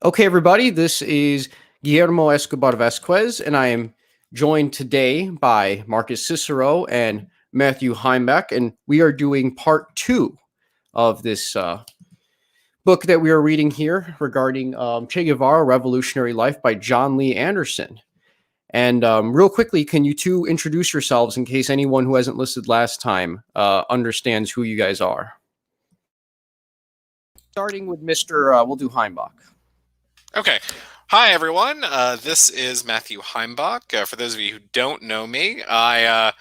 Okay, everybody, this is Guillermo Escobar Vasquez, and I am joined today by Marcus Cicero and Matthew Heimbach, and we are doing part two of this book that we are reading here regarding Che Guevara, Revolutionary Life by John Lee Anderson. And real quickly, can you two introduce yourselves in case anyone who hasn't listed last time understands who you guys are? Starting with we'll do Heimbach. Okay. Hi, everyone. This is Matthew Heimbach. For those of you who don't know me, I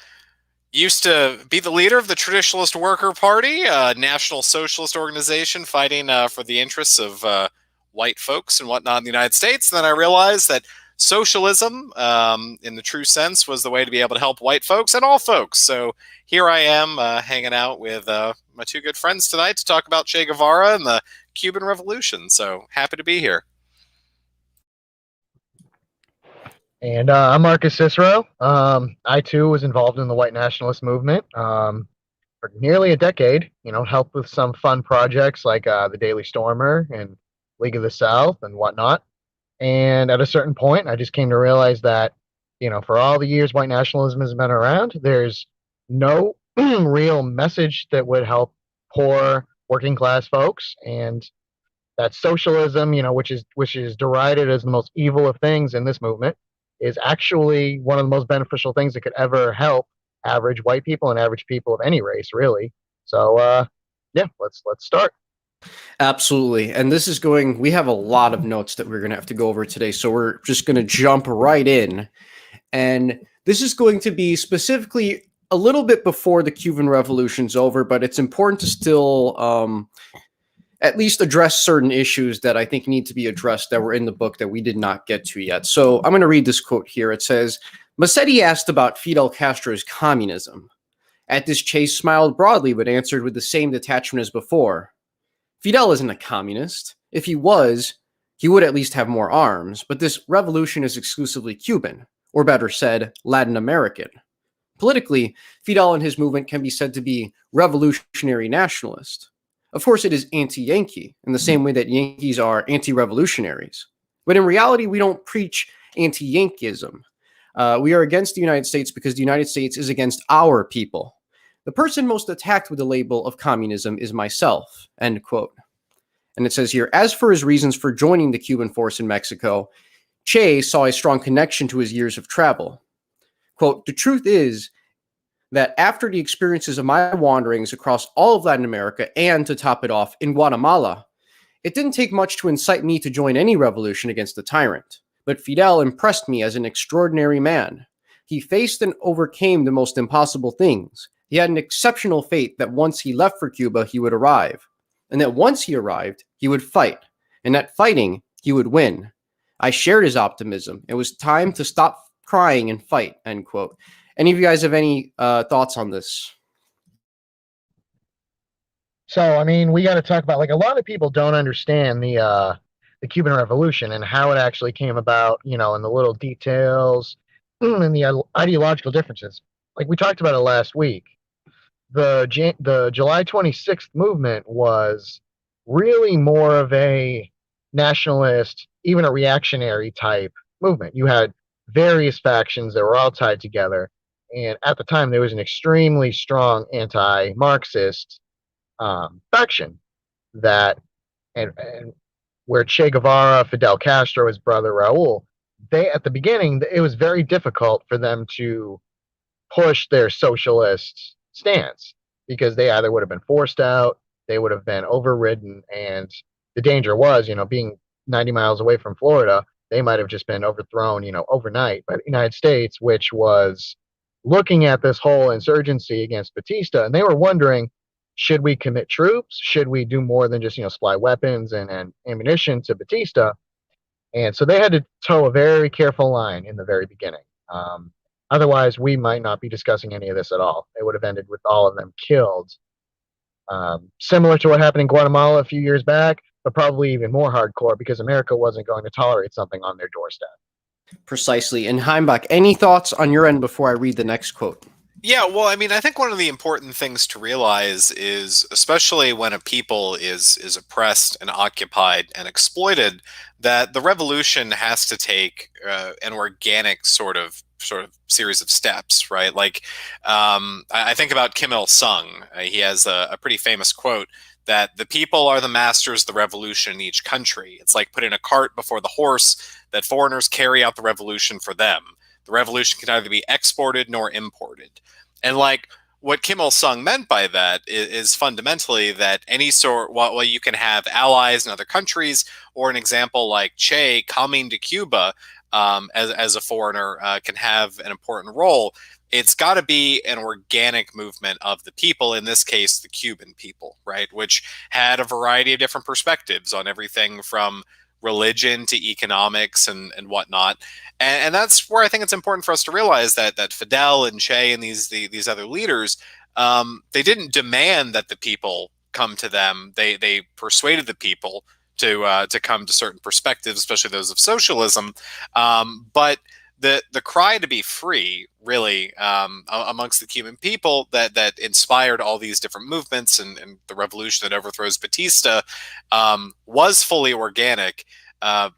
used to be the leader of the Traditionalist Worker Party, a national socialist organization fighting for the interests of white folks and whatnot in the United States. And then I realized that socialism, in the true sense, was the way to be able to help white folks and all folks. So here I am hanging out with my two good friends tonight to talk about Che Guevara and the Cuban Revolution. So happy to be here. And I'm Marcus Cicero. I too was involved in the white nationalist movement for nearly a decade. Helped with some fun projects like the Daily Stormer and League of the South and whatnot. And at a certain point, I just came to realize that, for all the years white nationalism has been around, there's no real message that would help poor working class folks. And that socialism, which is derided as the most evil of things in this movement, is actually one of the most beneficial things that could ever help average white people and average people of any race, really. So, let's start. Absolutely. And we have a lot of notes that we're going to have to go over today. So we're just going to jump right in. And this is going to be specifically a little bit before the Cuban Revolution's over, but it's important to still at least address certain issues that I think need to be addressed that were in the book that we did not get to yet. So I'm going to read this quote here. It says, Massetti asked about Fidel Castro's communism. At this, Chase smiled broadly, but answered with the same detachment as before. Fidel isn't a communist. If he was, he would at least have more arms, but this revolution is exclusively Cuban, or better said, Latin American. Politically, Fidel and his movement can be said to be revolutionary nationalist. Of course, it is anti-Yankee, in the same way that Yankees are anti-revolutionaries. But in reality, we don't preach anti-Yankeeism. We are against the United States because the United States is against our people. The person most attacked with the label of communism is myself, end quote. And it says here, as for his reasons for joining the Cuban force in Mexico, Che saw a strong connection to his years of travel. Quote, the truth is that after the experiences of my wanderings across all of Latin America and, to top it off, in Guatemala, it didn't take much to incite me to join any revolution against the tyrant. But Fidel impressed me as an extraordinary man. He faced and overcame the most impossible things. He had an exceptional faith that once he left for Cuba, he would arrive. And that once he arrived, he would fight. And that fighting, he would win. I shared his optimism. It was time to stop crying and fight, end quote. Any of you guys have any thoughts on this? So, we got to talk about, a lot of people don't understand the Cuban Revolution and how it actually came about, and the little details and the ideological differences. Like we talked about it last week. The July 26th movement was really more of a nationalist, even a reactionary type movement. You had various factions that were all tied together. And at the time, there was an extremely strong anti-Marxist faction and where Che Guevara, Fidel Castro, his brother Raul, at the beginning, it was very difficult for them to push their socialist stance because they either would have been forced out, they would have been overridden, and the danger was, being 90 miles away from Florida, they might have just been overthrown, overnight by the United States, which was looking at this whole insurgency against Batista, and they were wondering, should we commit troops? Should we do more than just, supply weapons and ammunition to Batista? And so they had to toe a very careful line in the very beginning. Otherwise, we might not be discussing any of this at all. It would have ended with all of them killed. Similar to what happened in Guatemala a few years back, but probably even more hardcore because America wasn't going to tolerate something on their doorstep. Precisely. And Heimbach, any thoughts on your end before I read the next quote? Yeah, well, I mean, I think one of the important things to realize is, especially when a people is oppressed and occupied and exploited, that the revolution has to take an organic sort of series of steps, right? Like, I think about Kim Il Sung. He has a pretty famous quote that the people are the masters of the revolution in each country. It's like putting a cart before the horse, that foreigners carry out the revolution for them. The revolution can neither be exported nor imported. And like what Kim Il Sung meant by that is fundamentally that any sort, while you can have allies in other countries, or an example like Che coming to Cuba as a foreigner can have an important role. It's got to be an organic movement of the people, in this case, the Cuban people, right? Which had a variety of different perspectives on everything from religion to economics and whatnot. And that's where I think it's important for us to realize that Fidel and Che and these other leaders, they didn't demand that the people come to them. They persuaded the people to come to certain perspectives, especially those of socialism. But the cry to be free, really, amongst the Cuban people, that inspired all these different movements and the revolution that overthrows Batista, was fully organic.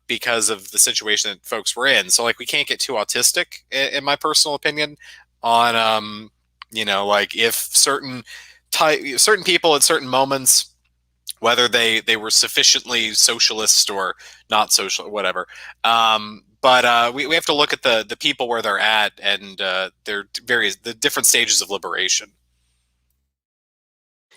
Because of the situation that folks were in. So, like, we can't get too autistic, in my personal opinion, on, like if certain people at certain moments, whether they were sufficiently socialist or not social, whatever. But we have to look at the people where they're at and the different stages of liberation.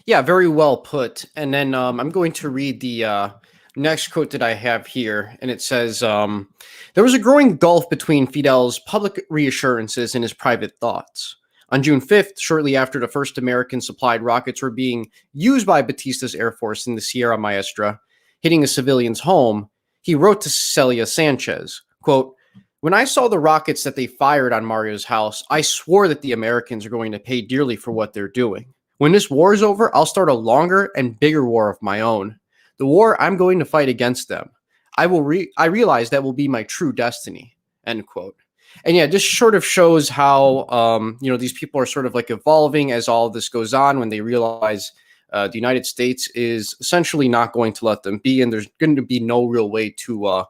Yeah, very well put. And then I'm going to read the next quote that I have here, and it says, "There was a growing gulf between Fidel's public reassurances and his private thoughts. On June 5th, shortly after the first American supplied rockets were being used by Batista's Air Force in the Sierra Maestra, hitting a civilian's home, he wrote to Celia Sanchez, quote, 'When I saw the rockets that they fired on Mario's house, I swore that the Americans are going to pay dearly for what they're doing. When this war is over, I'll start a longer and bigger war of my own. The war I'm going to fight against them. I realize that will be my true destiny.'" End quote. And yeah, just sort of shows how these people are sort of like evolving as all of this goes on when they realize the United States is essentially not going to let them be, and there's going to be no real way to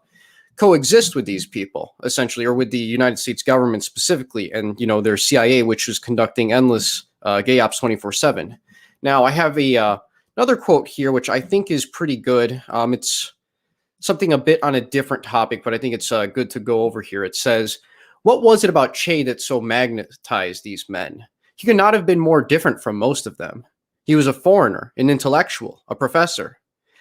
coexist with these people, essentially, or with the United States government specifically, and their CIA, which is conducting endless gay ops 24/7. Now, I have another quote here, which I think is pretty good. It's something a bit on a different topic, but I think it's good to go over here. It says, "What was it about Che that so magnetized these men? He could not have been more different from most of them. He was a foreigner, an intellectual, a professor.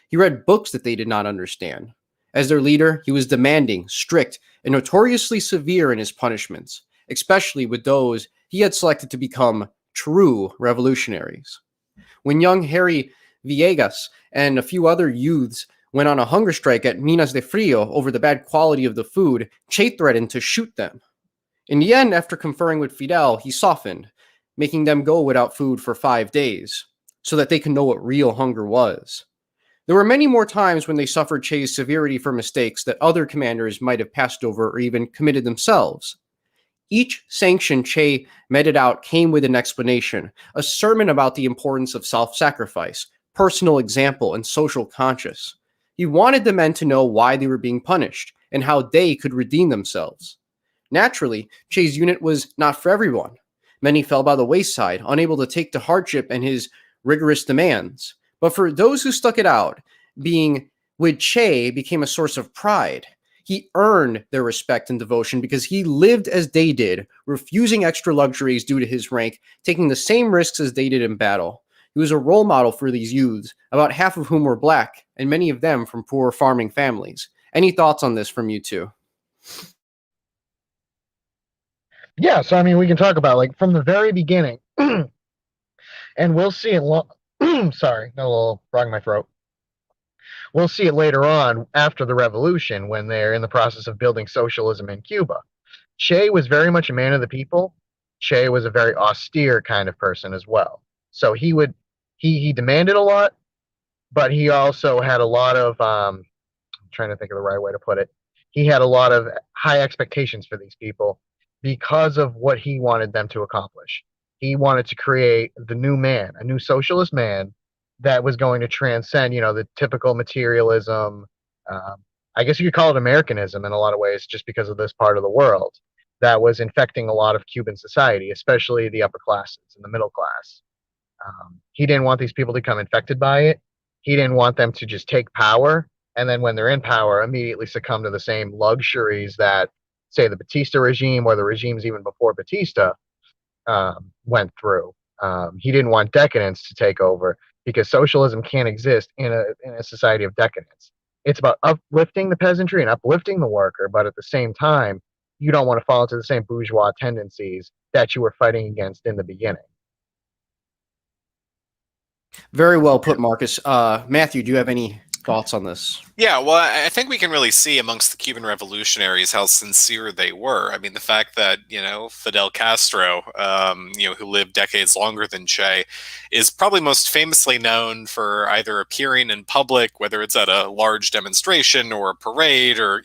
He read books that they did not understand. As their leader, he was demanding, strict, and notoriously severe in his punishments, especially with those he had selected to become true revolutionaries. When young Harry Villegas and a few other youths went on a hunger strike at Minas de Frio over the bad quality of the food, Che threatened to shoot them. In the end, after conferring with Fidel, he softened, making them go without food for 5 days, so that they could know what real hunger was. There were many more times when they suffered Che's severity for mistakes that other commanders might have passed over or even committed themselves. Each sanction Che meted out came with an explanation, a sermon about the importance of self-sacrifice, personal example, and social conscience. He wanted the men to know why they were being punished and how they could redeem themselves. Naturally, Che's unit was not for everyone. Many fell by the wayside, unable to take the hardship and his rigorous demands. But for those who stuck it out, being with Che became a source of pride. He earned their respect and devotion because he lived as they did, refusing extra luxuries due to his rank, taking the same risks as they did in battle. He was a role model for these youths, about half of whom were black, and many of them from poor farming families. Any thoughts on this from you two? Yeah, so I mean, we can talk about like from the very beginning, and we'll see it. Sorry, got a little frog in my throat. We'll see it later on after the revolution when they're in the process of building socialism in Cuba. Che was very much a man of the people. Che was a very austere kind of person as well. So he demanded a lot, but he also had a lot of I'm trying to think of the right way to put it. He had a lot of high expectations for these people because of what he wanted them to accomplish. He wanted to create the new man, a new socialist man that was going to transcend, the typical materialism. Um, I guess you could call it Americanism in a lot of ways, just because of this part of the world that was infecting a lot of Cuban society, especially the upper classes and the middle class. He didn't want these people to become infected by it. He didn't want them to just take power and then, when they're in power, immediately succumb to the same luxuries that, say, the Batista regime or the regimes even before Batista went through. He didn't want decadence to take over because socialism can't exist in a society of decadence. It's about uplifting the peasantry and uplifting the worker, but at the same time, you don't want to fall into the same bourgeois tendencies that you were fighting against in the beginning. Very well put, Marcus. Matthew, do you have any thoughts on this? Yeah, well, I think we can really see amongst the Cuban revolutionaries how sincere they were. I mean, the fact that, Fidel Castro, who lived decades longer than Che, is probably most famously known for either appearing in public, whether it's at a large demonstration or a parade, or,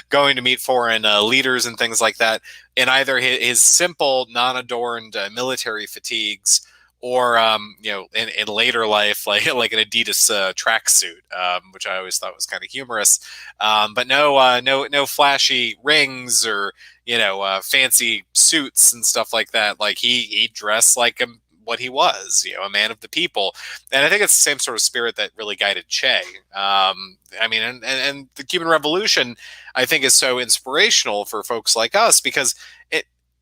going to meet foreign leaders and things like that, in either his simple, non-adorned military fatigues, or in later life, like an Adidas tracksuit, which I always thought was kind of humorous. But no flashy rings or fancy suits and stuff like that. Like he dressed like what he was, a man of the people. And I think it's the same sort of spirit that really guided Che. I mean, and the Cuban Revolution, I think, is so inspirational for folks like us because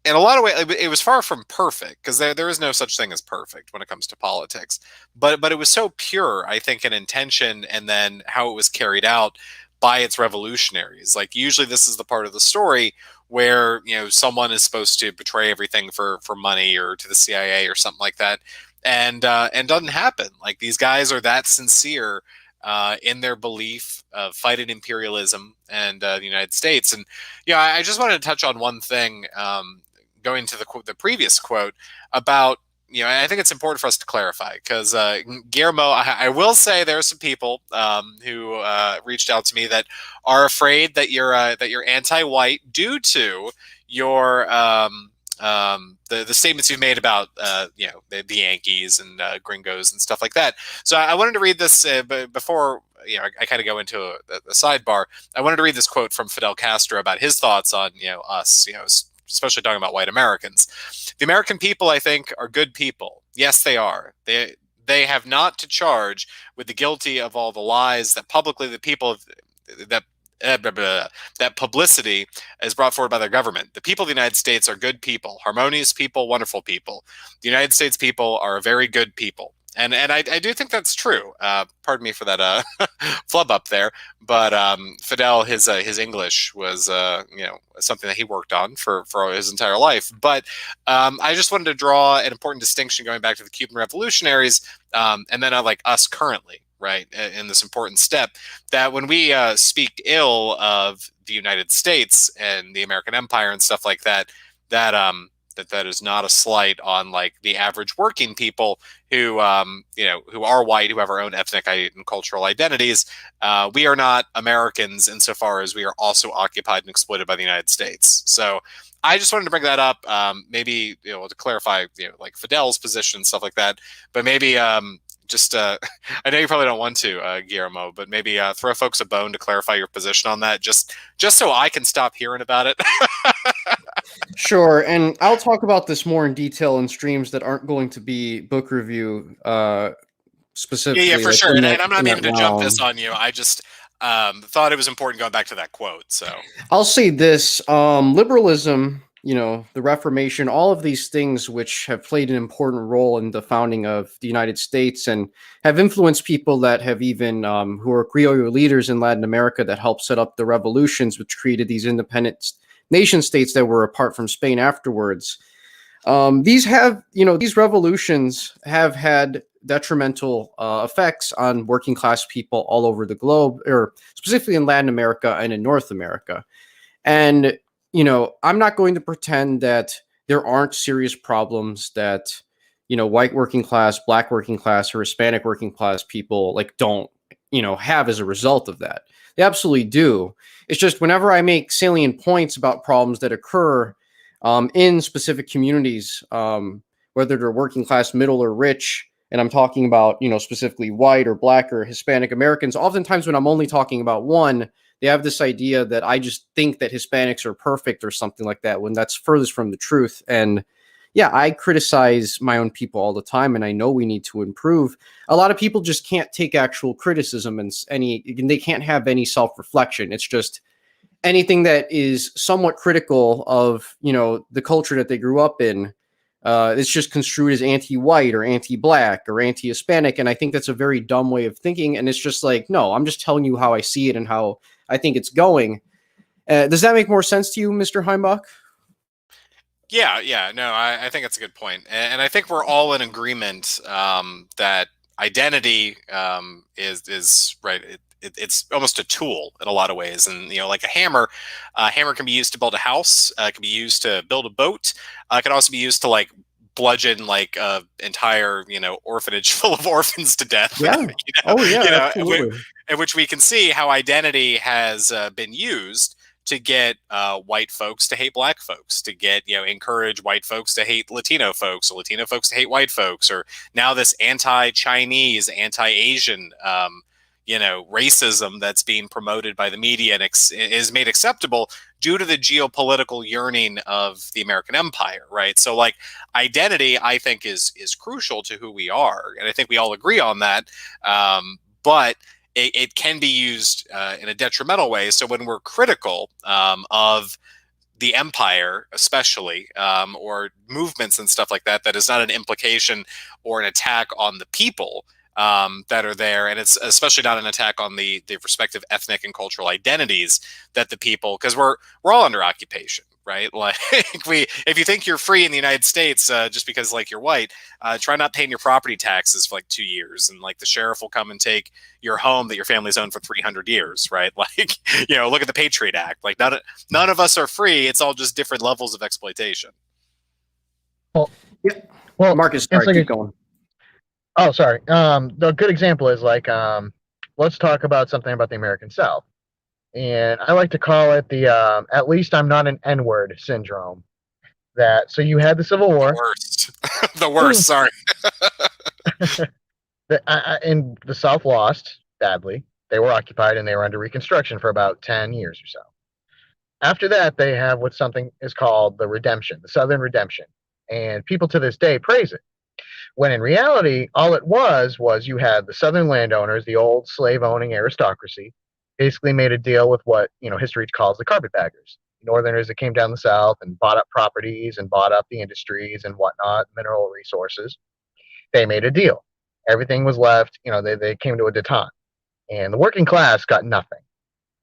in a lot of ways, it was far from perfect, because there is no such thing as perfect when it comes to politics. But it was so pure, I think, in intention, and then how it was carried out by its revolutionaries. Like, usually this is the part of the story where someone is supposed to betray everything for money or to the CIA or something like that, and doesn't happen. Like, these guys are that sincere in their belief of fighting imperialism and the United States. And I just wanted to touch on one thing. Going to the previous quote about, I think it's important for us to clarify, because Guillermo, I will say there are some people who reached out to me that are afraid that you're anti-white due to your the statements you've made about the Yankees and gringos and stuff like that. So I wanted to read this before I kind of go into a sidebar. I wanted to read this quote from Fidel Castro about his thoughts on us, especially talking about white Americans. The American people, I think, are good people. Yes, they are. They have not to charge with the guilty of all the lies that publicly the people that that publicity is brought forward by their government. The people of the United States are good people, harmonious people, wonderful people. The United States people are a very good people. And I do think that's true. Pardon me for that flub up there, but Fidel, his English was something that he worked on for his entire life. But I just wanted to draw an important distinction going back to the Cuban revolutionaries, and then like us currently, right, in this important step, that when we speak ill of the United States and the American Empire and stuff like that, that is not a slight on like the average working people who who are white, who have our own ethnic and cultural identities. We are not Americans insofar as we are also occupied and exploited by the United States. So I just wanted to bring that up, maybe to clarify like Fidel's position and stuff like that, but maybe just I know you probably don't want to, Guillermo, but maybe throw folks a bone to clarify your position on that, just so I can stop hearing about it. Sure, and I'll talk about this more in detail in streams that aren't going to be book review specifically. Yeah, for like, sure. And I'm not in meaning that to jump realm. this on you. I just thought it was important going back to that quote. So I'll say this: liberalism, the Reformation, all of these things which have played an important role in the founding of the United States and have influenced people that have even who are Criollo leaders in Latin America that helped set up the revolutions, which created these independent nation states that were apart from Spain afterwards. These revolutions have had detrimental effects on working class people all over the globe, or specifically in Latin America and in North America. And, I'm not going to pretend that there aren't serious problems that, white working class, black working class, or Hispanic working class people don't, have as a result of that. They absolutely do. It's just whenever I make salient points about problems that occur in specific communities, whether they're working class, middle, or rich. And I'm talking about, specifically white or black or Hispanic Americans. Oftentimes, when I'm only talking about one, they have this idea that I just think that Hispanics are perfect or something like that, when that's furthest from the truth. And yeah, I criticize my own people all the time, and I know we need to improve. A lot of people just can't take actual criticism and they can't have any self-reflection. It's just anything that is somewhat critical of, the culture that they grew up in. It's just construed as anti-white or anti-black or anti-Hispanic, and I think that's a very dumb way of thinking. And it's just like, no, I'm just telling you how I see it and how I think it's going. Does that make more sense to you, Mr. Heimbach? Yeah, no, I think that's a good point, and I think we're all in agreement that identity is right. It's almost a tool in a lot of ways, and like a hammer can be used to build a house, can be used to build a boat, can also be used to like bludgeon like a entire orphanage full of orphans to death. Yeah. Oh yeah, absolutely. In which we can see how identity has been used to get white folks to hate black folks, to get encourage white folks to hate Latino folks, or Latino folks to hate white folks, or now this anti-Chinese, anti-Asian racism that's being promoted by the media and is made acceptable due to the geopolitical yearning of the American empire, right? So like identity, I think is crucial to who we are, and I think we all agree on that. But it can be used in a detrimental way. So when we're critical of the empire, especially, or movements and stuff like that, that is not an implication or an attack on the people that are there, and it's especially not an attack on the respective ethnic and cultural identities that the people, because we're all under occupation, right? Like if you think you're free in the United States just because like you're white, try not paying your property taxes for like 2 years, and like the sheriff will come and take your home that your family's owned for 300 years, right? Like look at the Patriot Act. Like none of us are free. It's all just different levels of exploitation. Well, yeah. Well, Marcus, sorry, keep going. Oh, sorry. The good example is like, let's talk about something about the American South. And I like to call it the at least I'm not an N-word syndrome. So you had the Civil War. The worst. The worst, sorry. And the South lost badly. They were occupied and they were under Reconstruction for about 10 years or so. After that, they have what something is called the Redemption, the Southern Redemption. And people to this day praise it. When in reality, all it was you had the Southern landowners, the old slave-owning aristocracy, basically made a deal with what history calls the carpetbaggers, Northerners that came down the South and bought up properties and bought up the industries and whatnot, mineral resources. They made a deal. Everything was left. They came to a detente, and the working class got nothing.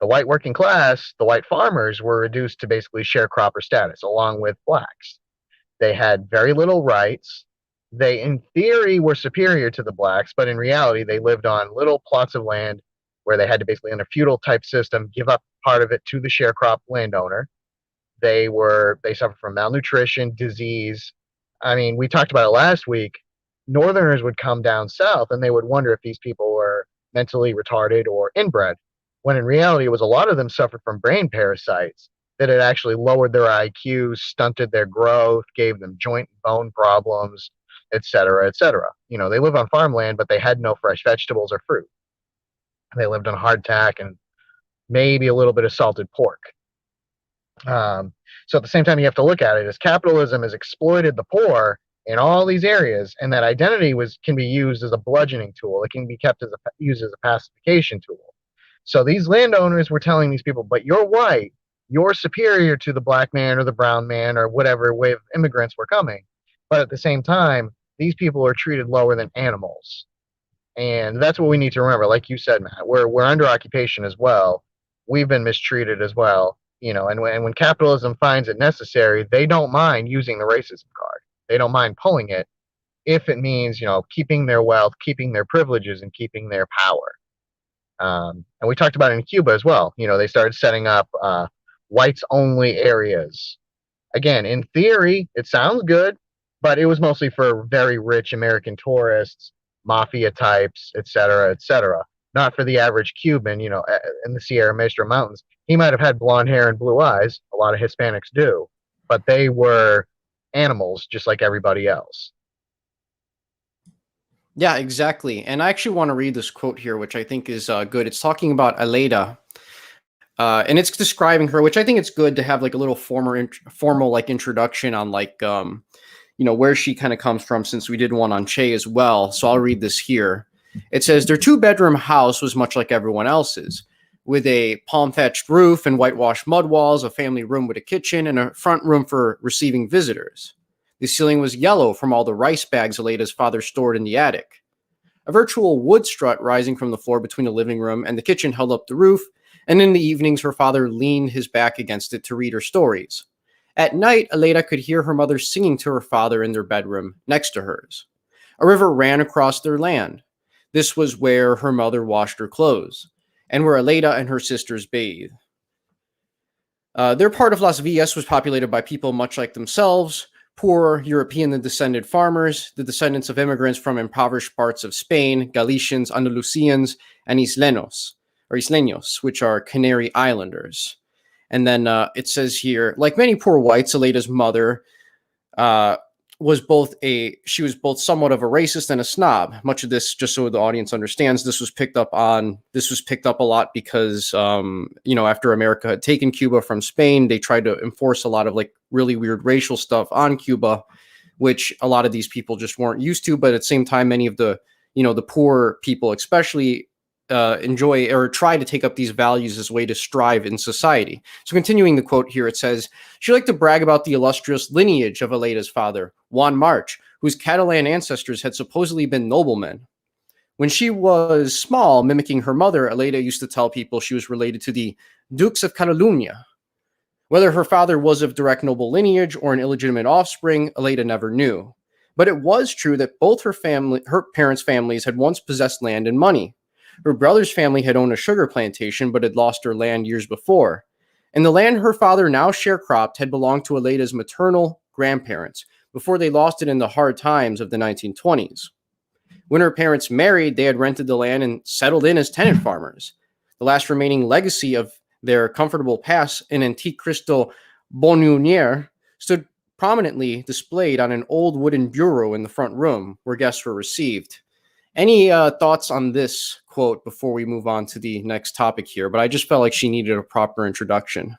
The white working class, the white farmers, were reduced to basically sharecropper status, along with blacks. They had very little rights. They, in theory, were superior to the blacks, but in reality, they lived on little plots of land where they had to basically, in a feudal type system, give up part of it to the sharecrop landowner. They suffered from malnutrition, disease. I mean, we talked about it last week. Northerners would come down south and they would wonder if these people were mentally retarded or inbred, when in reality, it was a lot of them suffered from brain parasites that had actually lowered their IQ, stunted their growth, gave them joint and bone problems, et cetera, et cetera. They live on farmland, but they had no fresh vegetables or fruit. They lived on hardtack and maybe a little bit of salted pork. So at the same time, you have to look at it as capitalism has exploited the poor in all these areas, and that identity can be used as a bludgeoning tool. It can be used as a pacification tool. So these landowners were telling these people, but you're white, you're superior to the black man or the brown man or whatever wave of immigrants were coming. But at the same time, these people are treated lower than animals. And that's what we need to remember. Like you said, Matt, we're under occupation as well. We've been mistreated as well. And when capitalism finds it necessary, they don't mind using the racism card. They don't mind pulling it if it means, keeping their wealth, keeping their privileges, and keeping their power. And we talked about it in Cuba as well. They started setting up whites only areas. Again, in theory, it sounds good, but it was mostly for very rich American tourists, mafia types, et cetera, not for the average Cuban, in the Sierra Maestra Mountains. He might have had blonde hair and blue eyes. A lot of Hispanics do, but they were animals just like everybody else. Yeah, exactly. And I actually want to read this quote here, which I think is good. It's talking about Aleida, and it's describing her, which I think it's good to have like a little formal like introduction on like where she kind of comes from, since we did one on Che as well. So I'll read this here. It says their two-bedroom house was much like everyone else's, with a palm-thatched roof and whitewashed mud walls, a family room with a kitchen, and a front room for receiving visitors. The ceiling was yellow from all the rice bags Aleda's father stored in the attic. A virtual wood strut rising from the floor between the living room and the kitchen held up the roof, and in the evenings her father leaned his back against it to read her stories. At night, Aleda could hear her mother singing to her father in their bedroom next to hers. A river ran across their land. This was where her mother washed her clothes, and where Aleda and her sisters bathed. Their part of Las Villas was populated by people much like themselves, poor European and descended farmers, the descendants of immigrants from impoverished parts of Spain, Galicians, Andalusians, and Isleños, which are Canary Islanders. And then it says here, like many poor whites, Aleda's mother uh, she was both somewhat of a racist and a snob. Much of this, just so the audience understands, this was picked up a lot because after America had taken Cuba from Spain, they tried to enforce a lot of like really weird racial stuff on Cuba, which a lot of these people just weren't used to. But at the same time, many of the poor people especially enjoy or try to take up these values as a way to strive in society. So continuing the quote here, it says, she liked to brag about the illustrious lineage of Aleda's father, Juan March, whose Catalan ancestors had supposedly been noblemen. When she was small, mimicking her mother, Aleda used to tell people she was related to the Dukes of Catalunya. Whether her father was of direct noble lineage or an illegitimate offspring, Aleda never knew. But it was true that both her parents' families had once possessed land and money. Her brother's family had owned a sugar plantation but had lost their land years before. And the land her father now sharecropped had belonged to Aleda's maternal grandparents before they lost it in the hard times of the 1920s. When her parents married, they had rented the land and settled in as tenant farmers. The last remaining legacy of their comfortable past, an antique crystal bonnière, stood prominently displayed on an old wooden bureau in the front room where guests were received. Any thoughts on this quote before we move on to the next topic here? But I just felt like she needed a proper introduction.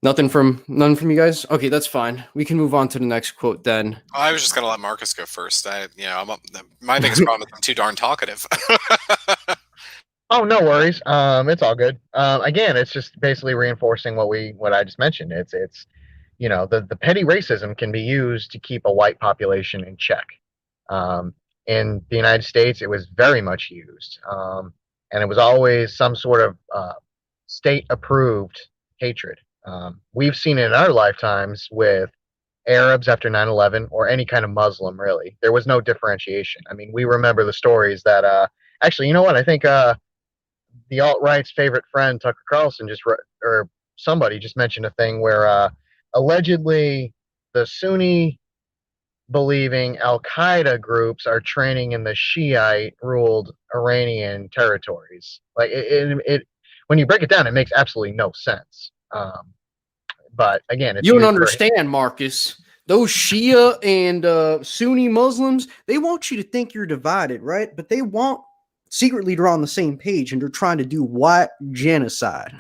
None from you guys? Okay, that's fine. We can move on to the next quote then. I was just gonna let Marcus go first. My biggest problem is I'm too darn talkative. Oh, no worries. It's all good. Again, it's just basically reinforcing what I just mentioned. It's the petty racism can be used to keep a white population in check. In the United States, it was very much used, and it was always some sort of state approved hatred. We've seen it in our lifetimes with Arabs after 9/11 or any kind of Muslim, really. There was no differentiation. I mean, we remember the stories that, actually, you know what? I think the alt right's favorite friend, Tucker Carlson, or somebody just mentioned a thing where allegedly the Sunni believing Al Qaeda groups are training in the Shiite ruled Iranian territories. Like when you break it down, it makes absolutely no sense. But again, it's You don't used for. understand, Marcus. Those Shia and Sunni Muslims, they want you to think you're divided, right? But they want secretly they're on the same page and they're trying to do white genocide.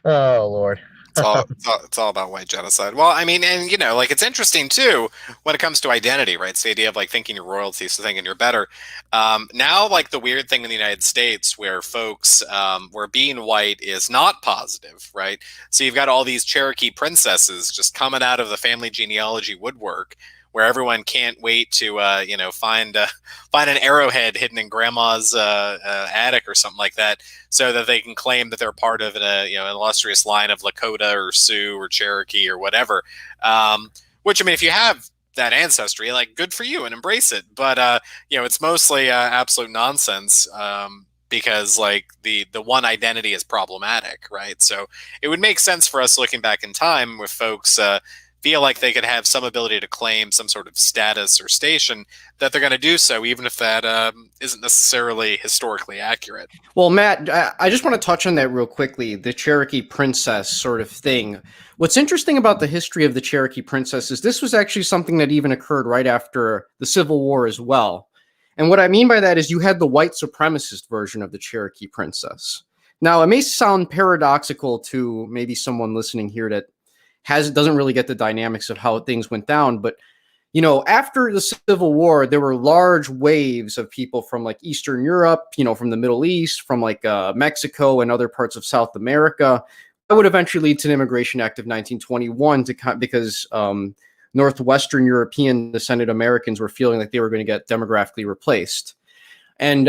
Oh Lord. It's all about white genocide. Well, I mean, and like it's interesting too when it comes to identity, right? It's the idea of like thinking you're royalty, so thinking you're better. Now, like the weird thing in the United States, where folks, where being white is not positive, right? So you've got all these Cherokee princesses just coming out of the family genealogy woodwork, where everyone can't wait to, find an arrowhead hidden in grandma's attic or something like that, so that they can claim that they're part of an illustrious line of Lakota or Sioux or Cherokee or whatever. Which, I mean, if you have that ancestry, like, good for you and embrace it. But it's mostly absolute nonsense. Because like the one identity is problematic, right? So it would make sense for us looking back in time with folks feel like they could have some ability to claim some sort of status or station, that they're going to do so, even if that isn't necessarily historically accurate. Well, Matt, I just want to touch on that real quickly, the Cherokee princess sort of thing. What's interesting about the history of the Cherokee princess is this was actually something that even occurred right after the Civil War as well. And what I mean by that is you had the white supremacist version of the Cherokee princess. Now, it may sound paradoxical to maybe someone listening here that doesn't really get the dynamics of how things went down, but after the Civil War, there were large waves of people from like Eastern Europe, from the Middle East, from like Mexico and other parts of South America. That would eventually lead to the Immigration Act of 1921 because Northwestern European descended Americans were feeling like they were going to get demographically replaced. And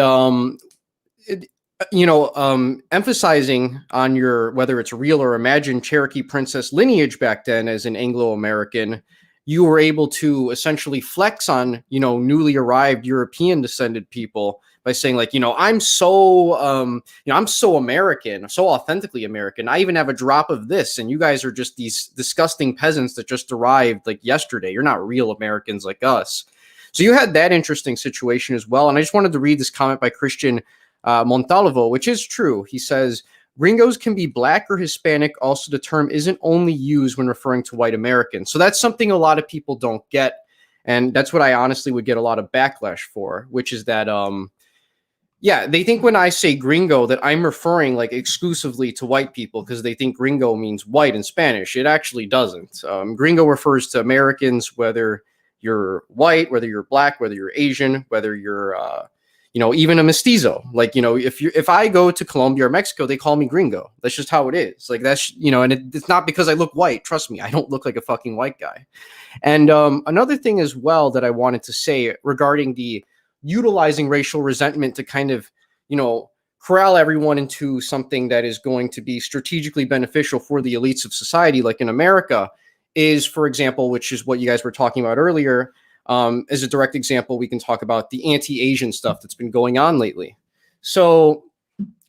emphasizing on your whether it's real or imagined Cherokee princess lineage back then as an Anglo-American, you were able to essentially flex on, newly arrived European descended people by saying like, I'm so, I'm so American, so authentically American. I even have a drop of this. And you guys are just these disgusting peasants that just arrived like yesterday. You're not real Americans like us. So you had that interesting situation as well. And I just wanted to read this comment by Christian Montalvo, which is true. He says, gringos can be black or Hispanic. Also, the term isn't only used when referring to white Americans. So that's something a lot of people don't get. And that's what I honestly would get a lot of backlash for, which is that, they think when I say gringo that I'm referring like exclusively to white people because they think gringo means white in Spanish. It actually doesn't. Gringo refers to Americans, whether you're white, whether you're black, whether you're Asian, whether you're even a mestizo. Like, if I go to Colombia or Mexico, they call me gringo. That's just how it is. Like, that's, and it's not because I look white. Trust me, I don't look like a fucking white guy. And another thing as well that I wanted to say regarding the utilizing racial resentment to kind of, corral everyone into something that is going to be strategically beneficial for the elites of society, like in America, is, for example, which is what you guys were talking about earlier, as a direct example, we can talk about the anti-Asian stuff that's been going on lately. So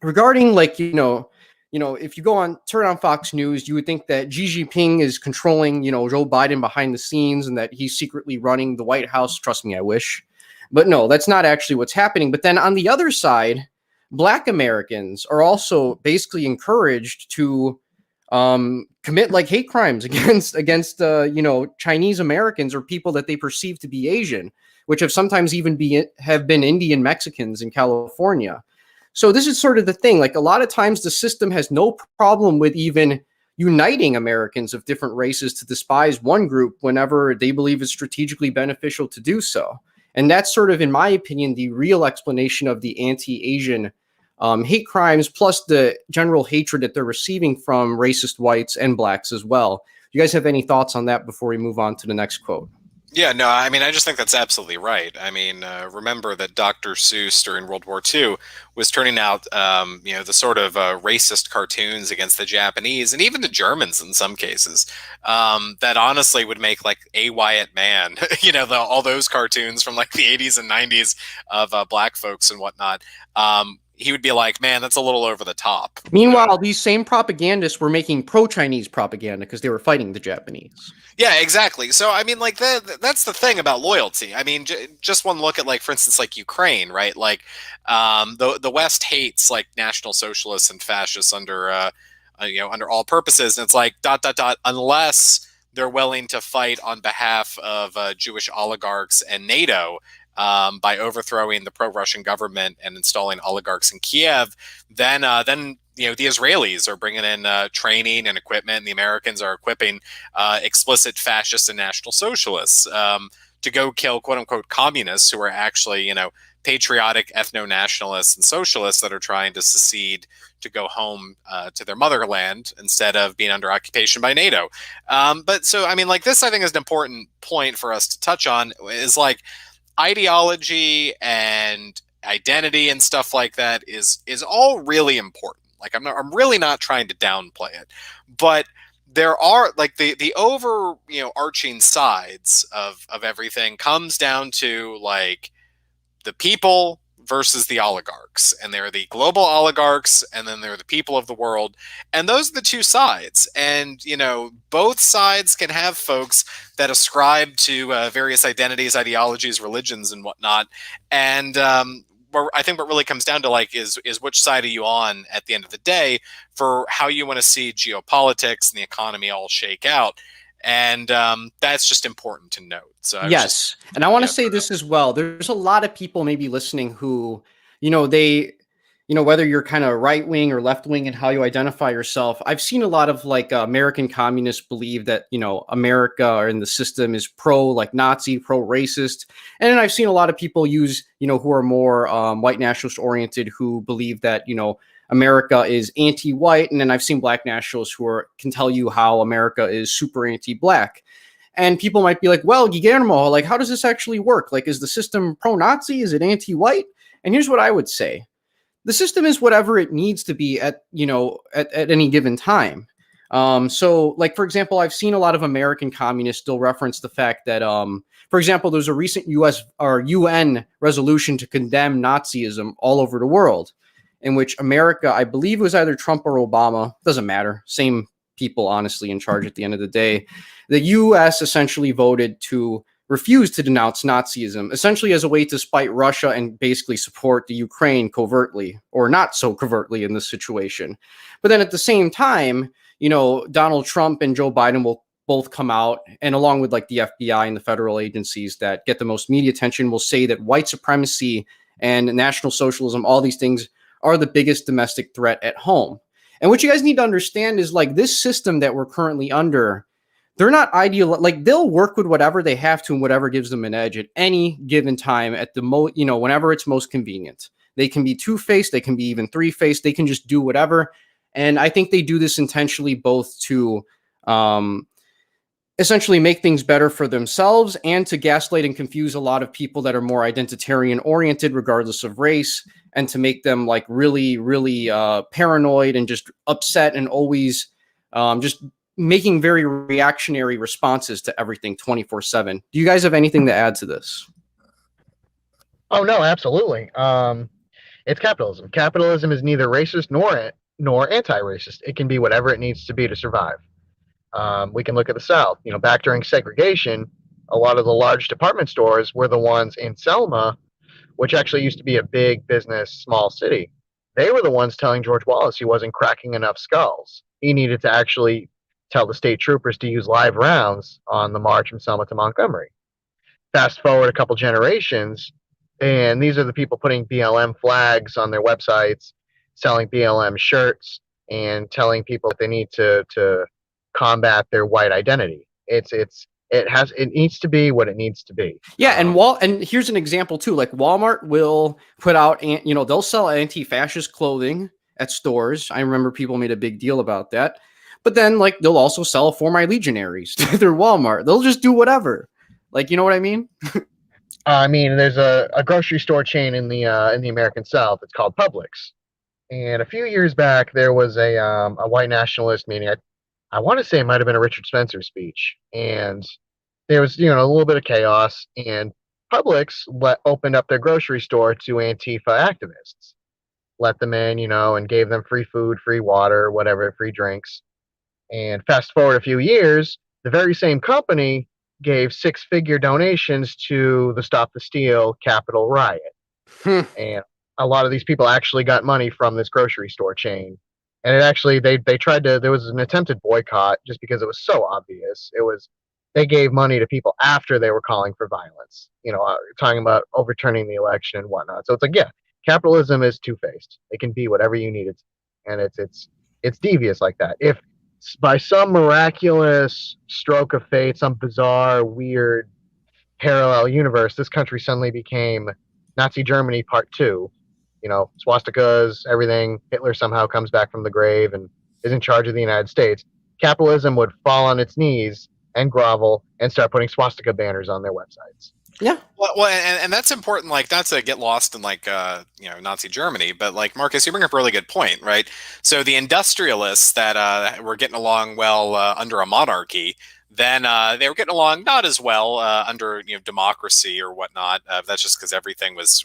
regarding like, if you turn on Fox News, you would think that Xi Jinping is controlling, Joe Biden behind the scenes and that he's secretly running the White House. Trust me, I wish. But no, that's not actually what's happening. But then on the other side, Black Americans are also basically encouraged to commit like hate crimes against Chinese Americans or people that they perceive to be Asian, which have sometimes even have been Indian Mexicans in California. So this is sort of the thing. Like a lot of times the system has no problem with even uniting Americans of different races to despise one group whenever they believe it's strategically beneficial to do so. And that's sort of, in my opinion, the real explanation of the anti-Asian hate crimes, plus the general hatred that they're receiving from racist whites and blacks as well. You guys have any thoughts on that before we move on to the next quote? Yeah, no, I mean, I just think that's absolutely right. I mean, remember that Dr. Seuss during World War II was turning out, the sort of racist cartoons against the Japanese and even the Germans in some cases, that honestly would make like A Wyatt Man, all those cartoons from like the 80s and 90s of black folks and whatnot. He would be like, man, that's a little over the top. Meanwhile, these same propagandists were making pro-Chinese propaganda because they were fighting the Japanese. Yeah, exactly. So, I mean, like, that's the thing about loyalty. I mean, just one look at, like, for instance, like Ukraine, right? Like, the West hates, like, National Socialists and fascists under all purposes. And it's like, ... unless they're willing to fight on behalf of Jewish oligarchs and NATO, by overthrowing the pro-Russian government and installing oligarchs in Kiev, then the Israelis are bringing in training and equipment, and the Americans are equipping explicit fascists and National Socialists to go kill quote-unquote communists who are actually, patriotic ethno-nationalists and socialists that are trying to secede to go home to their motherland instead of being under occupation by NATO. But so, I mean, like this, I think is an important point for us to touch on is like ideology and identity and stuff like that is all really important. Like I'm really not trying to downplay it, but there are like the over arching sides of everything comes down to like the people versus the oligarchs. And there are the global oligarchs, and then there are the people of the world. And those are the two sides. And, both sides can have folks that ascribe to various identities, ideologies, religions, and whatnot. And I think what really comes down to is which side are you on at the end of the day for how you want to see geopolitics and the economy all shake out. And that's just important to note. So Yes. And I want to say this as well. There's a lot of people maybe listening who, they, whether you're kind of right wing or left wing and how you identify yourself, I've seen a lot of American communists believe that, America or in the system is like Nazi, pro racist. And then I've seen a lot of people use, who are more white nationalist oriented, who believe that, America is anti-white. And then I've seen black nationalists who can tell you how America is super anti-black. And people might be like, well, Guillermo, how does this actually work? Is the system pro-Nazi? Is it anti-white? And here's what I would say. The system is whatever it needs to be at any given time. So, for example, I've seen a lot of American communists still reference the fact that, for example, there's a recent U.S. or UN resolution to condemn Nazism all over the world, in which America, I believe it was either Trump or Obama, doesn't matter, same people honestly in charge at the end of the day. The U.S. essentially voted to refuse to denounce Nazism, essentially as a way to spite Russia and basically support the Ukraine covertly, or not so covertly in this situation. But then at the same time, Donald Trump and Joe Biden will both come out, and along with the FBI and the federal agencies that get the most media attention, will say that white supremacy and National Socialism, all these things, are the biggest domestic threat at home. And what you guys need to understand is this system that we're currently under, they're not ideal. They'll work with whatever they have to and whatever gives them an edge at any given time at the whenever it's most convenient. They can be two-faced, they can be even three-faced, they can just do whatever. And I think they do this intentionally, both to essentially make things better for themselves and to gaslight and confuse a lot of people that are more identitarian oriented, regardless of race, and to make them really, really paranoid and just upset and always just making very reactionary responses to everything 24/7. Do you guys have anything to add to this? Oh no, absolutely. It's capitalism. Capitalism is neither racist nor anti-racist. It can be whatever it needs to be to survive. We can look at the South. Back during segregation, a lot of the large department stores were the ones in Selma, which actually used to be a big business, small city. They were the ones telling George Wallace he wasn't cracking enough skulls. He needed to actually tell the state troopers to use live rounds on the march from Selma to Montgomery. Fast forward a couple generations, and these are the people putting BLM flags on their websites, selling BLM shirts, and telling people that they need to combat their white identity. It needs to be what it needs to be. Yeah, and here's an example too. Walmart will put out, they'll sell anti-fascist clothing at stores. I remember people made a big deal about that. But then they'll also sell For My Legionaries to their Walmart. They'll just do whatever. You know what I mean? I mean, there's a grocery store chain in the American South. It's called Publix. And a few years back, there was a white nationalist meeting. I want to say it might have been a Richard Spencer speech, and there was a little bit of chaos. And Publix opened up their grocery store to Antifa activists, let them in, and gave them free food, free water, whatever, free drinks. And fast forward a few years, the very same company gave six-figure donations to the Stop the Steal Capitol riot. And a lot of these people actually got money from this grocery store chain. And it actually, they tried to, there was an attempted boycott just because it was so obvious. They gave money to people after they were calling for violence, talking about overturning the election and whatnot. So it's yeah, capitalism is two-faced. It can be whatever you need it to be. And it's devious like that. If by some miraculous stroke of fate, some bizarre, weird parallel universe, this country suddenly became Nazi Germany Part 2. Swastikas, everything. Hitler somehow comes back from the grave and is in charge of the United States. Capitalism would fall on its knees and grovel and start putting swastika banners on their websites. Yeah. Well, and that's important, not to get lost in Nazi Germany, but Marcus, you bring up a really good point, right? So the industrialists that were getting along well under a monarchy, then they were getting along not as well under democracy or whatnot. That's just because everything was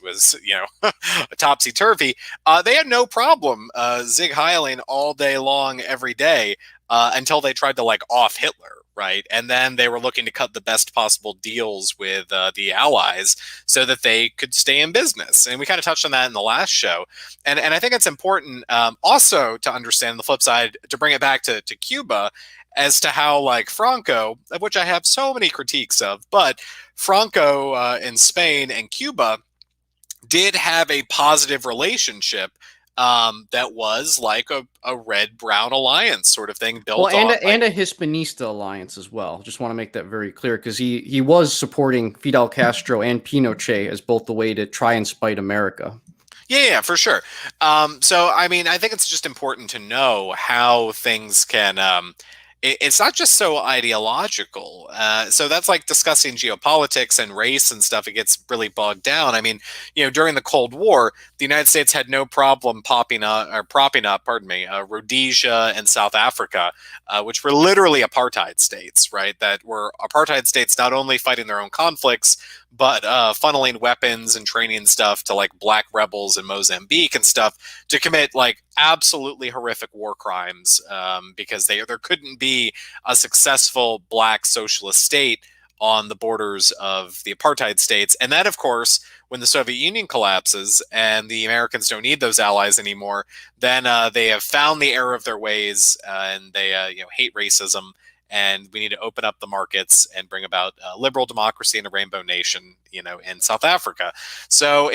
topsy turvy. They had no problem zig heiling all day long every day until they tried to like off Hitler. Right. And then they were looking to cut the best possible deals with the Allies so that they could stay in business. And we kind of touched on that in the last show. And I think it's important also to understand the flip side, to bring it back to Cuba, as to how like Franco, of which I have so many critiques of, but Franco in Spain and Cuba did have a positive relationship that was like a red-brown alliance sort of thing built Well, on and a Hispanista alliance as well. Just want to make that very clear, because he was supporting Fidel Castro and Pinochet as both the way to try and spite America. Yeah, for sure. So, I mean, I think it's just important to know how things can. It's not just so ideological. So that's like discussing geopolitics and race and stuff. It gets really bogged down. I mean, during the Cold War, the United States had no problem propping up, Rhodesia and South Africa, which were literally apartheid states, right? That were apartheid states not only fighting their own conflicts, but funneling weapons and training stuff to like black rebels in Mozambique and stuff to commit like absolutely horrific war crimes because there couldn't be a successful black socialist state on the borders of the apartheid states. And then, of course, when the Soviet Union collapses and the Americans don't need those allies anymore, then they have found the error of their ways and they hate racism. And we need to open up the markets and bring about liberal democracy and a rainbow nation, in South Africa. So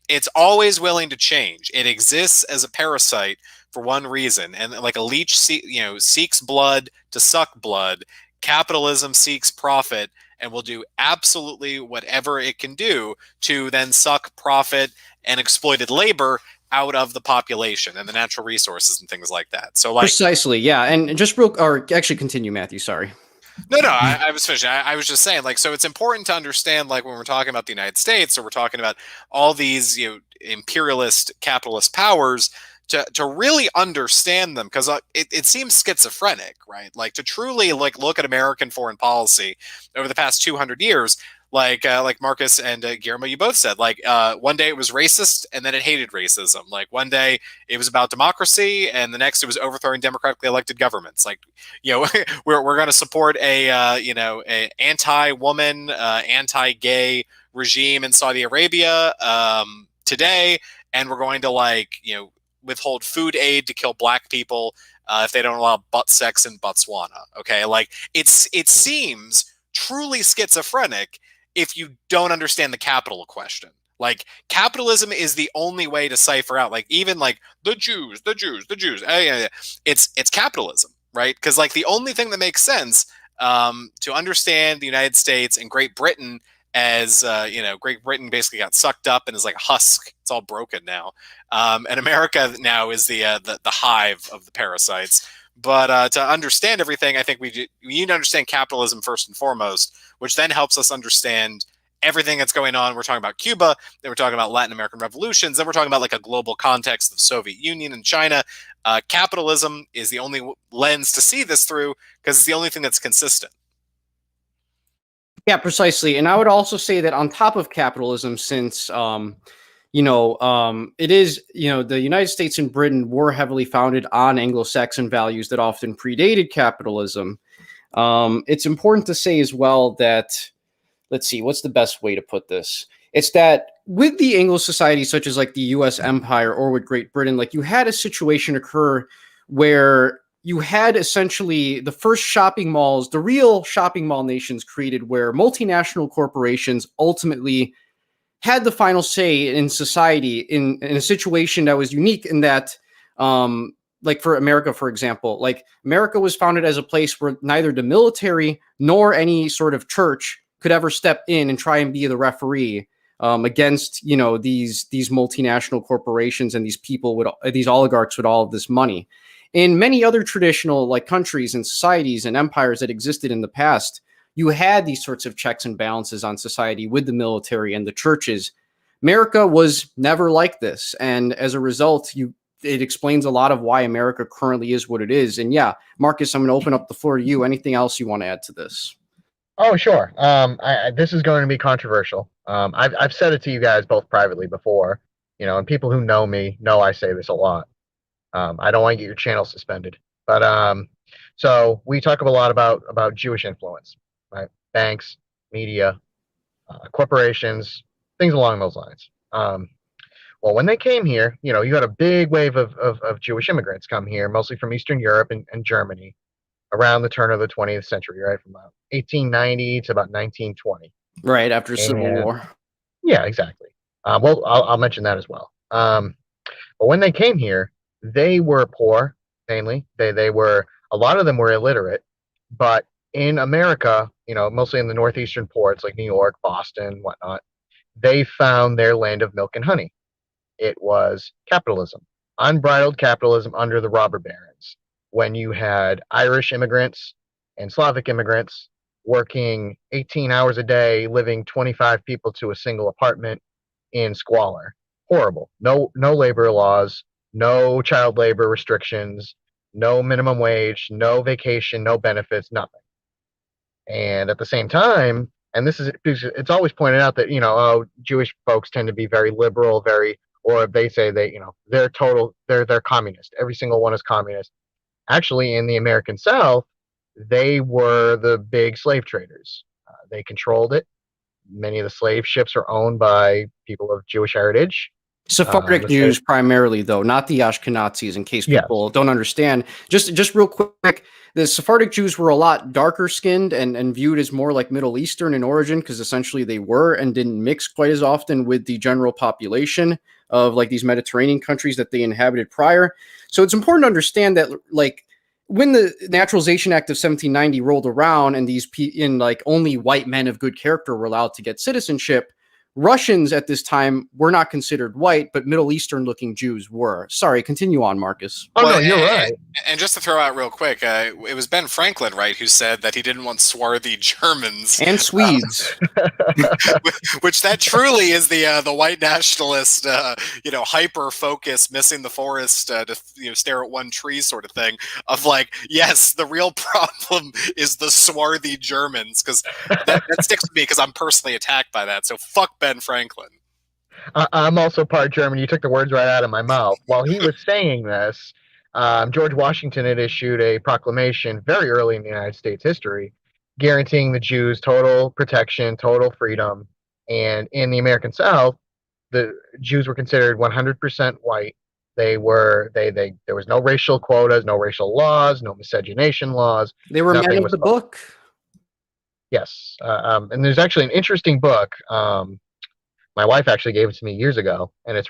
it's always willing to change. It exists as a parasite for one reason, and like a leech, seeks blood to suck blood. Capitalism seeks profit and will do absolutely whatever it can do to then suck profit and exploited labor out of the population and the natural resources and things like that. So, like, Precisely, yeah. And just actually continue, Matthew. Sorry. No, I was finishing. I was just saying, like, so it's important to understand, like, when we're talking about the United States or we're talking about all these, imperialist capitalist powers, to really understand them, because it seems schizophrenic, right? Like, to truly like look at American foreign policy over the past 200 years. Like Marcus and Guillermo, you both said, like, one day it was racist and then it hated racism. Like, one day it was about democracy and the next it was overthrowing democratically elected governments. Like, we're going to support a anti-woman, anti-gay regime in Saudi Arabia today, and we're going to withhold food aid to kill black people if they don't allow butt sex in Botswana. Okay, like it seems truly schizophrenic if you don't understand the capital question. Like, capitalism is the only way to cipher out, like, even like the Jews. It's capitalism, right? Because like the only thing that makes sense to understand the United States and Great Britain as Great Britain basically got sucked up and is like a husk. It's all broken now, and America now is the hive of the parasites. But to understand everything, I think we need to understand capitalism first and foremost, which then helps us understand everything that's going on. We're talking about Cuba, then we're talking about Latin American revolutions, then we're talking about like a global context of Soviet Union and China. Capitalism is the only lens to see this through because it's the only thing that's consistent. Yeah, precisely. And I would also say that on top of capitalism, since it is, the United States and Britain were heavily founded on Anglo-Saxon values that often predated capitalism. It's important to say as well that, let's see, what's the best way to put this? It's that with the Anglo societies, such as like the U.S. Empire or with Great Britain, like you had a situation occur where you had essentially the first shopping malls, the real shopping mall nations created, where multinational corporations ultimately had the final say in society in a situation that was unique in that, like for America, for example, like America was founded as a place where neither the military nor any sort of church could ever step in and try and be the referee against, these multinational corporations and these people with these oligarchs with all of this money. In many other traditional like countries and societies and empires that existed in the past, you had these sorts of checks and balances on society with the military and the churches. America was never like this. And as a result, you it explains a lot of why America currently is what it is. And yeah, Marcus, I'm going to open up the floor to you. Anything else you want to add to this? Oh, sure. This is going to be controversial. I've said it to you guys both privately before, and people who know me know I say this a lot. I don't want to get your channel suspended, but so we talk a lot about Jewish influence, right? Banks, media, corporations, things along those lines. Well, when they came here, you had a big wave of Jewish immigrants come here, mostly from Eastern Europe and Germany, around the turn of the 20th century, right? From about 1890 to about 1920. Right after Civil And War. yeah, exactly. Well, I'll mention that as well. But when they came here, they were poor, mainly. They were, a lot of them were illiterate, but in America, mostly in the northeastern ports like New York, Boston, whatnot, they found their land of milk and honey. It was capitalism, unbridled capitalism under the robber barons. When you had Irish immigrants and Slavic immigrants working 18 hours a day, living 25 people to a single apartment in squalor. Horrible. No labor laws, no child labor restrictions, no minimum wage, no vacation, no benefits, nothing. And at the same time, and this is it's always pointed out that Jewish folks tend to be very liberal, or they say they're communist. Every single one is communist. Actually, in the American South, they were the big slave traders. They controlled it. Many of the slave ships are owned by people of Jewish heritage. Sephardic Jews primarily, though, not the Ashkenazis, in case people don't understand. Just real quick, the Sephardic Jews were a lot darker skinned and viewed as more like Middle Eastern in origin, because essentially they were and didn't mix quite as often with the general population of like these Mediterranean countries that they inhabited prior. So it's important to understand that like when the Naturalization Act of 1790 rolled around and only white men of good character were allowed to get citizenship, Russians at this time were not considered white, but Middle Eastern looking Jews were. Sorry, continue on, Marcus. Oh, no, you're right. And just to throw out real quick, it was Ben Franklin, right, who said that he didn't want swarthy Germans. And Swedes. Which that truly is the white nationalist, hyper-focus, missing the forest to stare at one tree sort of thing, of like, yes, the real problem is the swarthy Germans, because that sticks with me because I'm personally attacked by that, so fuck Ben Franklin. I'm also part German. You took the words right out of my mouth. While he was saying this, George Washington had issued a proclamation very early in the United States history, guaranteeing the Jews total protection, total freedom. And in the American South, the Jews were considered 100% white. There was no racial quotas, no racial laws, no miscegenation laws. They were men of the book. Yes. And there's actually an interesting book. My wife actually gave it to me years ago, and it's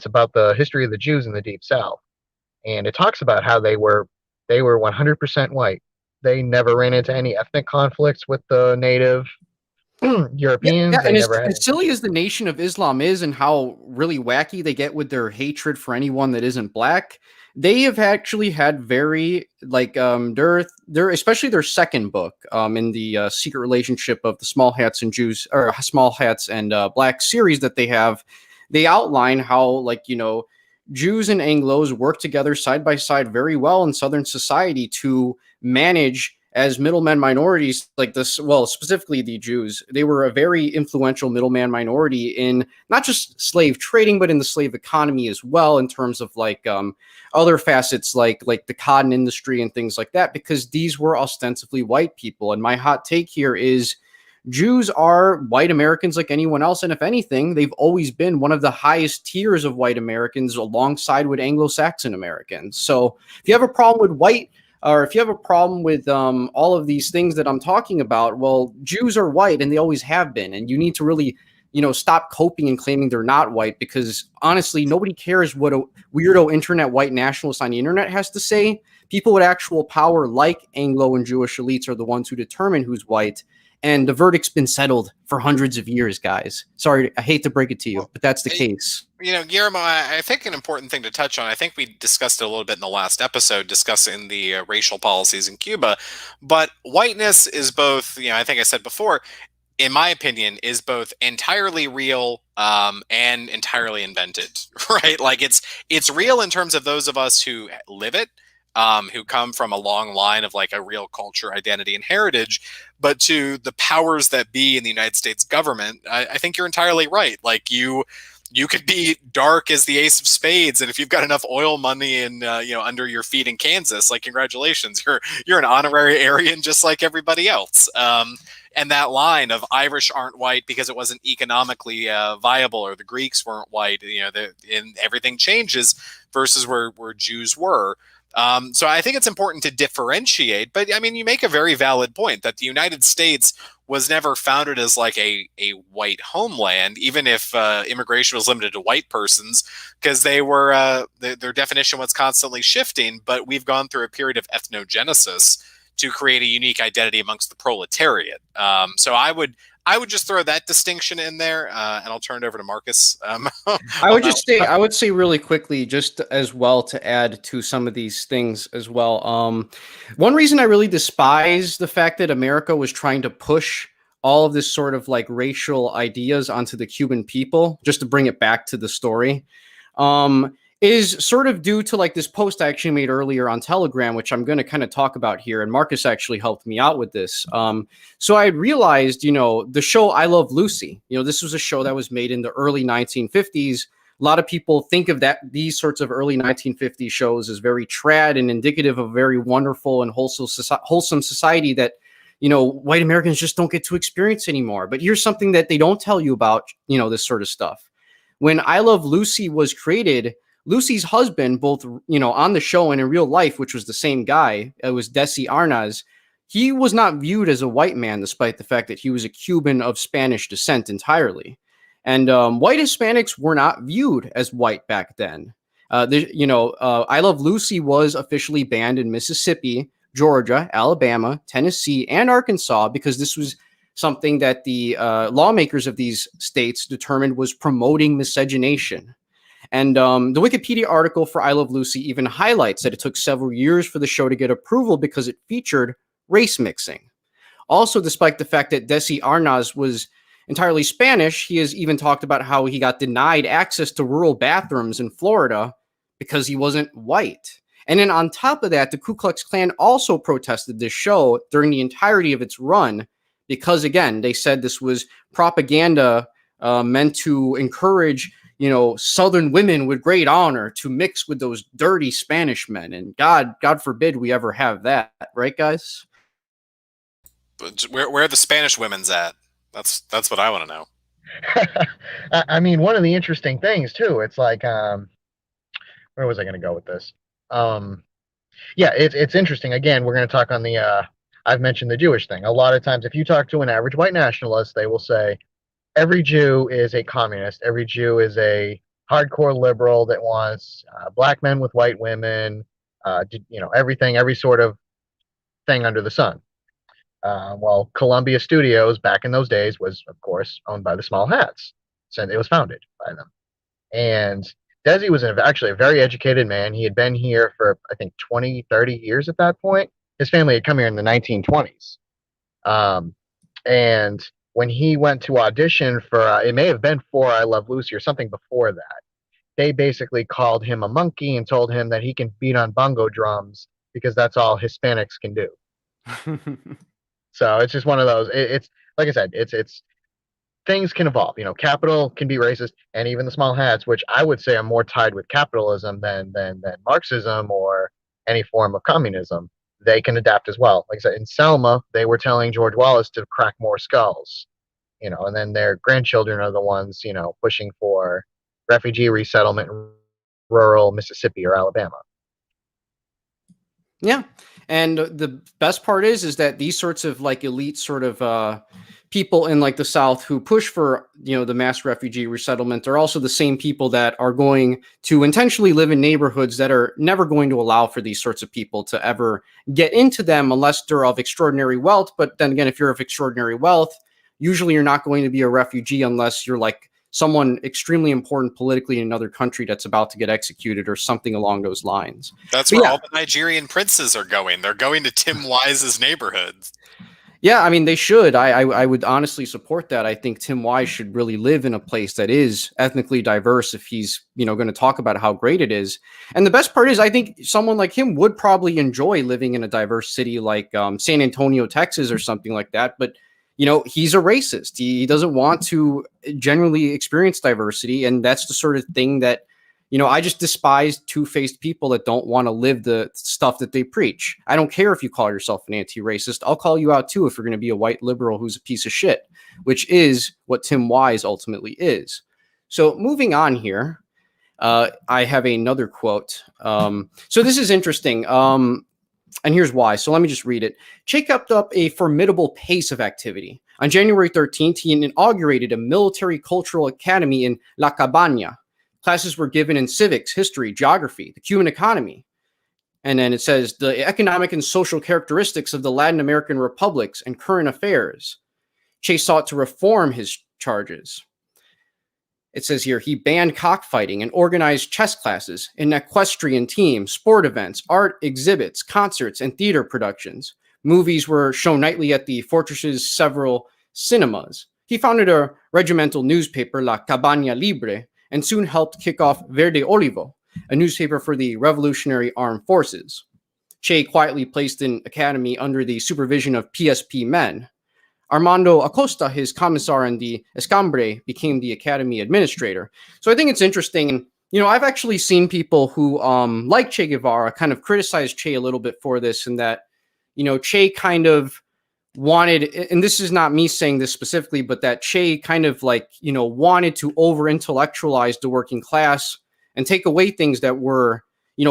about the history of the Jews in the Deep South. And it talks about how they were 100% white. They never ran into any ethnic conflicts with the native Europeans. Yeah, and as silly as the Nation of Islam is and how really wacky they get with their hatred for anyone that isn't black, they have actually had very their especially their second book in the secret relationship of the Small Hats and Jews, or Small Hats and Black series that they have. They outline how Jews and Anglos work together side by side very well in Southern society to manage as middlemen minorities like this. Well, specifically the Jews, they were a very influential middleman minority in not just slave trading, but in the slave economy as well, in terms of other facets like the cotton industry and things like that, because these were ostensibly white people. And my hot take here is Jews are white Americans like anyone else. And if anything, they've always been one of the highest tiers of white Americans alongside with Anglo-Saxon Americans. So if you have a problem with white, or if you have a problem with all of these things that I'm talking about, well, Jews are white and they always have been. And you need to really, stop coping and claiming they're not white, because honestly, nobody cares what a weirdo internet white nationalist on the internet has to say. People with actual power like Anglo and Jewish elites are the ones who determine who's white. And the verdict's been settled for hundreds of years, guys. Sorry, I hate to break it to you, but that's the case. Guillermo, I think an important thing to touch on, I think we discussed it a little bit in the last episode, discussing the racial policies in Cuba, but whiteness is both, I think I said before, in my opinion, is both entirely real and entirely invented, right? Like it's real in terms of those of us who live it, who come from a long line of like a real culture, identity, and heritage. But to the powers that be in the United States government, I think you're entirely right. Like you could be dark as the ace of spades, and if you've got enough oil money and under your feet in Kansas, like congratulations, you're an honorary Aryan just like everybody else. And that line of Irish aren't white because it wasn't economically viable, or the Greeks weren't white, and everything changes versus where Jews were. So I think it's important to differentiate. But I mean, you make a very valid point that the United States was never founded as like a white homeland, even if immigration was limited to white persons, because they were their definition was constantly shifting. But we've gone through a period of ethnogenesis to create a unique identity amongst the proletariat. So I would just throw that distinction in there, and I'll turn it over to Marcus. I would say really quickly, just as well, to add to some of these things as well. One reason I really despise the fact that America was trying to push all of this sort of like racial ideas onto the Cuban people, just to bring it back to the story, is sort of due to like this post I actually made earlier on Telegram, which I'm going to kind of talk about here. And Marcus actually helped me out with this. So I had realized, the show I Love Lucy, this was a show that was made in the early 1950s. A lot of people think of these sorts of early 1950s shows as very trad and indicative of a very wonderful and wholesome society that, white Americans just don't get to experience anymore. But here's something that they don't tell you about, this sort of stuff. When I Love Lucy was created, Lucy's husband, both, on the show and in real life, which was the same guy, it was Desi Arnaz, he was not viewed as a white man, despite the fact that he was a Cuban of Spanish descent entirely. And white Hispanics were not viewed as white back then. I Love Lucy was officially banned in Mississippi, Georgia, Alabama, Tennessee, and Arkansas, because this was something that the lawmakers of these states determined was promoting miscegenation. And the Wikipedia article for I Love Lucy even highlights that it took several years for the show to get approval because it featured race mixing. Also, despite the fact that Desi Arnaz was entirely Spanish, he has even talked about how he got denied access to rural bathrooms in Florida because he wasn't white. And then on top of that, the Ku Klux Klan also protested this show during the entirety of its run because, again, they said this was propaganda meant to encourage Southern women with great honor to mix with those dirty Spanish men. And God forbid we ever have that. Right, guys? But where are the Spanish women's at? That's what I want to know. I mean, one of the interesting things too, it's like, where was I going to go with this? Yeah, it's interesting. Again, we're going to talk on the, I've mentioned the Jewish thing. A lot of times, if you talk to an average white nationalist, they will say, every Jew is a communist. Every Jew is a hardcore liberal that wants black men with white women, everything, every sort of thing under the sun. Well, Columbia Studios back in those days was, of course, owned by the Small Hats. So it was founded by them. And Desi was actually a very educated man. He had been here for, I think, 20, 30 years at that point. His family had come here in the 1920s. And when he went to audition for, it may have been for I Love Lucy or something before that, they basically called him a monkey and told him that he can beat on bongo drums because that's all Hispanics can do. So it's just one of those. It's like I said, it's things can evolve. Capital can be racist, and even the Small Hats, which I would say are more tied with capitalism than Marxism or any form of communism, they can adapt as well. Like I said, in Selma, they were telling George Wallace to crack more skulls, and then their grandchildren are the ones, pushing for refugee resettlement in rural Mississippi or Alabama. Yeah. And the best part is that these sorts of like elite sort of people in like the South who push for, the mass refugee resettlement are also the same people that are going to intentionally live in neighborhoods that are never going to allow for these sorts of people to ever get into them unless they're of extraordinary wealth. But then again, if you're of extraordinary wealth, usually you're not going to be a refugee unless you're like someone extremely important politically in another country that's about to get executed or something along those lines. That's where all the Nigerian princes are going. They're going to Tim Wise's neighborhoods. Yeah, I mean they should. I would honestly support that. I think Tim Wise should really live in a place that is ethnically diverse if he's, going to talk about how great it is. And the best part is I think someone like him would probably enjoy living in a diverse city like San Antonio, Texas or something like that, but he's a racist. He doesn't want to generally experience diversity, and that's the sort of thing that I just despise two-faced people that don't want to live the stuff that they preach. I don't care if you call yourself an anti-racist. I'll call you out too if you're going to be a white liberal who's a piece of shit, which is what Tim Wise ultimately is. So moving on here, I have another quote. So this is interesting. And here's why. So let me just read it. Che kept up a formidable pace of activity. On January 13th, he inaugurated a military cultural academy in La Cabaña. Classes were given in civics, history, geography, the Cuban economy. And then it says the economic and social characteristics of the Latin American republics and current affairs. Che sought to reform his charges. It says here he banned cockfighting and organized chess classes, an equestrian team, sport events, art exhibits, concerts, and theater productions. Movies were shown nightly at the fortress's several cinemas. He founded a regimental newspaper, La Cabaña Libre, and soon helped kick off Verde Olivo, a newspaper for the Revolutionary Armed Forces. Che quietly placed an academy under the supervision of PSP men. Armando Acosta, his commissar in the Escambre, became the academy administrator. So I think it's interesting. And, I've actually seen people who, like Che Guevara, kind of criticize Che a little bit for this, and that, Che kind of wanted, and this is not me saying this specifically, but that Che kind of wanted to over intellectualize the working class and take away things that were,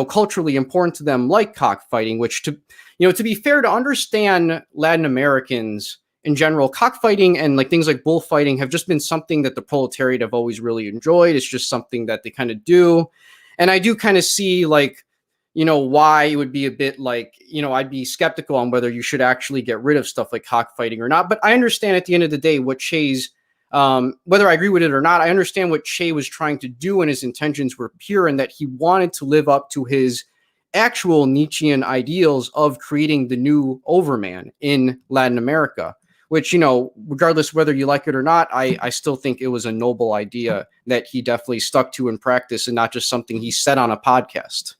culturally important to them, like cockfighting, which to be fair, to understand Latin Americans in general, cockfighting and things like bullfighting have just been something that the proletariat have always really enjoyed. It's just something that they kind of do. And I do kind of see why it would be a bit I'd be skeptical on whether you should actually get rid of stuff like cockfighting or not. But I understand at the end of the day what Che's, whether I agree with it or not, I understand what Che was trying to do, and his intentions were pure, and that he wanted to live up to his actual Nietzschean ideals of creating the new overman in Latin America, which, regardless whether you like it or not, I still think it was a noble idea that he definitely stuck to in practice and not just something he said on a podcast.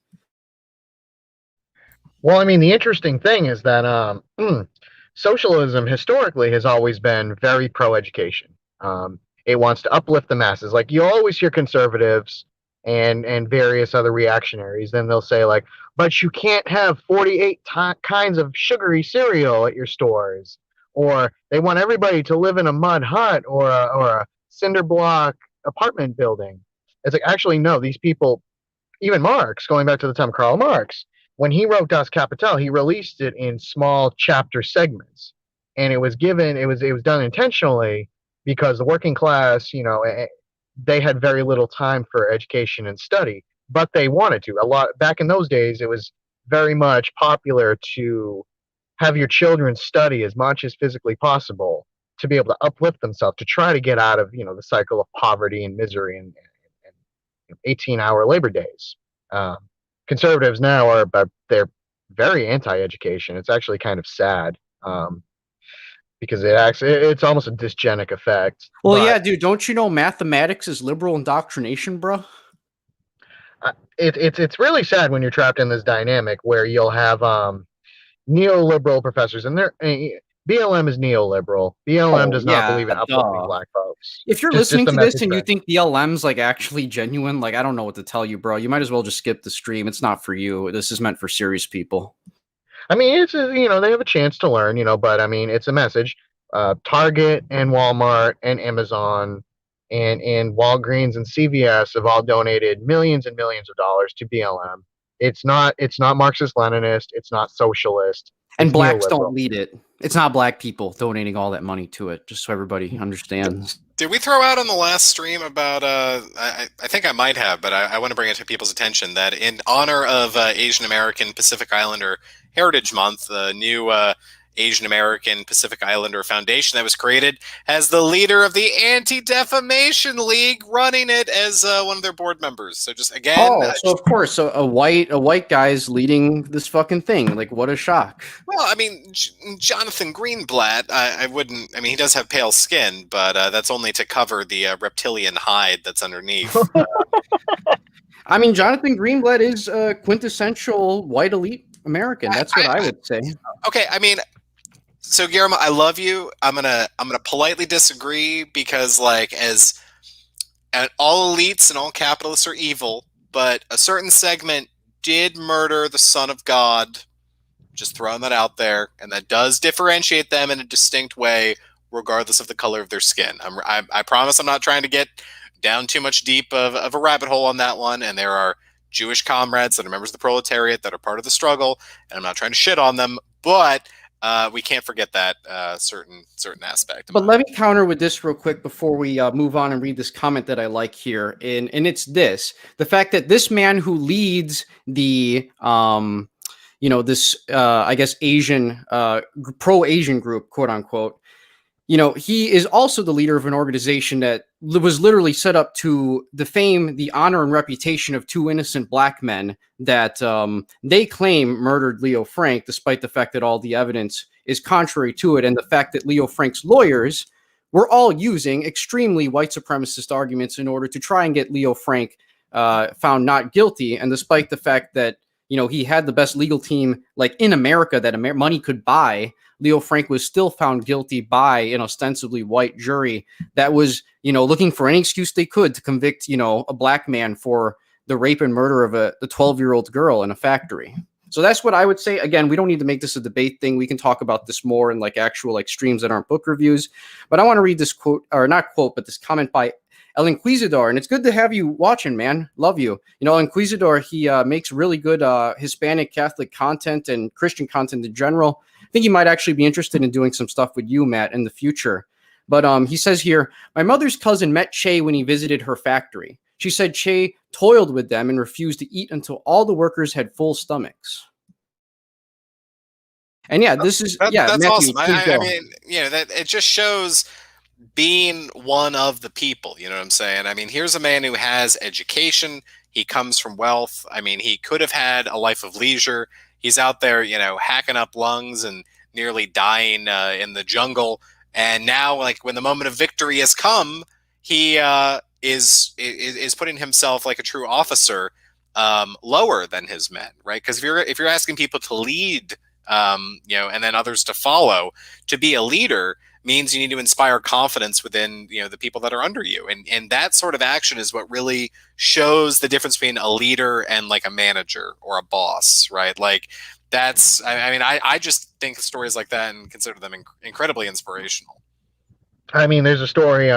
Well, I mean, the interesting thing is that socialism historically has always been very pro-education. It wants to uplift the masses. Like you always hear conservatives and various other reactionaries, then they'll say like, but you can't have 48 kinds of sugary cereal at your stores, or they want everybody to live in a mud hut or a cinder block apartment building. It's like, actually, no, these people, even Marx, going back to the time of Karl Marx, when he wrote Das Kapital, he released it in small chapter segments, and it was done intentionally because the working class, they had very little time for education and study, but they wanted to. A lot back in those days, it was very much popular to have your children study as much as physically possible to be able to uplift themselves, to try to get out of the cycle of poverty and misery and 18-hour labor days. Conservatives now they're very anti-education. It's actually kind of sad, because it's almost a dysgenic effect. Well, yeah, dude, don't you know mathematics is liberal indoctrination, bro? It's really sad when you're trapped in this dynamic where you'll have neoliberal professors, and BLM is neoliberal. BLM does not believe in uplifting black folks. If you're listening to this and you think BLM's actually genuine, I don't know what to tell you, bro. You might as well just skip the stream. It's not for you. This is meant for serious people. I mean, it's they have a chance to learn, but I mean, it's a message. Target and Walmart and Amazon and Walgreens and CVS have all donated millions and millions of dollars to BLM. It's not Marxist Leninist. It's not socialist. And blacks don't lead it. It's not black people donating all that money to it, just so everybody understands. Did we throw out on the last stream about, I think I might have, but I want to bring it to people's attention that in honor of Asian American Pacific Islander Heritage Month, the new Asian American Pacific Islander Foundation that was created, has the leader of the Anti-Defamation League running it as one of their board members. So just again, Oh, so of course, so a white guy's leading this fucking thing. Like, what a shock. well, I mean, Jonathan Greenblatt, I wouldn't. I mean, he does have pale skin, but that's only to cover the reptilian hide that's underneath. I mean, Jonathan Greenblatt is a quintessential white elite American. That's what I would say. Okay, I mean, so Guillermo, I love you. I'm gonna politely disagree because, like, as and all elites and all capitalists are evil, but a certain segment did murder the Son of God. Just throwing that out there, and that does differentiate them in a distinct way, regardless of the color of their skin. I promise I'm not trying to get down too much deep of a rabbit hole on that one. And there are Jewish comrades that are members of the proletariat that are part of the struggle, and I'm not trying to shit on them, but we can't forget that certain aspect. But let me counter with this real quick before we move on and read this comment that I like here. And it's this: the fact that this man who leads the this I guess Asian pro-Asian group, quote unquote, he is also the leader of an organization that was literally set up to defame the honor and reputation of two innocent black men that they claim murdered Leo Frank, despite the fact that all the evidence is contrary to it, and the fact that Leo Frank's lawyers were all using extremely white supremacist arguments in order to try and get Leo Frank found not guilty. And despite the fact that he had the best legal team like in America that money could buy, Leo Frank was still found guilty by an ostensibly white jury that was, looking for any excuse they could to convict, a black man for the rape and murder of the 12-year-old girl in a factory. So that's what I would say. Again, we don't need to make this a debate thing. We can talk about this more in like actual like streams that aren't book reviews. But I want to read this quote, or not quote, but this comment by El Inquisidor. And it's good to have you watching, man. Love you. El Inquisidor, he makes really good Hispanic Catholic content and Christian content in general. I think he might actually be interested in doing some stuff with you, Matt, in the future. But he says here, my mother's cousin met Che when he visited her factory. She said Che toiled with them and refused to eat until all the workers had full stomachs. And yeah, this is that's Matthew, awesome. I mean, that it just shows being one of the people. You know what I'm saying? I mean, here's a man who has education. He comes from wealth. I mean, he could have had a life of leisure. He's out there, hacking up lungs and nearly dying in the jungle. And now, like, when the moment of victory has come, he is putting himself like a true officer lower than his men, right? Because if you're asking people to lead, and then others to follow, to be a leader means you need to inspire confidence within the people that are under you, and that sort of action is what really shows the difference between a leader and like a manager or a boss, right? Like that's I just think stories like that and consider them incredibly inspirational. I mean, there's a story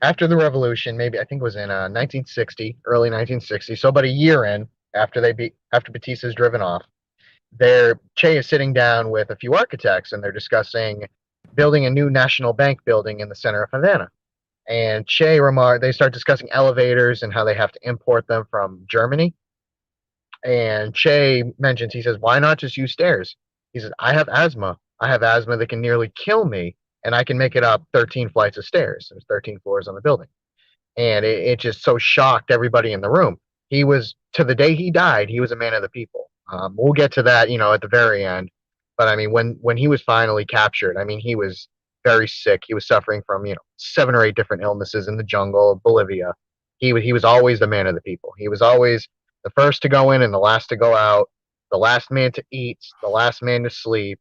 after the revolution, maybe I think it was in 1960, early 1960, so about a year in after Batista's driven off. Che is sitting down with a few architects, and they're discussing building a new national bank building in the center of Havana. And they start discussing elevators and how they have to import them from Germany. And Che mentions, he says, why not just use stairs? He says, I have asthma. I have asthma that can nearly kill me, and I can make it up 13 flights of stairs. There's 13 floors on the building. And it just so shocked everybody in the room. He was, to the day he died, he was a man of the people. We'll get to that, at the very end. But I mean, when he was finally captured, I mean, he was very sick. He was suffering from, 7 or 8 different illnesses in the jungle of Bolivia. He was always the man of the people. He was always the first to go in and the last to go out, the last man to eat, the last man to sleep.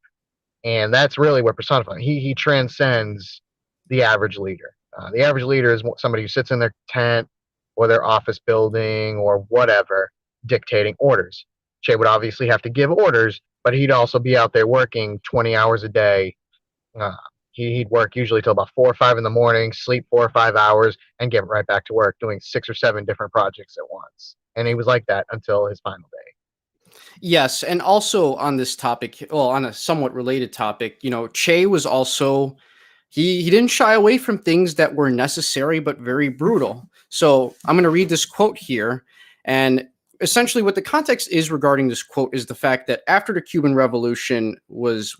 And that's really what personifies. He transcends the average leader. The average leader is somebody who sits in their tent or their office building or whatever, dictating orders. Che would obviously have to give orders, but he'd also be out there working 20 hours a day. He'd work usually till about 4 or 5 in the morning, sleep 4 or 5 hours, and get right back to work doing 6 or 7 different projects at once. And he was like that until his final day. Yes, and also on this topic, well, on a somewhat related topic, Che was also, he didn't shy away from things that were necessary but very brutal. So I'm going to read this quote here, and essentially what the context is regarding this quote is the fact that after the Cuban Revolution was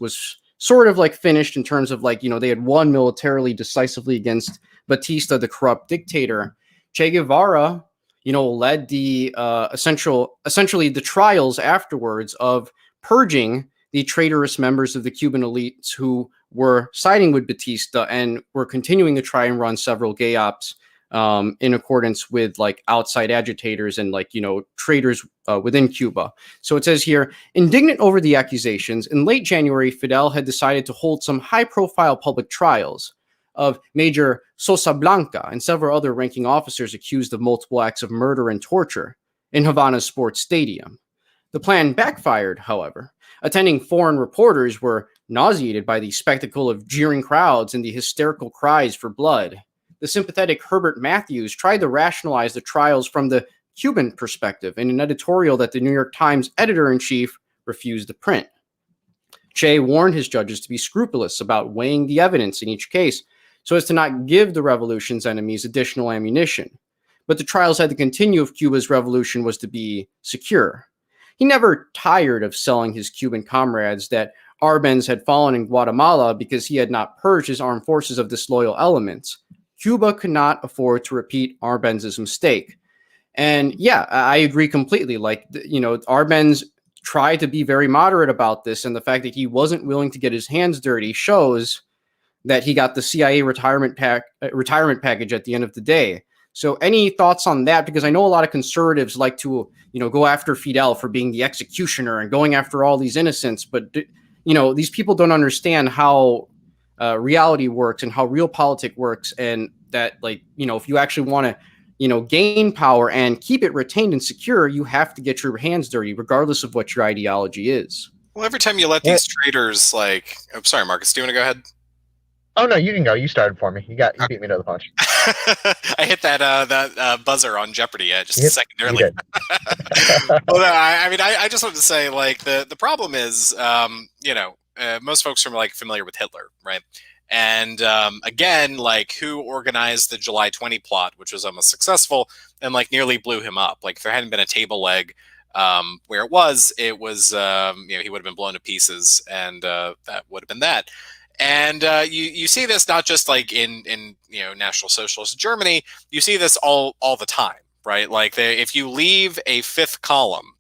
sort of like finished in terms of like, they had won militarily decisively against Batista, the corrupt dictator. Che Guevara, led the essentially the trials afterwards of purging the traitorous members of the Cuban elites who were siding with Batista and were continuing to try and run several gay ops in accordance with like outside agitators and like, traitors within Cuba. So it says here, indignant over the accusations, in late January, Fidel had decided to hold some high-profile public trials of Major Sosa Blanca and several other ranking officers accused of multiple acts of murder and torture in Havana's sports stadium. The plan backfired, however. Attending foreign reporters were nauseated by the spectacle of jeering crowds and the hysterical cries for blood. The sympathetic Herbert Matthews tried to rationalize the trials from the Cuban perspective in an editorial that the New York Times editor-in-chief refused to print. Che warned his judges to be scrupulous about weighing the evidence in each case so as to not give the revolution's enemies additional ammunition. But the trials had to continue if Cuba's revolution was to be secure. He never tired of selling his Cuban comrades that Arbenz had fallen in Guatemala because he had not purged his armed forces of disloyal elements. Cuba could not afford to repeat Arbenz's mistake. And yeah, I agree completely. Like, Arbenz tried to be very moderate about this, and the fact that he wasn't willing to get his hands dirty shows that he got the CIA retirement package at the end of the day. So any thoughts on that? Because I know a lot of conservatives like to, go after Fidel for being the executioner and going after all these innocents, but these people don't understand how reality works and how realpolitik works, and that, like, if you actually want to gain power and keep it retained and secure, you have to get your hands dirty regardless of what your ideology is. Well, every time you let these traitors, like, oh, sorry, Marcus, do you want to go ahead? Oh no, you can go. You started for me. You beat me to the punch. I hit that buzzer on Jeopardy just a second early. You did. Well, no, I just wanted to say, like, the problem is, most folks are like familiar with Hitler, right? And again, like, who organized the July 20 plot, which was almost successful and like nearly blew him up. Like, if there hadn't been a table leg where it was, he would have been blown to pieces, and that would have been that. And you see this not just like in National Socialist Germany. You see this all the time, right? Like, if you leave a fifth column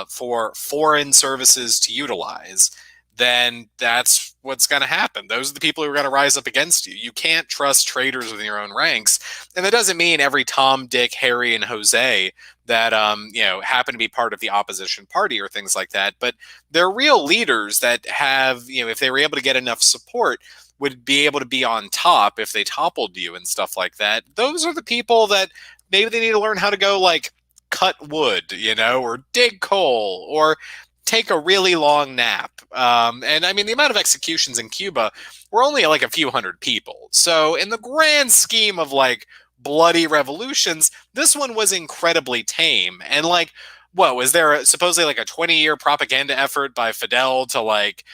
for foreign services to utilize, then that's what's going to happen. Those are the people who are going to rise up against you. You can't trust traitors within your own ranks. And that doesn't mean every Tom, Dick, Harry, and Jose that happen to be part of the opposition party or things like that. But they're real leaders that have, if they were able to get enough support, would be able to be on top if they toppled you and stuff like that. Those are the people that maybe they need to learn how to go, like, cut wood, or dig coal, or take a really long nap. And I mean, the amount of executions in Cuba were only like a few hundred people. So in the grand scheme of like bloody revolutions, this one was incredibly tame. And like, what was there supposedly like a 20-year propaganda effort by Fidel to like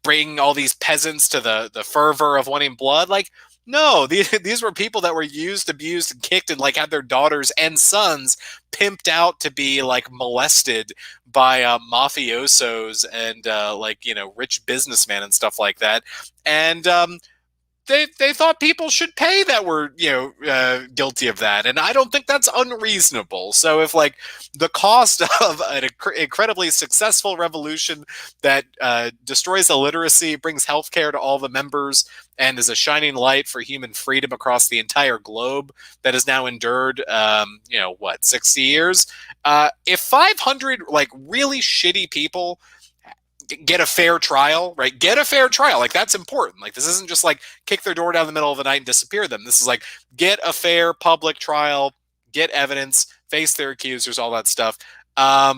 bring all these peasants to the fervor of wanting blood? Like, no, these were people that were used, abused, and kicked, and like had their daughters and sons pimped out to be like molested by mafiosos and rich businessmen and stuff like that. And they thought people should pay that were guilty of that, and I don't think that's unreasonable. So if like the cost of an incredibly successful revolution that destroys illiteracy, brings healthcare to all the members, and is a shining light for human freedom across the entire globe that has now endured 60 years, if 500 like really shitty people get a fair trial, right? Get a fair trial. Like, that's important. Like, this isn't just like kick their door down the middle of the night and disappear them. This is like, get a fair public trial, get evidence, face their accusers, all that stuff. I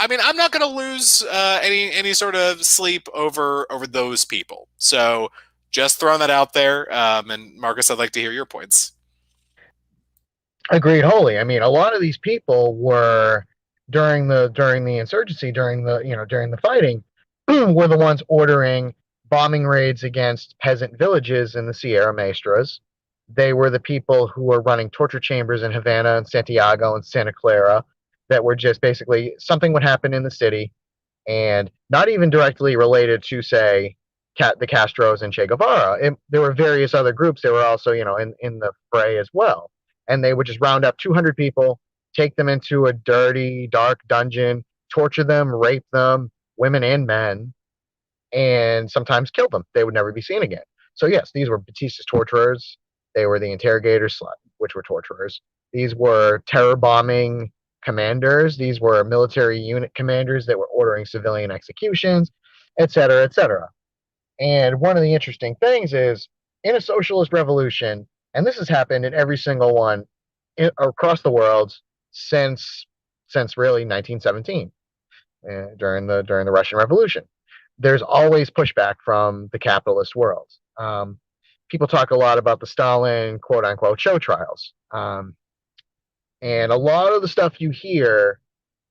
mean, I'm not going to lose any sort of sleep over those people. So just throwing that out there. And Marcus, I'd like to hear your points. Agreed wholly. I mean, a lot of these people were during the insurgency, during the fighting, were the ones ordering bombing raids against peasant villages in the Sierra Maestras. They were the people who were running torture chambers in Havana and Santiago and Santa Clara that were just basically something would happen in the city and not even directly related to, say, the Castros and Che Guevara. There were various other groups that were also, in the fray as well. And they would just round up 200 people, take them into a dirty, dark dungeon, torture them, rape them, women and men, and sometimes kill them. They would never be seen again. So, yes, these were Batista's torturers. They were the interrogators, which were torturers. These were terror bombing commanders. These were military unit commanders that were ordering civilian executions, et cetera, et cetera. And one of the interesting things is in a socialist revolution, and this has happened in every single one across the world since really 1917 during the Russian Revolution. There's always pushback from the capitalist world. People talk a lot about the Stalin quote unquote show trials, and a lot of the stuff you hear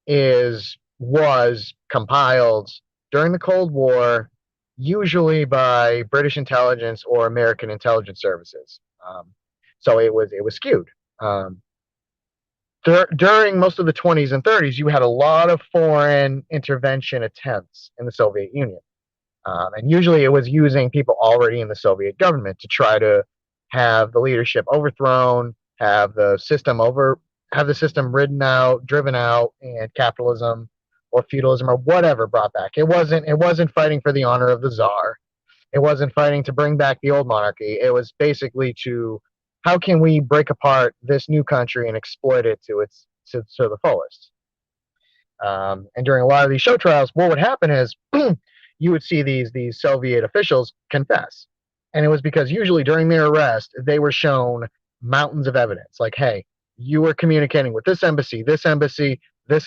was compiled during the Cold War, usually by British intelligence or American intelligence services. So it was skewed. During most of the 20s and 30s, you had a lot of foreign intervention attempts in the Soviet Union. And usually it was using people already in the Soviet government to try to have the leadership overthrown, have the system driven out, and capitalism or feudalism or whatever brought back. It wasn't fighting for the honor of the czar. It wasn't fighting to bring back the old monarchy. It was basically to how can we break apart this new country and exploit it to the fullest. And during a lot of these show trials, what would happen is you would see these Soviet officials confess, and it was because usually during their arrest they were shown mountains of evidence, like, hey, you were communicating with this embassy, this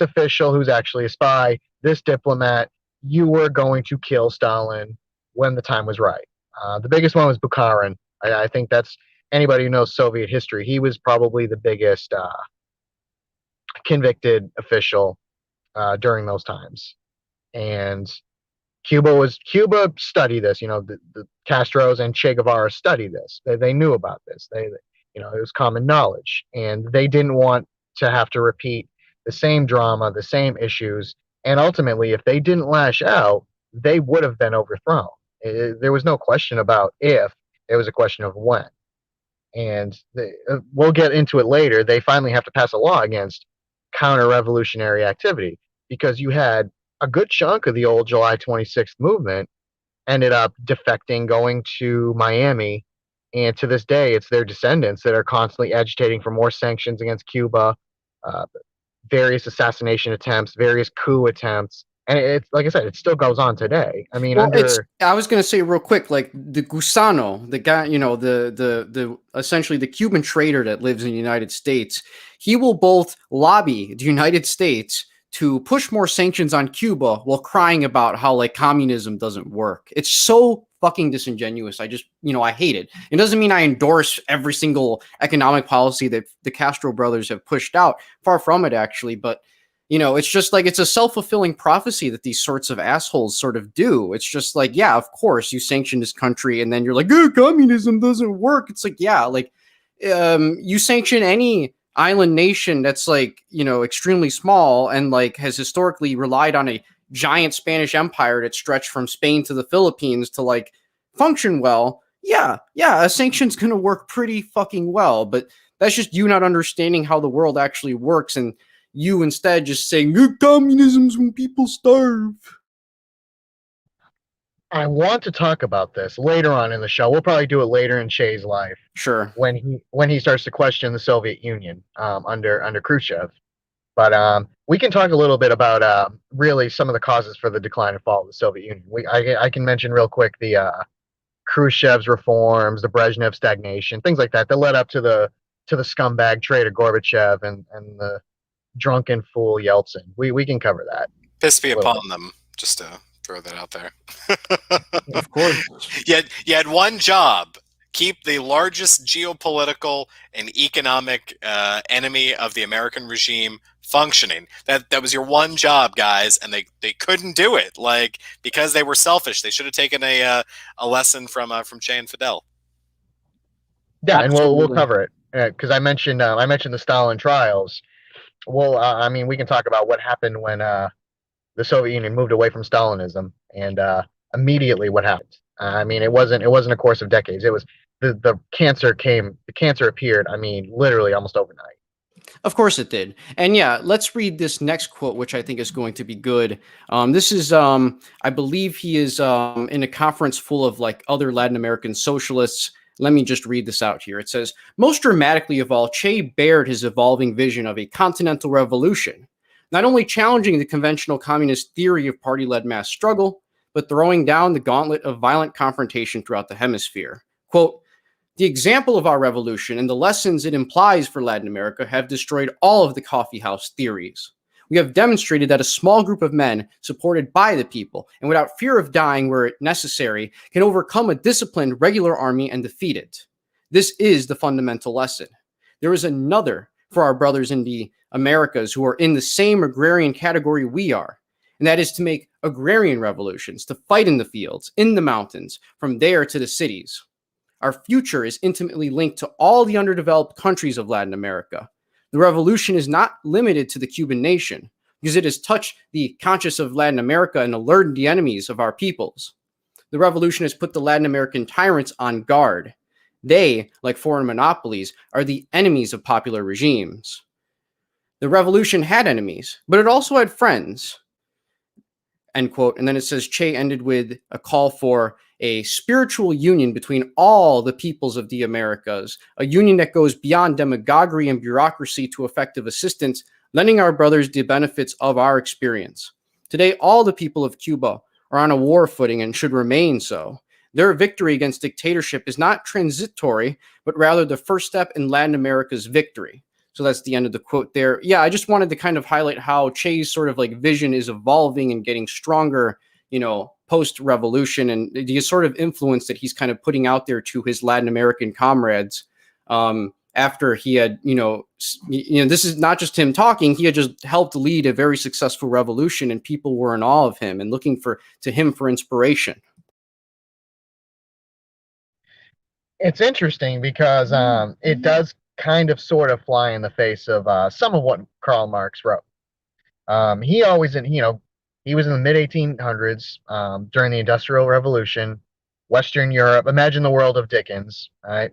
official who's actually a spy, this diplomat. You were going to kill Stalin when the time was right. The biggest one was Bukharin. I think that's anybody who knows Soviet history. He was probably the biggest convicted official during those times. And Cuba studied this. The Castros and Che Guevara studied this. They knew about this. It was common knowledge, and they didn't want to have to repeat the same drama, the same issues. And ultimately, if they didn't lash out, they would have been overthrown. There was no question about if; it was a question of when. And we'll get into it later. They finally have to pass a law against counter-revolutionary activity because you had a good chunk of the old July 26th movement ended up defecting, going to Miami, and to this day, it's their descendants that are constantly agitating for more sanctions against Cuba, uh, various assassination attempts, various coup attempts, and it's like I said, it still goes on today. I mean, Well, I was gonna say real quick, like the Gusano, the guy, the essentially the Cuban trader that lives in the United States, he will both lobby the United States to push more sanctions on Cuba while crying about how like communism doesn't work. It's so fucking disingenuous. I hate it. It doesn't mean I endorse every single economic policy that the Castro brothers have pushed out. Far from it, actually, but it's just like it's a self-fulfilling prophecy that these sorts of assholes sort of do. It's just like, yeah, of course you sanction this country and then you're like, oh, communism doesn't work. It's like, yeah, like you sanction any island nation that's like, extremely small and like has historically relied on a giant Spanish empire that stretched from Spain to the Philippines to like function well. Yeah, a sanction's going to work pretty fucking well, but that's just you not understanding how the world actually works and you instead just saying communism's when people starve. I want to talk about this later on in the show. We'll probably do it later in Che's life. Sure. When he starts to question the Soviet Union under Khrushchev. But we can talk a little bit about really some of the causes for the decline and fall of the Soviet Union. I can mention real quick the Khrushchev's reforms, the Brezhnev stagnation, things like that led up to the scumbag traitor Gorbachev and the drunken fool Yeltsin. We can cover that. Piss me upon them, just to throw that out there. Of course. You had one job: keep the largest geopolitical and economic enemy of the American regime functioning. That was your one job, guys, and they couldn't do it. Like, because they were selfish. They should have taken a lesson from Che and Fidel. Yeah, absolutely. And we'll cover it because I mentioned the Stalin trials. Well, I mean, we can talk about what happened when the Soviet Union moved away from Stalinism, and immediately what happened. I mean, it wasn't a course of decades. It was the cancer appeared. I mean, literally almost overnight. Of course it did. And yeah, let's read this next quote, which I think is going to be good. This is, I believe he is in a conference full of like other Latin American socialists. Let me just read this out here. It says, most dramatically of all, Che bared his evolving vision of a continental revolution, not only challenging the conventional communist theory of party-led mass struggle, but throwing down the gauntlet of violent confrontation throughout the hemisphere. Quote, the example of our revolution and the lessons it implies for Latin America have destroyed all of the coffeehouse theories. We have demonstrated that a small group of men, supported by the people and without fear of dying where necessary, can overcome a disciplined regular army and defeat it. This is the fundamental lesson. There is another for our brothers in the Americas who are in the same agrarian category we are, and that is to make agrarian revolutions, to fight in the fields, in the mountains, from there to the cities. Our future is intimately linked to all the underdeveloped countries of Latin America. The revolution is not limited to the Cuban nation, because it has touched the conscience of Latin America and alerted the enemies of our peoples. The revolution has put the Latin American tyrants on guard. They, like foreign monopolies, are the enemies of popular regimes. The revolution had enemies, but it also had friends. End quote. And then it says Che ended with a call for a spiritual union between all the peoples of the Americas, a union that goes beyond demagoguery and bureaucracy to effective assistance, lending our brothers the benefits of our experience. Today, all the people of Cuba are on a war footing and should remain so. Their victory against dictatorship is not transitory, but rather the first step in Latin America's victory. So that's the end of the quote there. Yeah, I just wanted to kind of highlight how Che's sort of like vision is evolving and getting stronger, post-revolution, and the sort of influence that he's kind of putting out there to his Latin American comrades after he had, this is not just him talking. He had just helped lead a very successful revolution, and people were in awe of him and looking to him for inspiration. It's interesting because it does kind of sort of fly in the face of some of what Karl Marx wrote. He always, he was in the mid 1800s during the Industrial Revolution, Western Europe. Imagine the world of Dickens, right?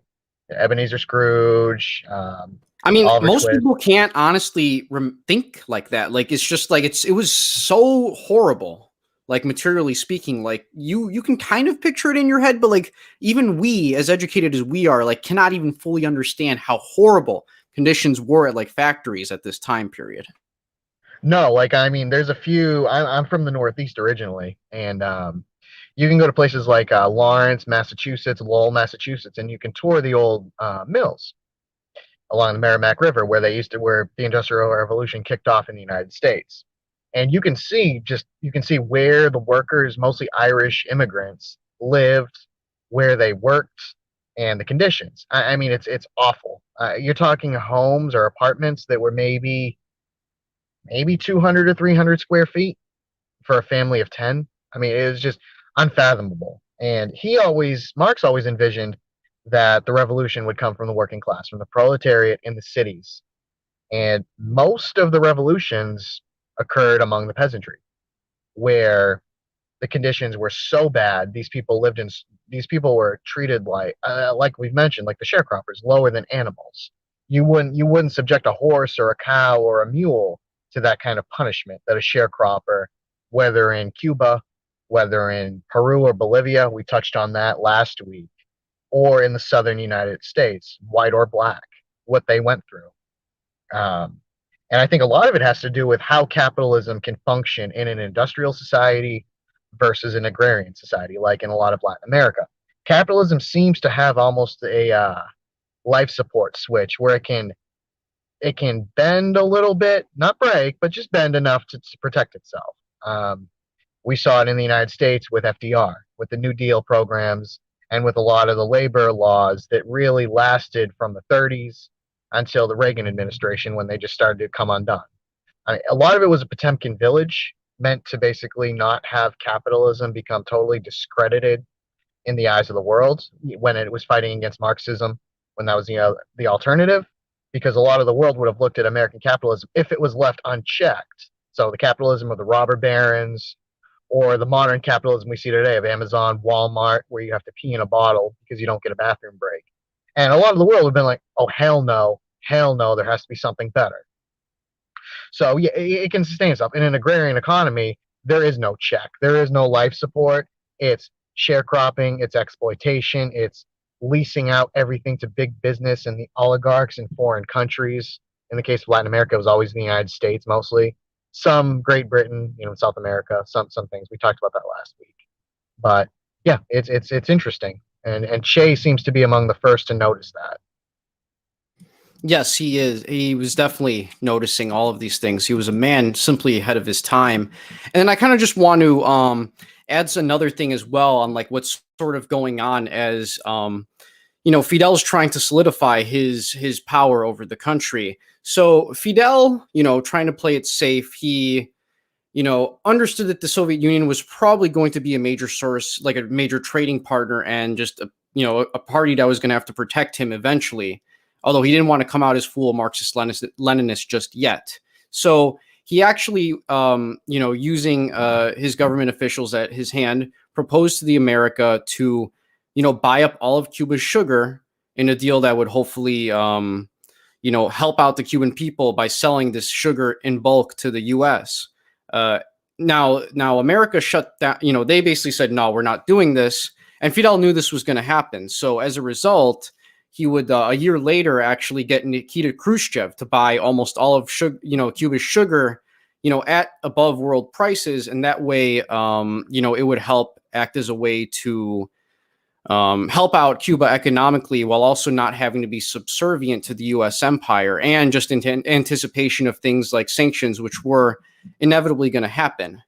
Ebenezer Scrooge. I mean, Oliver most Twist. people can't honestly think like that. Like, it's just like it was so horrible. Like, materially speaking, like you can kind of picture it in your head, but like even we, as educated as we are, like cannot even fully understand how horrible conditions were at like factories at this time period. No, like I mean, there's a few. I'm from the Northeast originally, and you can go to places like Lawrence, Massachusetts, Lowell, Massachusetts, and you can tour the old mills along the Merrimack River where where the Industrial Revolution kicked off in the United States. And you can see where the workers, mostly Irish immigrants, lived, where they worked, and the conditions. I mean, it's awful. You're talking homes or apartments that were maybe 200 or 300 square feet for a family of 10. I mean, it was just unfathomable. And Marx always envisioned that the revolution would come from the working class, from the proletariat in the cities. And most of the revolutions occurred among the peasantry, where the conditions were so bad. These people were treated like we've mentioned, like the sharecroppers, lower than animals. You wouldn't subject a horse or a cow or a mule to that kind of punishment that a sharecropper, whether in Cuba, whether in Peru or Bolivia, we touched on that last week, or in the southern United States, white or black, what they went through. Um, and I think a lot of it has to do with how capitalism can function in an industrial society versus an agrarian society, like in a lot of Latin America. Capitalism seems to have almost a life support switch where it can bend a little bit, not break, but just bend enough to protect itself. We saw it in the United States with FDR, with the New Deal programs, and with a lot of the labor laws that really lasted from the 30s until the Reagan administration when they just started to come undone. I mean, a lot of it was a Potemkin village meant to basically not have capitalism become totally discredited in the eyes of the world when it was fighting against Marxism, when that was the alternative, because a lot of the world would have looked at American capitalism if it was left unchecked. So the capitalism of the robber barons or the modern capitalism we see today of Amazon, Walmart, where you have to pee in a bottle because you don't get a bathroom break. And a lot of the world have been like, oh, hell no, there has to be something better. So yeah, it can sustain itself. In an agrarian economy, there is no check, there is no life support. It's sharecropping, it's exploitation, it's leasing out everything to big business and the oligarchs in foreign countries. In the case of Latin America, it was always the United States mostly. Some Great Britain, South America, some things. We talked about that last week. But yeah, it's interesting. And Che seems to be among the first to notice that. Yes, he is. He was definitely noticing all of these things. He was a man simply ahead of his time. And then I kind of just want to add another thing as well on like what's sort of going on as Fidel's trying to solidify his power over the country. So Fidel, trying to play it safe, he understood that the Soviet Union was probably going to be a major source, like a major trading partner, and just a party that was going to have to protect him eventually. Although he didn't want to come out as full Marxist Leninist just yet. So he actually, using his government officials at his hand, proposed to the America to, buy up all of Cuba's sugar in a deal that would hopefully, help out the Cuban people by selling this sugar in bulk to the U.S. Now America shut down. They basically said, no, we're not doing this. And Fidel knew this was going to happen. So as a result, he would a year later actually get Nikita Khrushchev to buy almost all of Cuba's sugar, at above world prices, and that way, it would act as a way to help out Cuba economically while also not having to be subservient to the U.S. empire, and just in anticipation of things like sanctions, which were inevitably going to happen.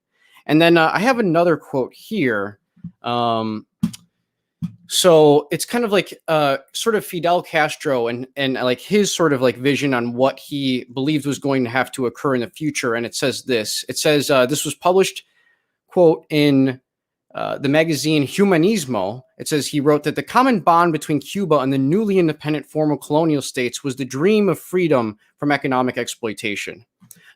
And then I have another quote here. So it's kind of like sort of Fidel Castro and like his sort of like vision on what he believed was going to have to occur in the future. And it says this. It says this was published, quote, in the magazine Humanismo. It says he wrote that the common bond between Cuba and the newly independent former colonial states was the dream of freedom from economic exploitation.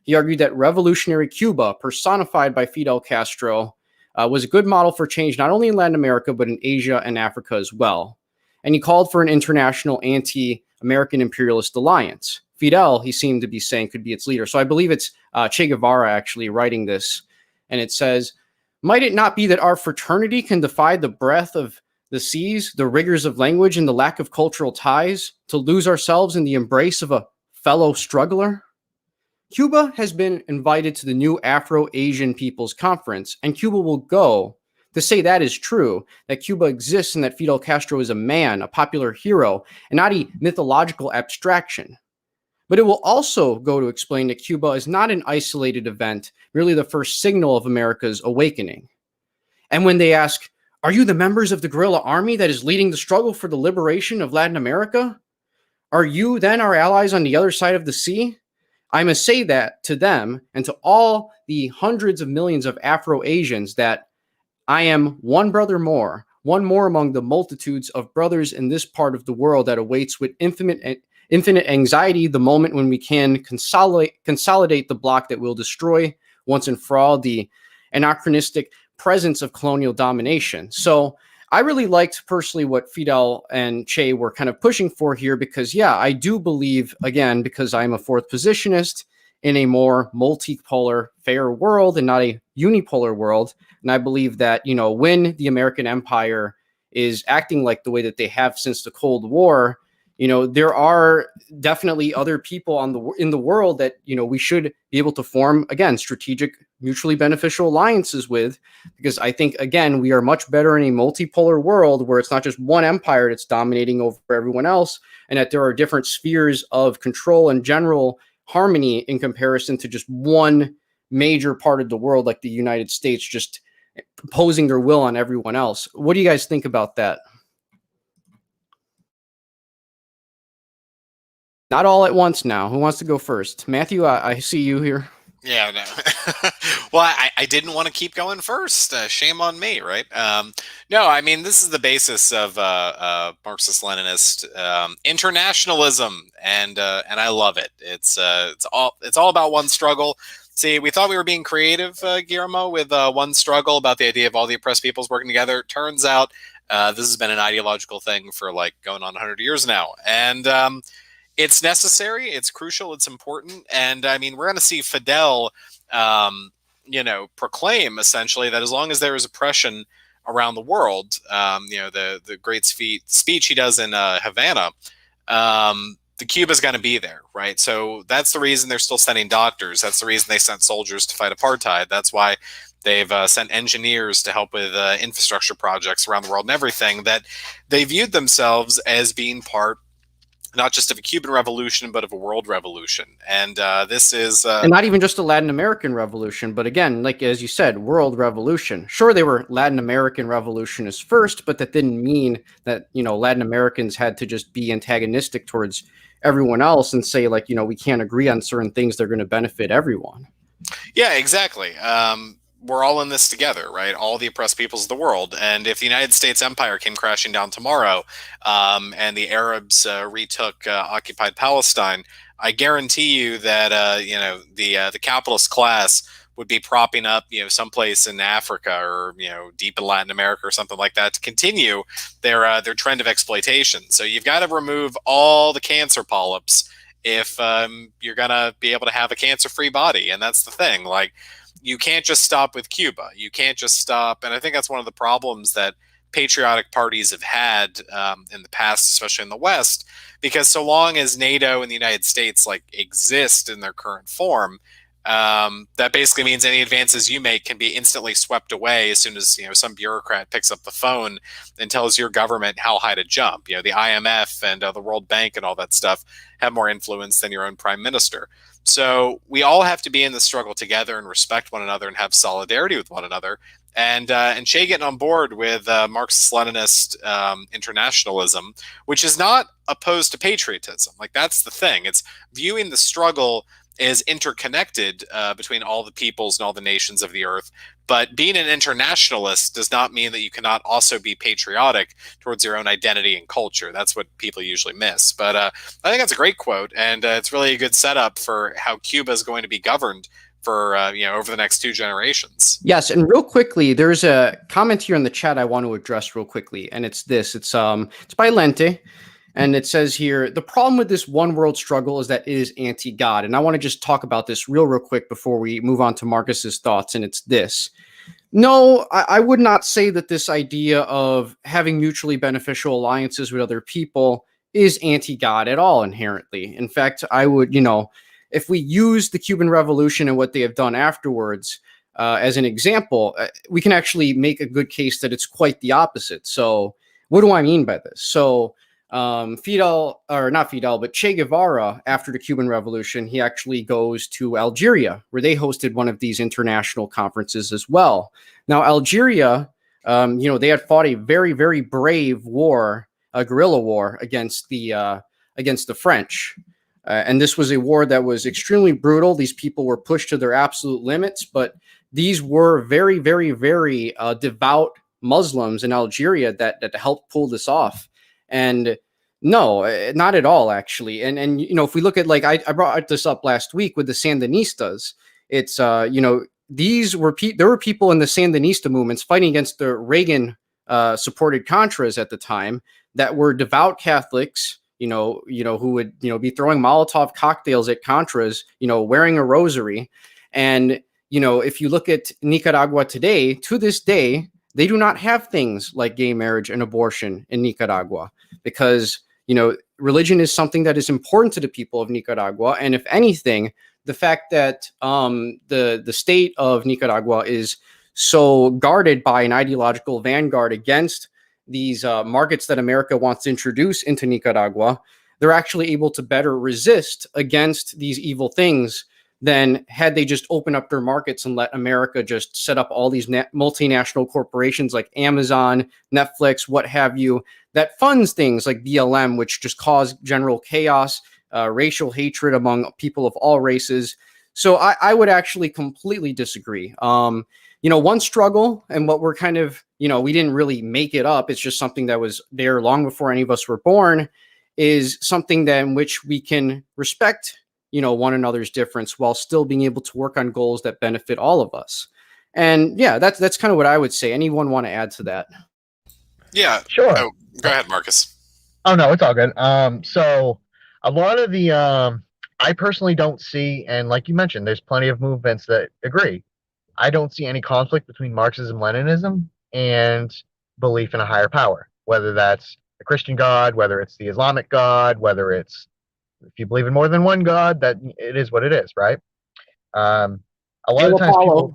He argued that revolutionary Cuba, personified by Fidel Castro, was a good model for change not only in Latin America, but in Asia and Africa as well. And he called for an international anti-American imperialist alliance. Fidel, he seemed to be saying, could be its leader. So I believe it's Che Guevara actually writing this. And it says, might it not be that our fraternity can defy the breath of the seas, the rigors of language, and the lack of cultural ties, to lose ourselves in the embrace of a fellow struggler? Cuba has been invited to the new Afro-Asian Peoples Conference, and Cuba will go. To say that is true, that Cuba exists and that Fidel Castro is a man, a popular hero, and not a mythological abstraction. But it will also go to explain that Cuba is not an isolated event, merely the first signal of America's awakening. And when they ask, are you the members of the guerrilla army that is leading the struggle for the liberation of Latin America? Are you then our allies on the other side of the sea? I must say that to them and to all the hundreds of millions of Afro-Asians that I am one brother more, one more among the multitudes of brothers in this part of the world that awaits with infinite anxiety the moment when we can consolidate the block that will destroy once and for all the anachronistic presence of colonial domination. So I really liked personally what Fidel and Che were kind of pushing for here, because, yeah, I do believe, again, because I'm a fourth positionist, in a more multipolar, fair world and not a unipolar world. And I believe that, when the American empire is acting like the way that they have since the Cold War, there are definitely other people in the world that, we should be able to form, again, strategic, mutually beneficial alliances with, because I think, again, we are much better in a multipolar world where it's not just one empire that's dominating over everyone else, and that there are different spheres of control and general harmony in comparison to just one major part of the world, like the United States, just imposing their will on everyone else. What do you guys think about that? Not all at once now. Who wants to go first? Matthew, I see you here. Yeah, no. Well, I didn't want to keep going first. Shame on me, right? No, I mean, this is the basis of Marxist-Leninist internationalism, and I love it. It's all about one struggle. See, we thought we were being creative, Guillermo, with one struggle about the idea of all the oppressed peoples working together. Turns out this has been an ideological thing for like going on 100 years now. And it's necessary, it's crucial, it's important. And I mean, we're going to see Fidel, proclaim essentially that as long as there is oppression around the world, the great speech he does in Havana, the Cuba's going to be there, right? So that's the reason they're still sending doctors. That's the reason they sent soldiers to fight apartheid. That's why they've sent engineers to help with infrastructure projects around the world and everything. That they viewed themselves as being part not just of a Cuban revolution, but of a world revolution. And this is and not even just a Latin American revolution, but again, like as you said, world revolution. Sure, they were Latin American revolutionists first, but that didn't mean that Latin Americans had to just be antagonistic towards everyone else and say like we can't agree on certain things that are going to benefit everyone. Yeah, exactly. We're all in this together, right? All the oppressed peoples of the world. And if the United States empire came crashing down tomorrow, and the Arabs retook occupied Palestine, I guarantee you that the capitalist class would be propping up someplace in Africa or deep in Latin America or something like that to continue their trend of exploitation. So you've got to remove all the cancer polyps if you're gonna be able to have a cancer-free body. And that's the thing, like, you can't just stop with Cuba. You can't just stop. And I think that's one of the problems that patriotic parties have had in the past, especially in the West, because so long as NATO and the United States like exist in their current form, that basically means any advances you make can be instantly swept away as soon as some bureaucrat picks up the phone and tells your government how high to jump. The IMF and the World Bank and all that stuff have more influence than your own prime minister. So we all have to be in the struggle together and respect one another and have solidarity with one another. And Che getting on board with Marxist-Leninist internationalism, which is not opposed to patriotism. Like, that's the thing. It's viewing the struggle is interconnected between all the peoples and all the nations of the earth. But being an internationalist does not mean that you cannot also be patriotic towards your own identity and culture. That's what people usually miss. But I think that's a great quote, and it's really a good setup for how Cuba is going to be governed for over the next 2 generations. Yes, and real quickly, there's a comment here in the chat I want to address real quickly, and it's this. It's by Lente. And it says here, the problem with this one world struggle is that it is anti-God. And I want to just talk about this real quick before we move on to Marcus's thoughts. And it's this. No, I would not say that this idea of having mutually beneficial alliances with other people is anti-God at all inherently. In fact, I would, if we use the Cuban Revolution and what they have done afterwards as an example, we can actually make a good case that it's quite the opposite. So what do I mean by this? So Fidel, or not Fidel, but Che Guevara, after the Cuban Revolution, he actually goes to Algeria, where they hosted one of these international conferences as well. Now, Algeria, they had fought a very, very brave war, a guerrilla war against the French. And this was a war that was extremely brutal. These people were pushed to their absolute limits, but these were very, very, very devout Muslims in Algeria that helped pull this off. And no, not at all, actually. And if we look at, like, I brought this up last week with the Sandinistas. It's there were people in the Sandinista movements fighting against the Reagan supported Contras at the time that were devout Catholics, who would be throwing Molotov cocktails at Contras, wearing a rosary. And if you look at Nicaragua today, to this day, they do not have things like gay marriage and abortion in Nicaragua because, religion is something that is important to the people of Nicaragua. And if anything, the fact that the state of Nicaragua is so guarded by an ideological vanguard against these markets that America wants to introduce into Nicaragua, they're actually able to better resist against these evil things than had they just opened up their markets and let America just set up all these multinational corporations like Amazon, Netflix, what have you, that funds things like BLM, which just cause general chaos, racial hatred among people of all races. So I would actually completely disagree. One struggle, and what we're kind of, we didn't really make it up. It's just something that was there long before any of us were born, is something that in which we can respect one another's difference while still being able to work on goals that benefit all of us. And yeah, that's kind of what I would say. Anyone want to add to that? Yeah. Sure. Oh, go ahead, Marcus. Oh no, it's all good. So a lot of the I personally don't see, and like you mentioned, there's plenty of movements that agree. I don't see any conflict between Marxism, Leninism, and belief in a higher power, whether that's the Christian God, whether it's the Islamic God, whether it's if you believe in more than one God, that it is what it is, right? Um, a lot Hail of times Apollo. people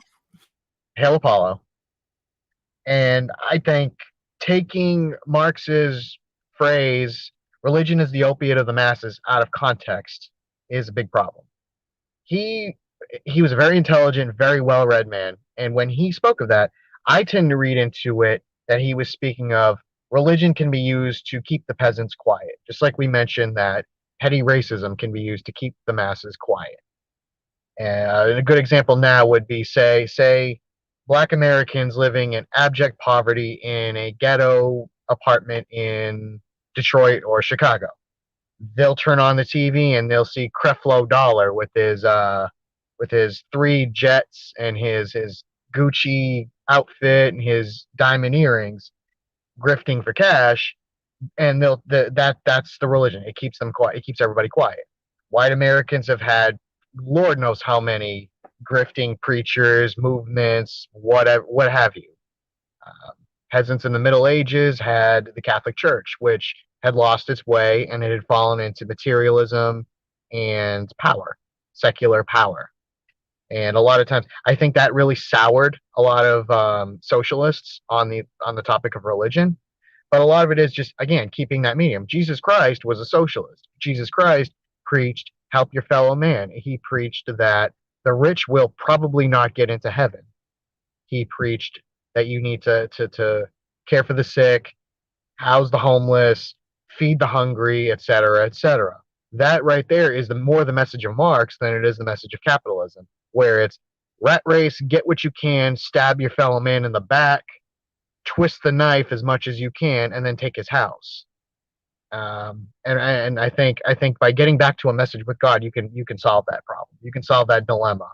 hail Apollo, and I think taking Marx's phrase "religion is the opiate of the masses" out of context is a big problem. He he was a very intelligent, very well read man, and when he spoke of that, I tend to read into it that he was speaking of religion can be used to keep the peasants quiet, just like we mentioned that petty racism can be used to keep the masses quiet. And a good example now would be say black Americans living in abject poverty in a ghetto apartment in Detroit or Chicago. They'll turn on the TV and they'll see Creflo Dollar with his three jets and his Gucci outfit and his diamond earrings grifting for cash, and that's the religion. It keeps them quiet. It keeps everybody quiet. White Americans have had Lord knows how many grifting preachers, movements, whatever, what have you. Um, Peasants in the Middle Ages had the Catholic Church, which had lost its way and it had fallen into materialism and power, secular power. And a lot of times, I think that really soured a lot of socialists on the topic of religion. But a lot of it is just again keeping that medium. Jesus Christ was a socialist. Jesus Christ preached help your fellow man. He preached that the rich will probably not get into heaven. He preached that you need to care for the sick, house the homeless, feed the hungry, etc., etc. That right there is more the message of Marx than it is the message of capitalism, where it's rat race, get what you can, stab your fellow man in the back, twist the knife as much as you can, and then take his house. And I think by getting back to a message with God, you can solve that problem. You can solve that dilemma.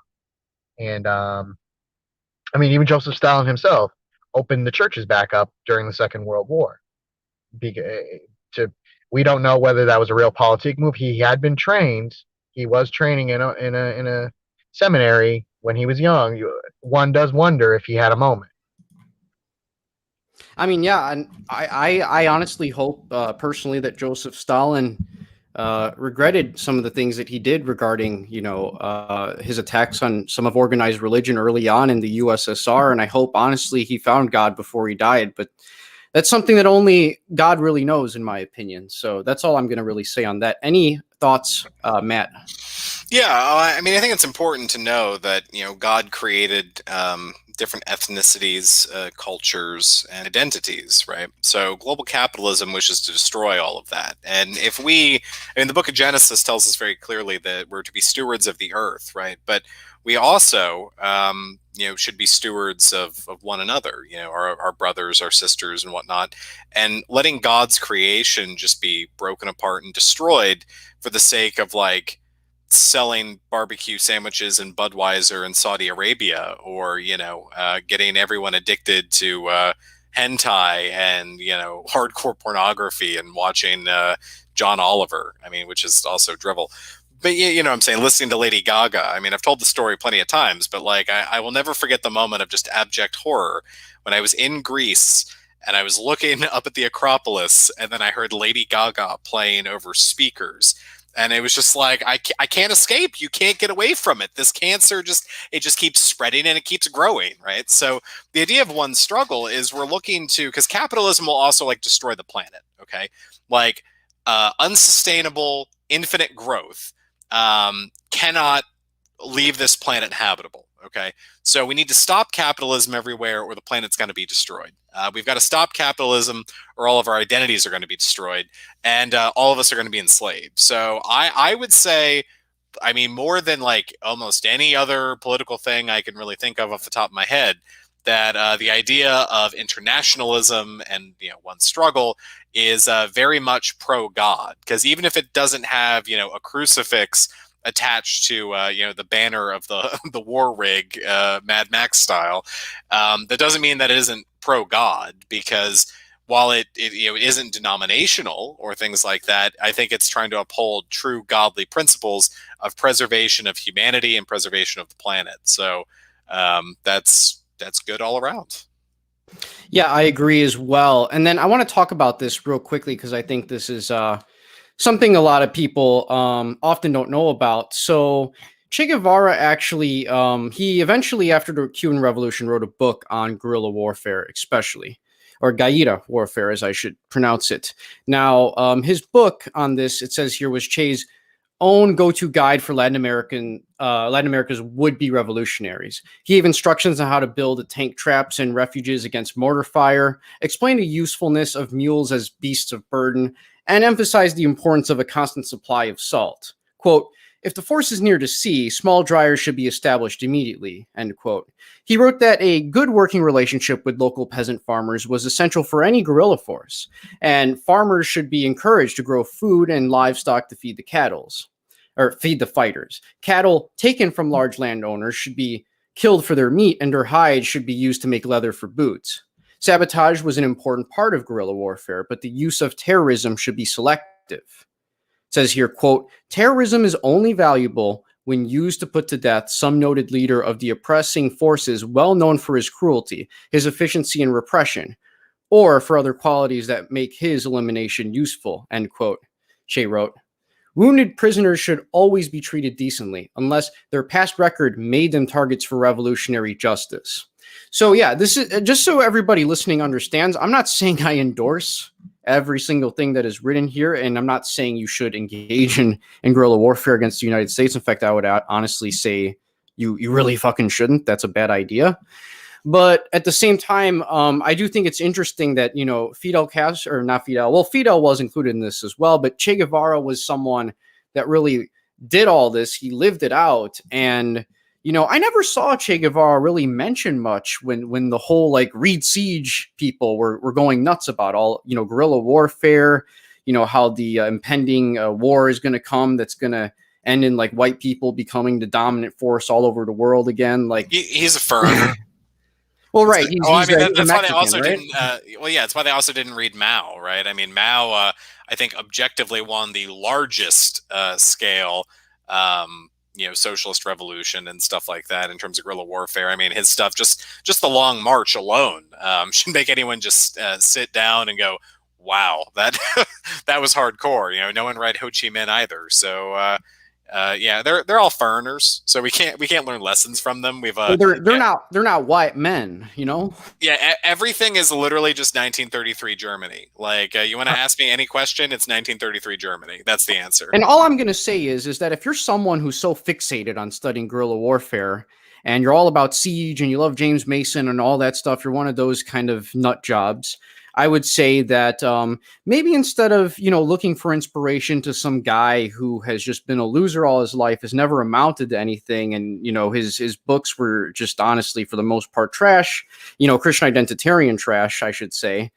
And I mean, even Joseph Stalin himself opened the churches back up during the Second World War. To we don't know whether that was a real politic move. He had been trained. He was training in a seminary when he was young. One does wonder if he had a moment. I mean, yeah, and I honestly hope personally that Joseph Stalin regretted some of the things that he did regarding, his attacks on some of organized religion early on in the USSR. And I hope, honestly, he found God before he died. But that's something that only God really knows, in my opinion. So that's all I'm going to really say on that. Any thoughts, Matt? Yeah, I mean, I think it's important to know that God created different ethnicities, cultures, and identities, right? So global capitalism wishes to destroy all of that. And I mean, the book of Genesis tells us very clearly that we're to be stewards of the earth, right? But we also, should be stewards of one another, our brothers, our sisters, and whatnot. And letting God's creation just be broken apart and destroyed for the sake of selling barbecue sandwiches in Budweiser in Saudi Arabia, or getting everyone addicted to hentai and hardcore pornography and watching John Oliver. I mean, which is also drivel. But you know what I'm saying, listening to Lady Gaga. I mean, I've told the story plenty of times, but I will never forget the moment of just abject horror when I was in Greece and I was looking up at the Acropolis, and then I heard Lady Gaga playing over speakers. And it was just I can't escape. You can't get away from it. This cancer it just keeps spreading and it keeps growing, right? So the idea of one struggle is we're looking to, because capitalism will also destroy the planet, okay? Unsustainable, infinite growth cannot leave this planet habitable. Okay, so we need to stop capitalism everywhere, or the planet's going to be destroyed. We've got to stop capitalism, or all of our identities are going to be destroyed, and all of us are going to be enslaved. So I would say, I mean, more than almost any other political thing I can really think of off the top of my head, that the idea of internationalism and one struggle is very much pro God, because even if it doesn't have a crucifix attached to the banner of the the war rig, Mad Max style. That doesn't mean that it isn't pro God, because while it isn't denominational or things like that, I think it's trying to uphold true godly principles of preservation of humanity and preservation of the planet. So that's good all around. Yeah, I agree as well. And then I want to talk about this real quickly because I think this is something a lot of people often don't know about. So Che Guevara actually, he eventually, after the Cuban Revolution, wrote a book on guerrilla warfare, especially, or guerrilla warfare, as I should pronounce it. Now, his book on this, it says here, was Che's own go-to guide for Latin America's would-be revolutionaries. He gave instructions on how to build tank traps and refuges against mortar fire, explained the usefulness of mules as beasts of burden, and emphasized the importance of a constant supply of salt. Quote, if the force is near to sea, small dryers should be established immediately, end quote. He wrote that a good working relationship with local peasant farmers was essential for any guerrilla force, and farmers should be encouraged to grow food and livestock to feed the feed the fighters. Cattle taken from large landowners should be killed for their meat, and their hides should be used to make leather for boots. Sabotage was an important part of guerrilla warfare, but the use of terrorism should be selective. It says here, quote, terrorism is only valuable when used to put to death some noted leader of the oppressing forces well known for his cruelty, his efficiency in repression, or for other qualities that make his elimination useful, end quote. Che wrote, wounded prisoners should always be treated decently, unless their past record made them targets for revolutionary justice. So, yeah, this is just so everybody listening understands. I'm not saying I endorse every single thing that is written here, and I'm not saying you should engage in guerrilla warfare against the United States. In fact, I would honestly say you really fucking shouldn't. That's a bad idea. But at the same time, I do think it's interesting that, Fidel Castro, or not Fidel, well, Fidel was included in this as well, but Che Guevara was someone that really did all this. He lived it out. And, I never saw Che Guevara really mention much when the whole like Reed Siege people were going nuts about all, guerrilla warfare, how the impending war is going to come that's going to end in like white people becoming the dominant force all over the world again. Like he's a firm. Well, right. That's why they also right? didn't. It's why they also didn't read Mao, right? I mean, Mao, I think, objectively won the largest scale, socialist revolution and stuff like that in terms of guerrilla warfare. I mean, his stuff, just the Long March alone, should make anyone just sit down and go, "Wow, that that was hardcore." No one read Ho Chi Minh either, so. They're all foreigners, so we can't learn lessons from them. They're not white men, Yeah, everything is literally just 1933 Germany. Like, you want to ask me any question, it's 1933 Germany. That's the answer. And all I'm going to say is that if you're someone who's so fixated on studying guerrilla warfare and you're all about siege and you love James Mason and all that stuff, you're one of those kind of nut jobs. I would say that maybe instead of, looking for inspiration to some guy who has just been a loser all his life, has never amounted to anything, and, his books were just honestly, for the most part, trash, Christian identitarian trash, I should say.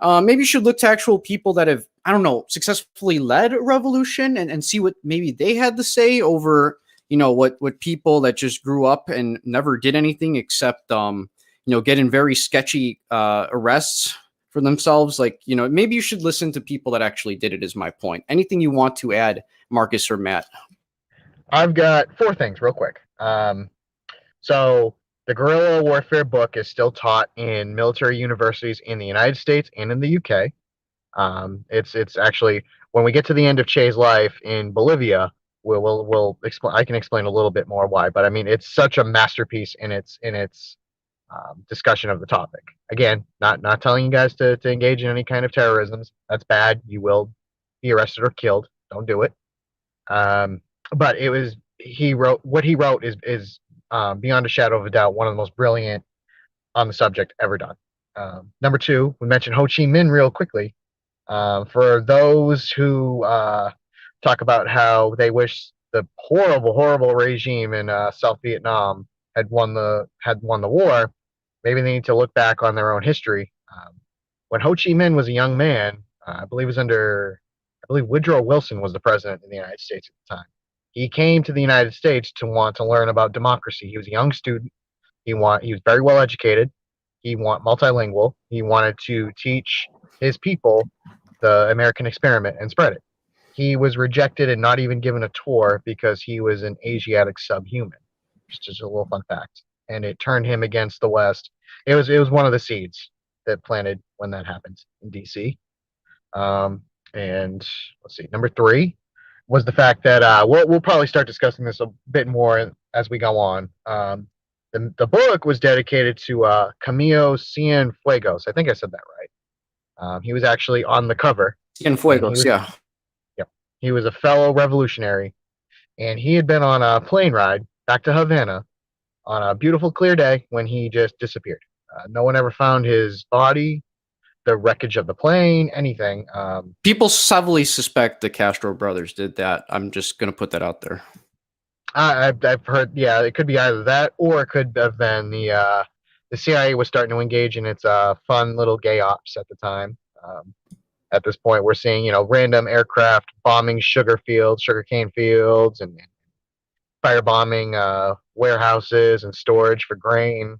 Maybe you should look to actual people that have, I don't know, successfully led a revolution and see what maybe they had to say over, what people that just grew up and never did anything except, get in very sketchy arrests for themselves. Like, maybe you should listen to people that actually did it, is my point. Anything you want to add, Marcus or Matt? I've got 4 things real quick. So the guerrilla warfare book is still taught in military universities in the United States and in the UK. It's actually, when we get to the end of Che's life in Bolivia, we'll explain. I can explain a little bit more why, but I mean, it's such a masterpiece in its discussion of the topic. Again, not telling you guys to engage in any kind of terrorism. That's bad. You will be arrested or killed. Don't do it. But what he wrote is beyond a shadow of a doubt one of the most brilliant on the subject ever done. Number 2, we mentioned Ho Chi Minh real quickly. For those who talk about how they wish the horrible regime in South Vietnam had won the war, maybe they need to look back on their own history. When Ho Chi Minh was a young man, I believe Woodrow Wilson was the president in the United States at the time. He came to the United States to want to learn about democracy. He was a young student. He was very well educated. He multilingual. He wanted to teach his people the American experiment and spread it. He was rejected and not even given a tour because he was an Asiatic subhuman. Just a little fun fact. And it turned him against the West. It was one of the seeds that planted when that happened in DC. And let's see, number three was the fact that we'll probably start discussing this a bit more as we go on. The book was dedicated to Camilo Cienfuegos. I think I said that right. He was actually on the cover. Cienfuegos, yeah. Yep. He was a fellow revolutionary, and he had been on a plane ride back to Havana on a beautiful, clear day when he just disappeared. No one ever found his body, the wreckage of the plane, anything. People heavily suspect the Castro brothers did that. I'm just going to put that out there. I've heard, yeah, it could be either that or it could have been the CIA was starting to engage in its fun little gay ops at the time. At this point, we're seeing random aircraft bombing sugarcane fields, and firebombing warehouses and storage for grain.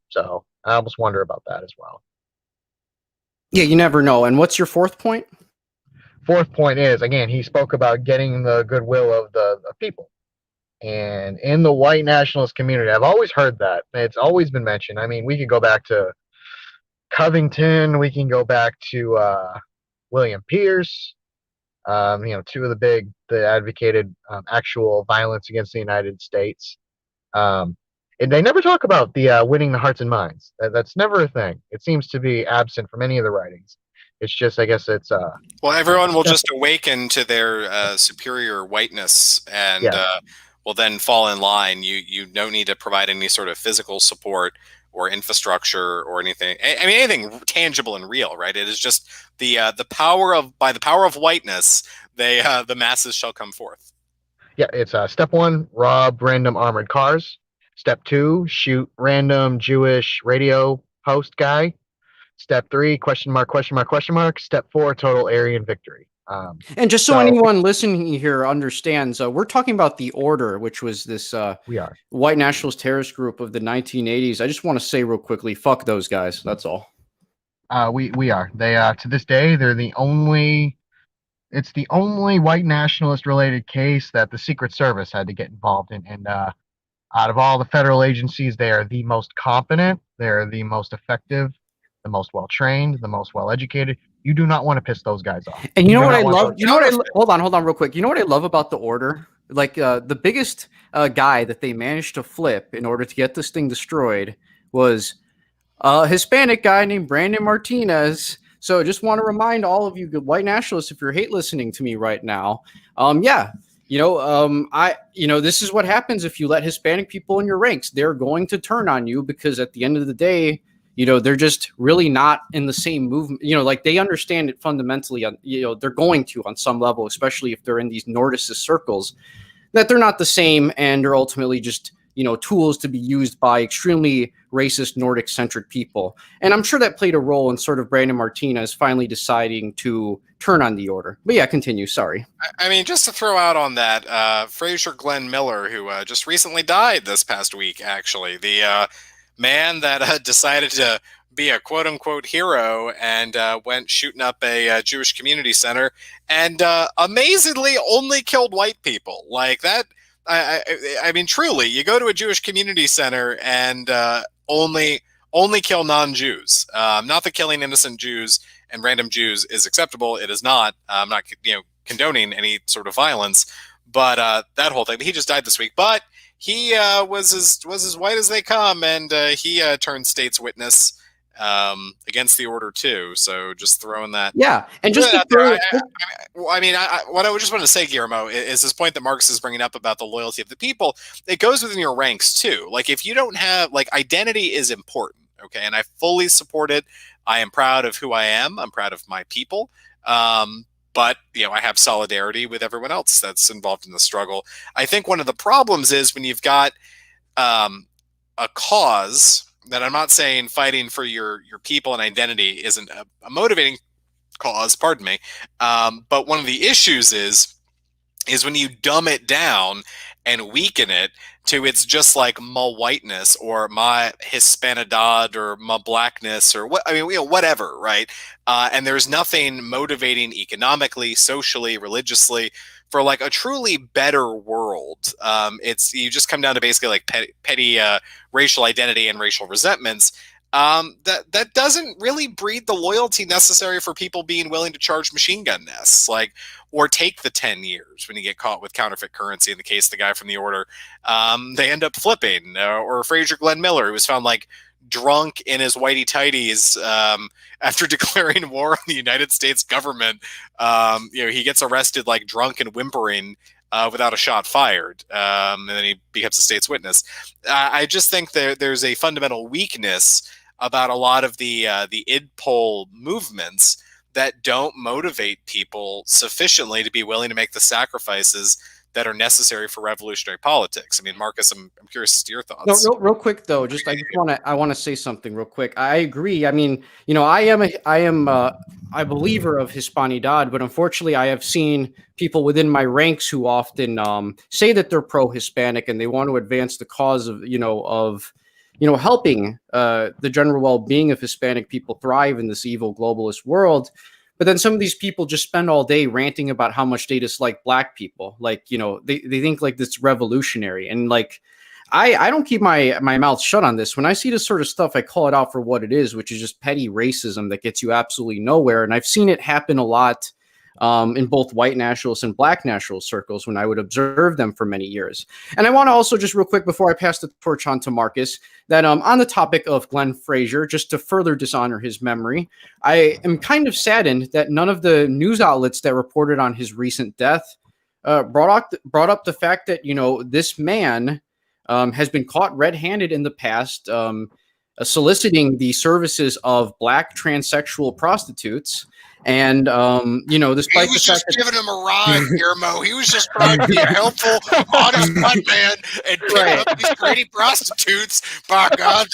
So I almost wonder about that as well. Yeah, you never know. And what's your fourth point? Fourth point is, again, he spoke about getting the goodwill of the people. And in the white nationalist community, I've always heard that. It's always been mentioned. I mean, we could go back to Covington. We can go back to William Pierce. Two of the big that advocated actual violence against the United States. And they never talk about the winning the hearts and minds. That's never a thing. It seems to be absent from any of the writings. It's just, I guess it's well, everyone will just awaken to their superior whiteness and will then fall in line. You don't need to provide any sort of physical support or infrastructure or anything. I mean, anything tangible and real, right? It is just the power of whiteness. The masses shall come forth. Yeah, it's step one: rob random armored cars. Step two: shoot random Jewish radio host guy. Step three: question mark, question mark, question mark. Step four: total Aryan victory. And just so anyone listening here understands, we're talking about the Order, which was this white nationalist terrorist group of the 1980s. I just want to say real quickly, fuck those guys. That's all. We are. They to this day, they're the only. It's the only white nationalist related case that the Secret Service had to get involved in. And out of all the federal agencies, they are the most competent. They're the most effective, the most well trained, the most well educated. You do not want to piss those guys off. And you know what I love? Hold on real quick. You know what I love about the Order? Like the biggest guy that they managed to flip in order to get this thing destroyed was a Hispanic guy named Brandon Martinez. So just want to remind all of you good white nationalists, if you're hate listening to me right now, this is what happens if you let Hispanic people in your ranks. They're going to turn on you because at the end of the day, they're just really not in the same movement. Like they understand it fundamentally. They're going to on some level, especially if they're in these Nordicist circles, that they're not the same and are ultimately just tools to be used by extremely racist Nordic-centric people. And I'm sure that played a role in sort of Brandon Martinez finally deciding to turn on the Order. But yeah, continue. Sorry. I mean, just to throw out on that, Fraser Glenn Miller, who just recently died this past week, actually, the man that decided to be a quote-unquote hero and went shooting up a Jewish community center and amazingly only killed white people. Like that, I mean, truly, you go to a Jewish community center and only kill non-Jews. Not that killing innocent Jews and random Jews is acceptable. It is not. I'm not condoning any sort of violence, but that whole thing. He just died this week, but he was as white as they come, and he turned state's witness against the Order too. So just throwing that. Yeah, and just to throw, what I just want to say, Guillermo, is this point that Marcus is bringing up about the loyalty of the people. It goes within your ranks too. Like if you don't have identity is important, okay, and I fully support it. I am proud of who I am. I'm proud of my people. But I have solidarity with everyone else that's involved in the struggle. I think one of the problems is when you've got a cause that I'm not saying fighting for your people and identity isn't a motivating cause, pardon me. But one of the issues is is when you dumb it down and weaken it to it's just like my whiteness or my Hispanidad or my blackness or what I mean, whatever, right? And there's nothing motivating economically, socially, religiously for like a truly better world. It's you just come down to basically like petty racial identity and racial resentments. That doesn't really breed the loyalty necessary for people being willing to charge machine gun nests. Like, or take the 10 years when you get caught with counterfeit currency. In the case of the guy from the order, they end up flipping. Or Fraser Glenn Miller, who was found like drunk in his whitey tighties after declaring war on the United States government. He gets arrested like drunk and whimpering without a shot fired, and then he becomes a state's witness. I just think there's a fundamental weakness about a lot of the id poll movements that don't motivate people sufficiently to be willing to make the sacrifices that are necessary for revolutionary politics. I mean, Marcus, I'm curious to your thoughts. No, real quick though, I want to say something real quick. I agree. I mean, I am a believer of Hispanidad, but unfortunately, I have seen people within my ranks who often say that they're pro-Hispanic and they want to advance the cause of helping the general well-being of Hispanic people thrive in this evil globalist world. But then some of these people just spend all day ranting about how much they dislike black people. Like, they think like this revolutionary. And like, I don't keep my mouth shut on this. When I see this sort of stuff, I call it out for what it is, which is just petty racism that gets you absolutely nowhere. And I've seen it happen a lot in both white nationalist and black nationalist circles when I would observe them for many years. And I want to also just real quick before I pass the torch on to Marcus, that on the topic of Glenn Fraser, just to further dishonor his memory, I am kind of saddened that none of the news outlets that reported on his recent death brought up the fact that, this man has been caught red-handed in the past, soliciting the services of black transsexual prostitutes. And despite he was the fact just giving him a ride, Guillermo. He was just trying to be a helpful, honest black man and pick up these pretty prostitutes. By God,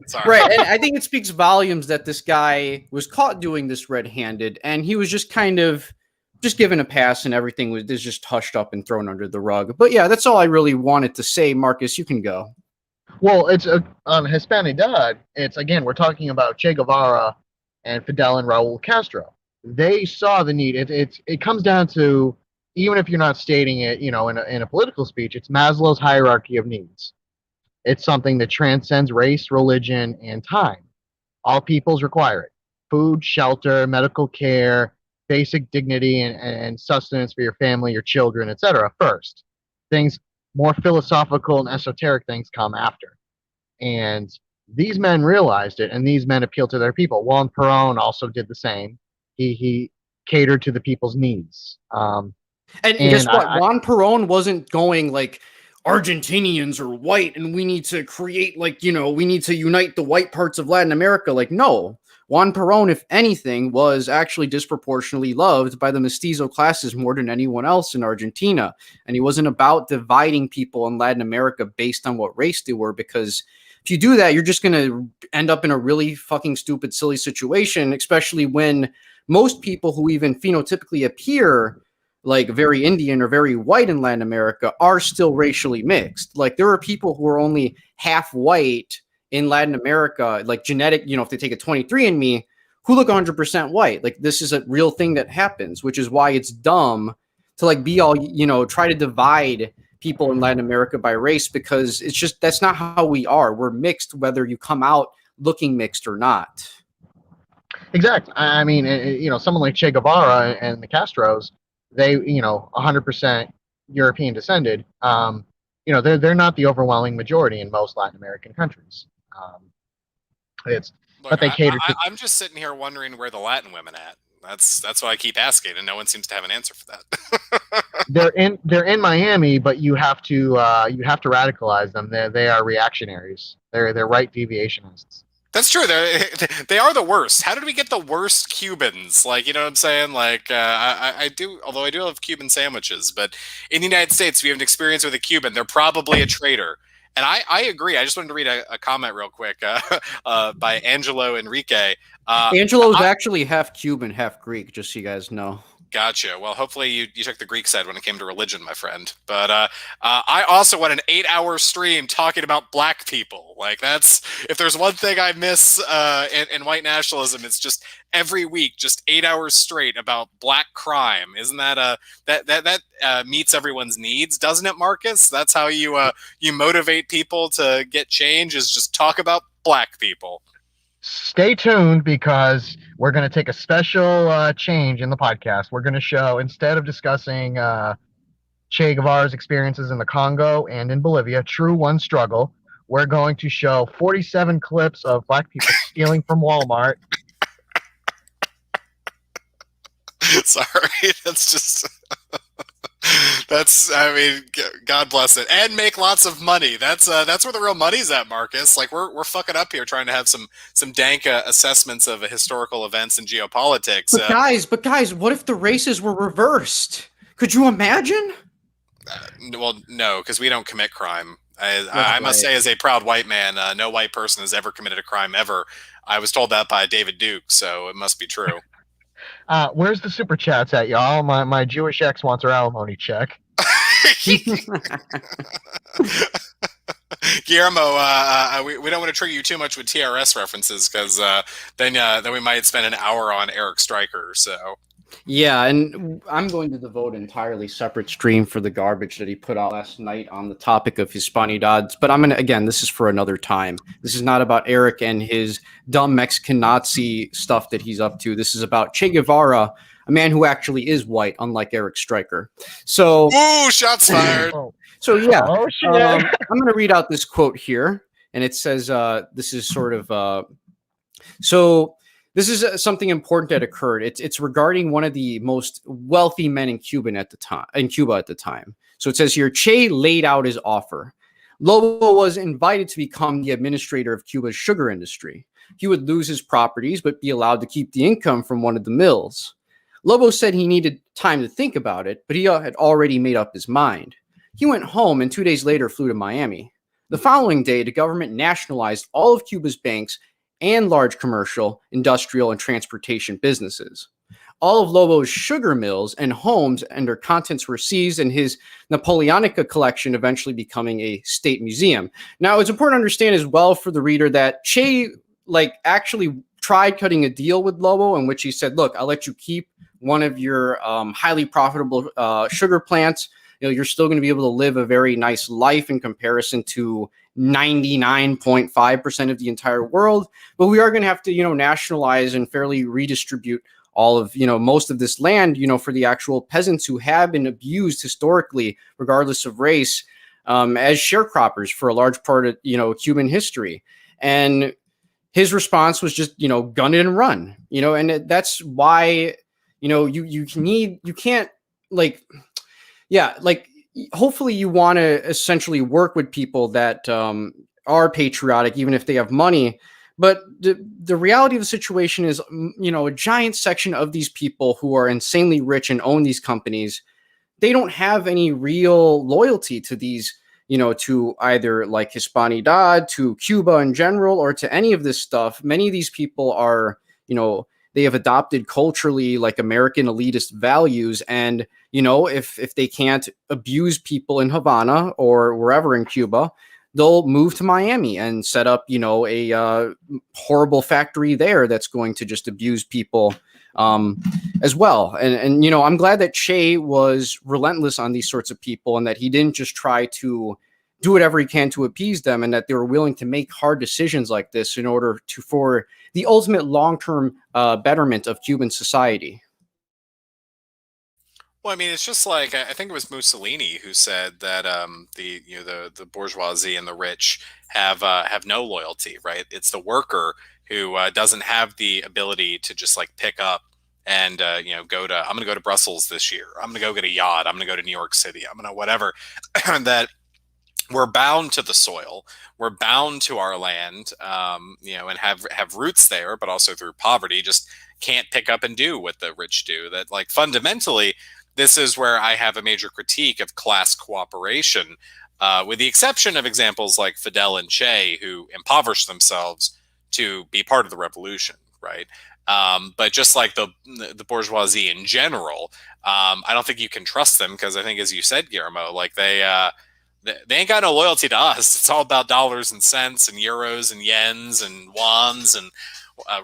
sorry. Right, and I think it speaks volumes that this guy was caught doing this red-handed, and he was just kind of just given a pass, and everything was just hushed up and thrown under the rug. But yeah, that's all I really wanted to say. Marcus, you can go. Well, it's on Hispanidad. It's again, we're talking about Che Guevara and Fidel and Raul Castro. They saw the need. It comes down to, even if you're not stating it, in a political speech, it's Maslow's hierarchy of needs. It's something that transcends race, religion, and time. All peoples require it: food, shelter, medical care, basic dignity and sustenance for your family, your children, etc. first. Things more philosophical and esoteric things come after. And these men realized it, and these men appealed to their people. Juan Perón also did the same. He catered to the people's needs. And guess what? Juan Perón wasn't going like, Argentinians are white and we need to create we need to unite the white parts of Latin America. Like, no. Juan Perón, if anything, was actually disproportionately loved by the mestizo classes more than anyone else in Argentina. And he wasn't about dividing people in Latin America based on what race they were, because if you do that, you're just going to end up in a really fucking stupid, silly situation, especially when most people who even phenotypically appear like very Indian or very white in Latin America are still racially mixed. Like, there are people who are only half white in Latin America, like genetic, if they take a 23andMe, who look 100% white. Like, this is a real thing that happens, which is why it's dumb to like be all, try to divide people in Latin America by race, because it's just, that's not how we are. We're mixed, whether you come out looking mixed or not. Exactly. I mean, someone like Che Guevara and the Castros, they, 100% European descended. They're not the overwhelming majority in most Latin American countries. But they cater to. I'm just sitting here wondering where the Latin women at. That's why I keep asking, and no one seems to have an answer for that. They're in Miami, but you have to radicalize them. They are reactionaries. They're right deviationists. That's true. They are the worst. How did we get the worst Cubans? Like, you know what I'm saying? Like, I do, although I do love Cuban sandwiches, but in the United States, we have an experience with a Cuban. They're probably a traitor. And I agree. I just wanted to read a comment real quick by Angelo Enrique. Angelo's actually half Cuban, half Greek, just so you guys know. Gotcha. Well, hopefully you took the Greek side when it came to religion, my friend. But I also went an 8-hour stream talking about black people. Like that's if there's one thing I miss in white nationalism, it's just every week, just 8 hours straight about black crime. Isn't that that meets everyone's needs, doesn't it, Marcus? That's how you motivate people to get change is just talk about black people. Stay tuned because we're going to take a special change in the podcast. We're going to show, instead of discussing Che Guevara's experiences in the Congo and in Bolivia, true one struggle, we're going to show 47 clips of black people stealing from Walmart. Sorry, that's just that's I mean, God bless it, and make lots of money. That's where the real money's at, Marcus. Like we're fucking up here trying to have some dank assessments of historical events and geopolitics. But guys, what if the races were reversed? Could you imagine? Well, no, because we don't commit crime. I must say, as a proud white man, no white person has ever committed a crime ever. I was told that by David Duke, so it must be true. Where's the super chats at, y'all? My Jewish ex wants her alimony check. Guillermo, we don't want to trigger you too much with TRS references because then we might spend an hour on Eric Stryker. So yeah, and I'm going to devote an entirely separate stream for the garbage that he put out last night on the topic of Hispanidad. But I'm gonna again, this is for another time. This is not about Eric and his dumb Mexican Nazi stuff that he's up to. This is about Che Guevara, a man who actually is white, unlike Eric Stryker. So, ooh, shots fired. So yeah, oh, shit. I'm going to read out this quote here, and it says, "This is sort of so." This is something important that occurred. It's regarding one of the most wealthy men in Cuba at the time. So it says here, Che laid out his offer. Lobo was invited to become the administrator of Cuba's sugar industry. He would lose his properties, but be allowed to keep the income from one of the mills. Lobo said he needed time to think about it, but he had already made up his mind. He went home and 2 days later flew to Miami. The following day, the government nationalized all of Cuba's banks and large commercial, industrial, and transportation businesses. All of Lobo's sugar mills and homes and their contents were seized, and his Napoleonica collection eventually becoming a state museum. Now, it's important to understand as well for the reader that Che actually tried cutting a deal with Lobo in which he said, look, I'll let you keep one of your highly profitable sugar plants. You're still going to be able to live a very nice life in comparison to 99.5% of the entire world. But we are going to have to, nationalize and fairly redistribute all of, most of this land, for the actual peasants who have been abused historically, regardless of race, as sharecroppers for a large part of, Cuban history. And his response was just, gun it and run, and that's why, hopefully you want to essentially work with people that are patriotic, even if they have money. But the reality of the situation is, a giant section of these people who are insanely rich and own these companies, they don't have any real loyalty to these, to either like Hispanidad, to Cuba in general, or to any of this stuff. Many of these people are, they have adopted culturally like American elitist values. And, if they can't abuse people in Havana or wherever in Cuba, they'll move to Miami and set up, a horrible factory there that's going to just abuse people as well. And, I'm glad that Che was relentless on these sorts of people and that he didn't just try to do whatever he can to appease them, and that they were willing to make hard decisions like this in order for the ultimate long-term betterment of Cuban society. Well, I mean, it's just like I think it was Mussolini who said that the bourgeoisie and the rich have no loyalty, right? It's the worker who doesn't have the ability to just like pick up and I'm going to go to Brussels this year. I'm going to go get a yacht. I'm going to go to New York City. I'm going to whatever. That we're bound to the soil. We're bound to our land, and have roots there, but also through poverty, just can't pick up and do what the rich do. That like fundamentally, this is where I have a major critique of class cooperation, with the exception of examples like Fidel and Che, who impoverished themselves to be part of the revolution, right? But just like the bourgeoisie in general, I don't think you can trust them because I think, as you said, Guillermo, like they ain't got no loyalty to us. It's all about dollars and cents and euros and yens and wons and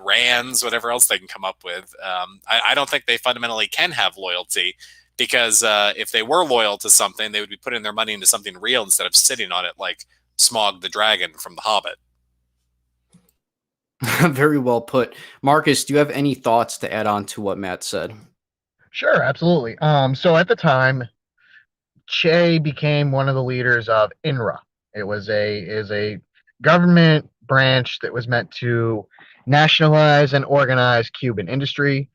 rands, whatever else they can come up with. I don't think they fundamentally can have loyalty because if they were loyal to something, they would be putting their money into something real instead of sitting on it like Smog the Dragon from The Hobbit. Very well put. Marcus, do you have any thoughts to add on to what Matt said? Sure, absolutely. So at the time, Che became one of the leaders of INRA. It was a government branch that was meant to nationalize and organize Cuban industry,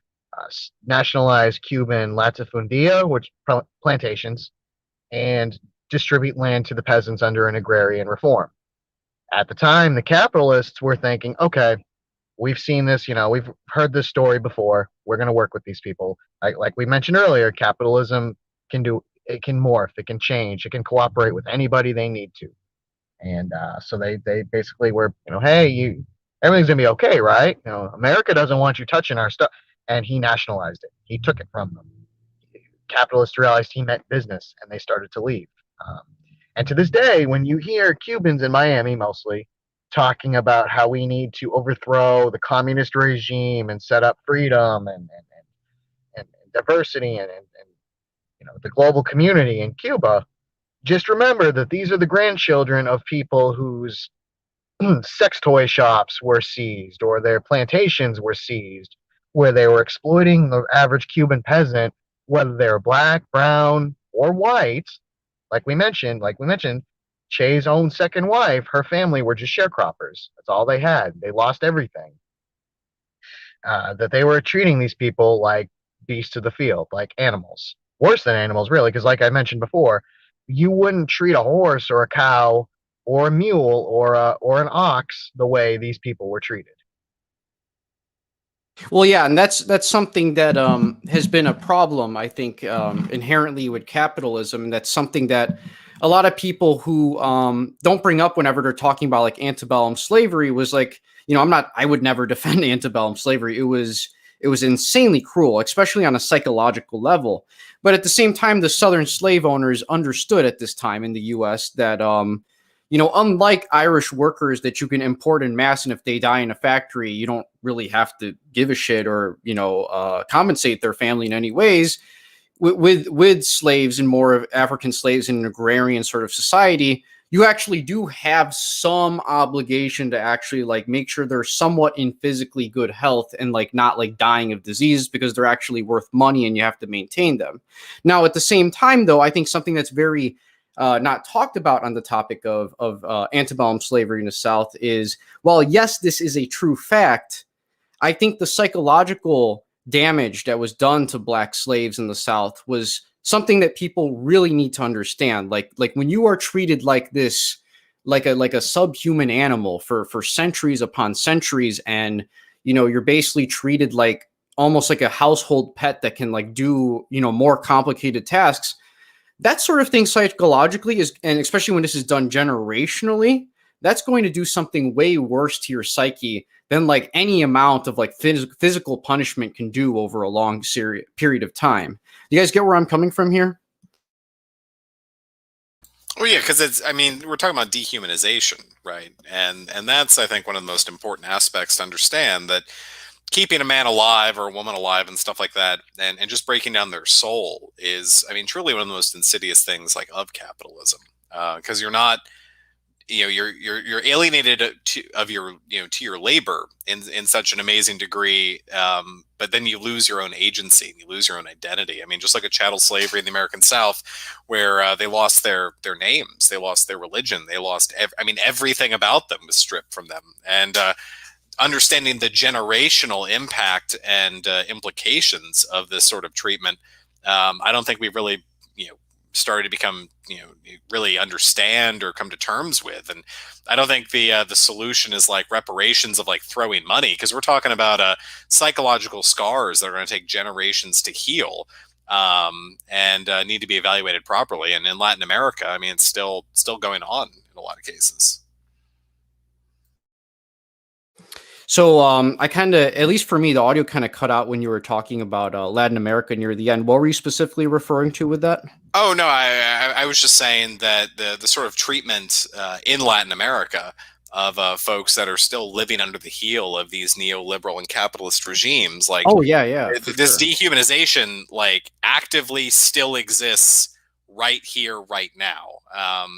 nationalize Cuban latifundia, which plantations, and distribute land to the peasants under an agrarian reform. At the time, the capitalists were thinking, okay, we've seen this, we've heard this story before. We're going to work with these people. Like we mentioned earlier, capitalism it can morph, it can change, it can cooperate with anybody they need to. And so they basically were, hey, everything's gonna be okay, right? America doesn't want you touching our stuff, and he nationalized it. He took it from them. Capitalists realized he meant business, and they started to leave. Um, and to this day, when you hear Cubans in Miami mostly talking about how we need to overthrow the communist regime and set up freedom and diversity and the global community in Cuba, just remember that these are the grandchildren of people whose sex toy shops were seized or their plantations were seized, where they were exploiting the average Cuban peasant, whether they were black, brown, or white. Like we mentioned, Che's own second wife, her family were just sharecroppers. That's all they had. They lost everything. That they were treating these people like beasts of the field, like animals. Worse than animals, really, because like I mentioned before, you wouldn't treat a horse or a cow or a mule or an ox the way these people were treated. Well, yeah, and that's something that has been a problem, I think, inherently with capitalism, and that's something that a lot of people who don't bring up whenever they're talking about like antebellum slavery was like, I would never defend antebellum slavery. It was insanely cruel, especially on a psychological level. But at the same time, the Southern slave owners understood at this time in the U.S. that unlike Irish workers that you can import in mass, and if they die in a factory, you don't really have to give a shit or compensate their family in any ways. With slaves and more of African slaves in an agrarian sort of society, you actually do have some obligation to actually like make sure they're somewhat in physically good health and like not like dying of disease because they're actually worth money and you have to maintain them. Now, at the same time, though, I think something that's very not talked about on the topic of antebellum slavery in the South is, while yes, this is a true fact, I think the psychological damage that was done to black slaves in the South was something that people really need to understand. Like when you are treated like this, like a subhuman animal for centuries upon centuries, and you're basically treated like almost like a household pet that can like do more complicated tasks. That sort of thing psychologically is, and especially when this is done generationally, that's going to do something way worse to your psyche than like any amount of like physical punishment can do over a long period of time. You guys get where I'm coming from here? Well, yeah, because I mean, we're talking about dehumanization, right? And that's, I think, one of the most important aspects to understand, that keeping a man alive or a woman alive and stuff like that, and just breaking down their soul is, I mean, truly one of the most insidious things like of capitalism. Because you're not, you're alienated of your, to your labor in such an amazing degree, but then you lose your own agency, you lose your own identity. I mean, just like a chattel slavery in the American South, where they lost their names, they lost their religion, they lost everything about them was stripped from them. And understanding the generational impact and implications of this sort of treatment, I don't think we've really, started to become, really understand or come to terms with. And I don't think the solution is like reparations of like throwing money, because we're talking about psychological scars that are going to take generations to heal, and need to be evaluated properly. And in Latin America, I mean, it's still going on in a lot of cases. So I kind of, at least for me, the audio kind of cut out when you were talking about Latin America near the end. What were you specifically referring to with that? Oh no, I was just saying that the sort of treatment in Latin America of folks that are still living under the heel of these neoliberal and capitalist regimes, like Oh yeah, yeah, for this sure. dehumanization, like actively still exists right here, right now.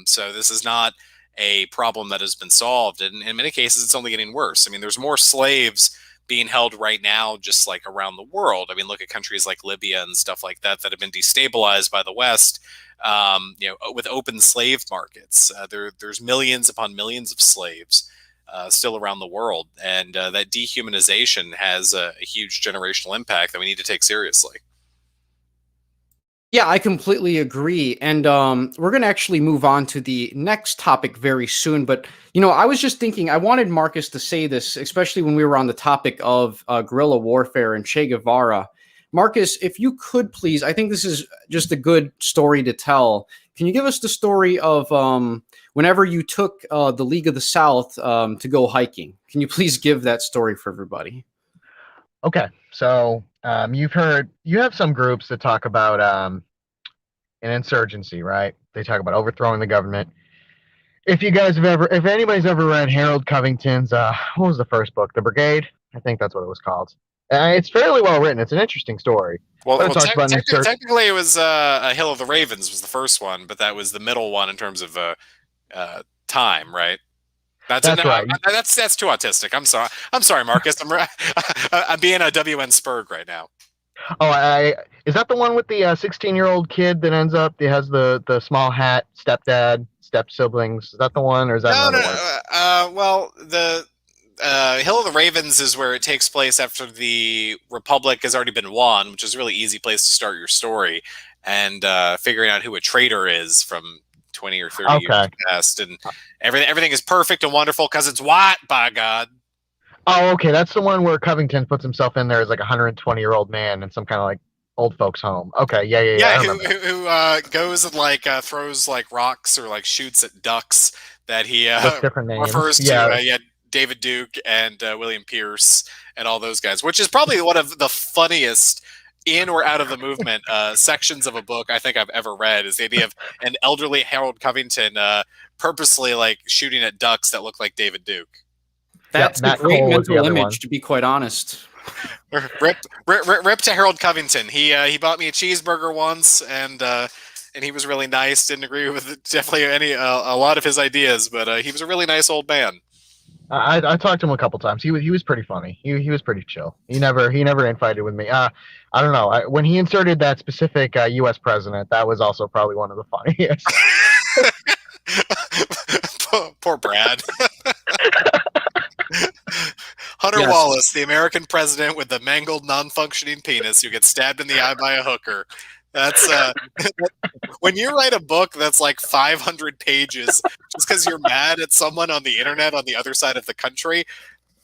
So this is not a problem that has been solved, and in many cases, it's only getting worse. I mean, there's more slaves being held right now, just like around the world. I mean, look at countries like Libya and stuff like that that have been destabilized by the West. With open slave markets, there's millions upon millions of slaves still around the world, and that dehumanization has a huge generational impact that we need to take seriously. Yeah, I completely agree. And we're going to actually move on to the next topic very soon. But, I was just thinking, I wanted Marcus to say this, especially when we were on the topic of guerrilla warfare and Che Guevara. Marcus, if you could please, I think this is just a good story to tell. Can you give us the story of whenever you took the League of the South to go hiking? Can you please give that story for everybody? Okay, so you have some groups that talk about an insurgency, right? They talk about overthrowing the government. If anybody's ever read Harold Covington's, what was the first book? The Brigade? I think that's what it was called. It's fairly well written. It's an interesting story, but it talks about an insert. Technically, it was A Hill of the Ravens was the first one, but that was the middle one in terms of time, right? That's no, That's right. that's too autistic. I'm sorry. I'm sorry, Marcus. I'm being a WN Spurg right now. Oh, is that the one with the 16-year-old kid that ends up? He has the small hat, stepdad, step siblings. Is that the one, or is that No, no, another one? no. Well, the Hill of the Ravens is where it takes place after the Republic has already been won, which is a really easy place to start your story, and figuring out who a traitor is from 20 or 30 years Okay. past, and everything is perfect and wonderful because it's what, by God. Oh, okay. That's the one where Covington puts himself in there as like a 120-year-old man in some kind of like old folks' home. Okay. Yeah. I Yeah, remember that. who goes and like throws like rocks or like shoots at ducks that he With different names. refers to. Yeah. Yeah, David Duke and William Pierce and all those guys, which is probably one of the funniest in or out of the movement sections of a book I think I've ever read. Is the idea of an elderly Harold Covington purposely like shooting at ducks that look like David Duke. Yep. That's a Matt great Cole was the mental other one. image, to be quite honest. Rip to Harold Covington. He bought me a cheeseburger once, and he was really nice. Didn't agree with definitely a lot of his ideas, but he was a really nice old man. I talked to him a couple times. He was pretty funny. He was pretty chill. He never infighted with me. I don't know. When he inserted that specific U.S. president, that was also probably one of the funniest. Poor Brad. Hunter Yes. Wallace, the American president with the mangled, non-functioning penis who gets stabbed in the eye by a hooker. That's when you write a book that's like 500 pages just because you're mad at someone on the internet on the other side of the country,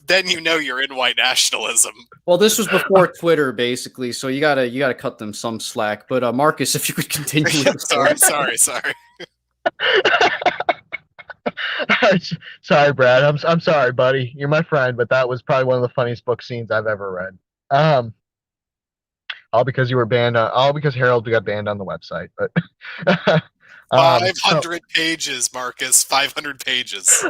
then you know you're in white nationalism. Well, this was before Twitter, basically, so you gotta cut them some slack. But Marcus, if you could continue with the sorry. Sorry, Brad. I'm sorry, buddy. You're my friend, but that was probably one of the funniest book scenes I've ever read. All because you were banned. All because Harold got banned on the website. But 500 pages, Marcus. 500 pages.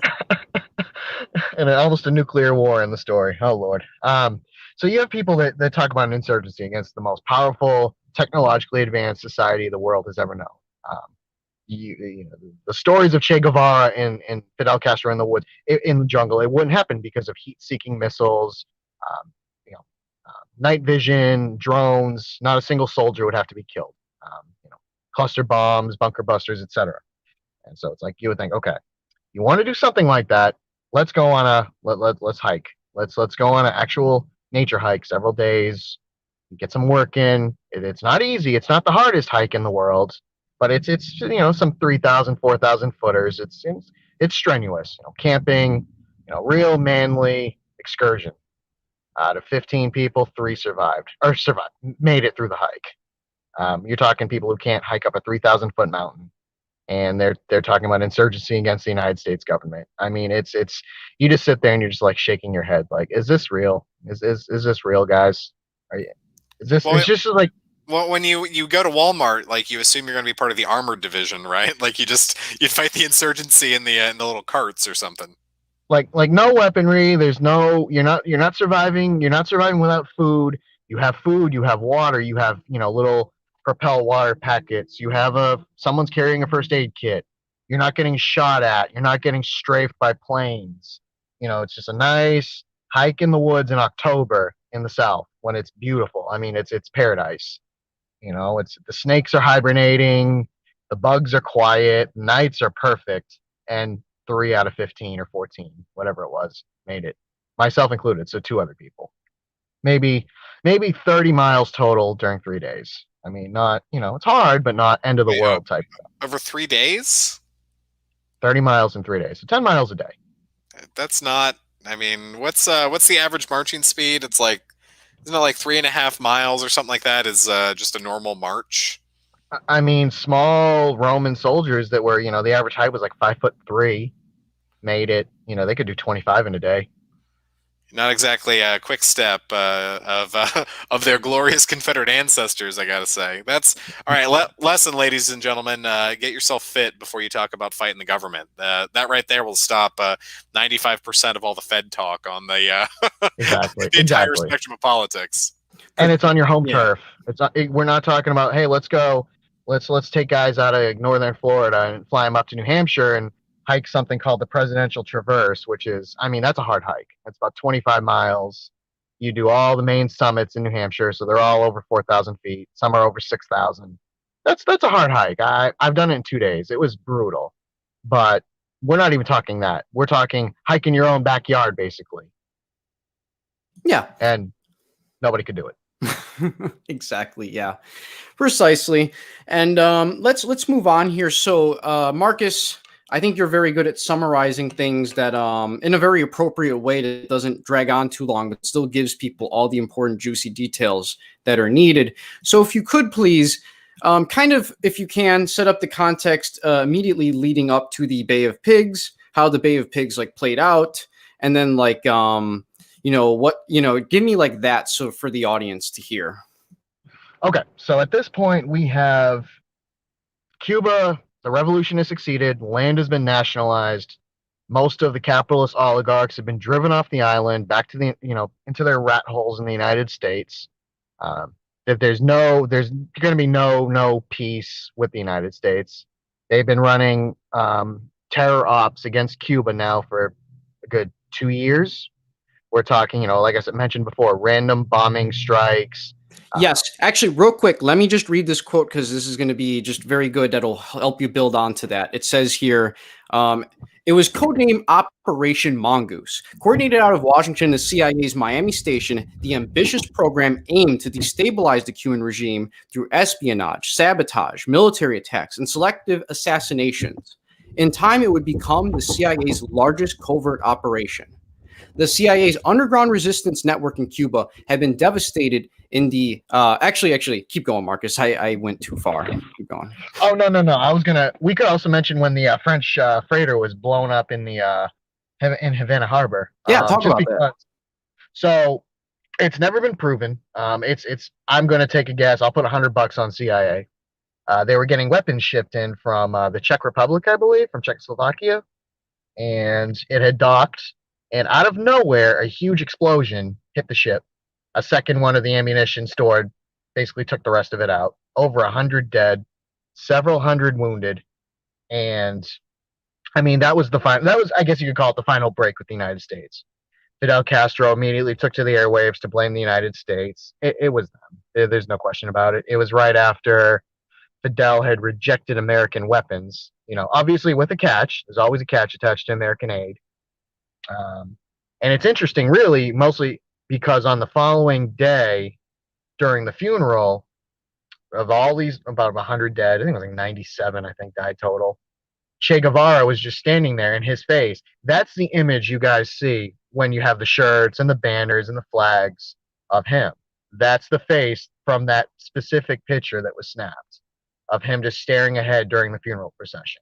and almost a nuclear war in the story. Oh Lord. So you have people that talk about an insurgency against the most powerful, technologically advanced society the world has ever known. Um, the stories of Che Guevara and Fidel Castro in the woods, in the jungle, it wouldn't happen because of heat-seeking missiles, um, night vision, drones. Not a single soldier would have to be killed. Cluster bombs, bunker busters, etc. And so it's like you would think, okay, you want to do something like that? Let's go on let's hike. Let's go on an actual nature hike, several days. Get some work in. It's not easy. It's not the hardest hike in the world, but it's some 3,000, 4,000 footers. It's strenuous. Camping. Real manly excursion. Out of 15 people, 3 made it through the hike. You're talking people who can't hike up a 3,000-foot mountain. and they're talking about insurgency against the United States government. I mean, it's you just sit there and you're just like shaking your head, like, is this real? Is this real, guys? Are you, is this? Well, It's just like well, when you go to Walmart, like you assume you're going to be part of the armored division, right? Like you'd fight the insurgency in the little carts or something. like no weaponry. There's no you're not surviving. You're not surviving without food. You have food. You have water. You have little propel water packets. You have someone's carrying a first aid kit. You're not getting shot at. You're not getting strafed by planes. It's just a nice hike in the woods in October in the South when it's beautiful. I mean, it's paradise. It's the snakes are hibernating, the bugs are quiet, nights are perfect, and 3 out of 15 or 14, whatever it was, made it, myself included. So two other people, maybe 30 miles total during 3 days. I mean, not it's hard, but not end of the Wait, world type stuff. over 3 days? 30 miles in 3 days, so 10 miles a day. That's not. I mean, what's the average marching speed? It's like, isn't it like 3.5 miles or something like that? Is just a normal march? I mean, small Roman soldiers that were, the average height was like 5'3", made it. They could do 25 in a day. Not exactly a quick step of their glorious Confederate ancestors, I gotta say. That's all right. Lesson, ladies and gentlemen, get yourself fit before you talk about fighting the government. That right there will stop 95% of all the Fed talk on the Exactly. the entire Exactly. spectrum of politics. And it's on your home Yeah. turf. We're not talking about, hey, let's go, let's take guys out of northern Florida and fly them up to New Hampshire and hike something called the Presidential Traverse, which is, I mean, that's a hard hike. That's about 25 miles. You do all the main summits in New Hampshire, so they're all over 4,000 feet. Some are over 6,000. That's a hard hike. I've done it in 2 days. It was brutal, but we're not even talking that. We're talking hiking your own backyard, basically, Yeah. and nobody could do it. Exactly. Yeah. Precisely. And let's move on here. So, Marcus, I think you're very good at summarizing things that in a very appropriate way that doesn't drag on too long, but still gives people all the important juicy details that are needed. So, if you could please, kind of, if you can, set up the context immediately leading up to the Bay of Pigs, how the Bay of Pigs like played out, and then like give me like that so for the audience to hear. Okay, so at this point, we have Cuba. The revolution has succeeded. Land has been nationalized. Most of the capitalist oligarchs have been driven off the island back to into their rat holes in the United States. That there's going to be no peace with the United States. They've been running terror ops against Cuba now for a good 2 years. We're talking, like I mentioned before, random bombing strikes. Yes, actually, real quick, let me just read this quote because this is going to be just very good. That'll help you build onto that. It says here, it was codenamed Operation Mongoose. Coordinated out of Washington, the CIA's Miami station, the ambitious program aimed to destabilize the Cuban regime through espionage, sabotage, military attacks, and selective assassinations. In time, it would become the CIA's largest covert operation. The CIA's underground resistance network in Cuba had been devastated in the actually keep going, Marcus. I went too far. Keep going. Oh no. We could also mention when the French freighter was blown up in the in Havana Harbor. Yeah, talk about that. So it's never been proven. It's I'm gonna take a guess. I'll put $100 on CIA. They were getting weapons shipped in from the Czech Republic, I believe, from Czechoslovakia, and it had docked. And out of nowhere, a huge explosion hit the ship. A second one of the ammunition stored basically took the rest of it out. Over 100 dead, several hundred wounded, and I mean that was I guess you could call it the final break with the United States. Fidel Castro immediately took to the airwaves to blame the United States. It was them. There's no question about it. It was right after Fidel had rejected American weapons. Obviously with a catch. There's always a catch attached to American aid. And it's interesting, really, mostly because on the following day, during the funeral, of all these, about 100 dead, I think it was like 97, I think, died total. Che Guevara was just standing there, and his face. That's the image you guys see when you have the shirts and the banners and the flags of him. That's the face from that specific picture that was snapped. of him just staring ahead during the funeral procession.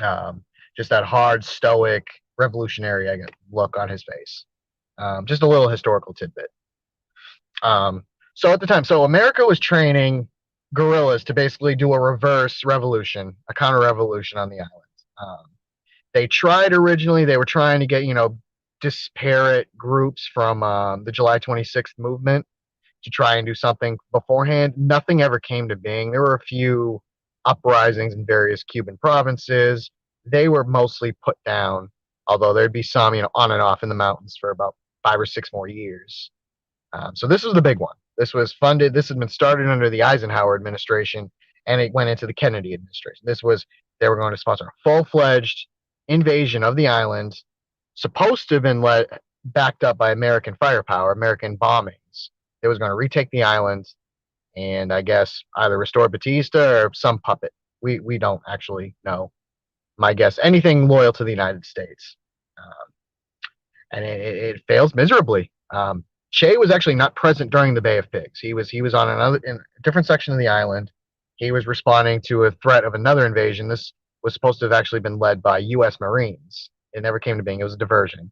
Um, just that hard, stoic, revolutionary, I guess, look on his face. Just a little historical tidbit. So at the time, so America was training guerrillas to basically do a reverse revolution, a counter revolution on the island. Um, they tried originally; they were trying to get disparate groups from the July 26th movement to try and do something beforehand. Nothing ever came to being. There were a few uprisings in various Cuban provinces. They were mostly put down, although there'd be some, on and off in the mountains for about 5 or 6 more years. So this was the big one. This was funded. This had been started under the Eisenhower administration, and it went into the Kennedy administration. They were going to sponsor a full-fledged invasion of the island, supposed to have been backed up by American firepower, American bombings. They was going to retake the island, and I guess either restore Batista or some puppet. We don't actually know. My guess, anything loyal to the United States, and it fails miserably. Che was actually not present during the Bay of Pigs. He was on in a different section of the island. He was responding to a threat of another invasion. This was supposed to have actually been led by U.S. Marines. It never came to being. It was a diversion.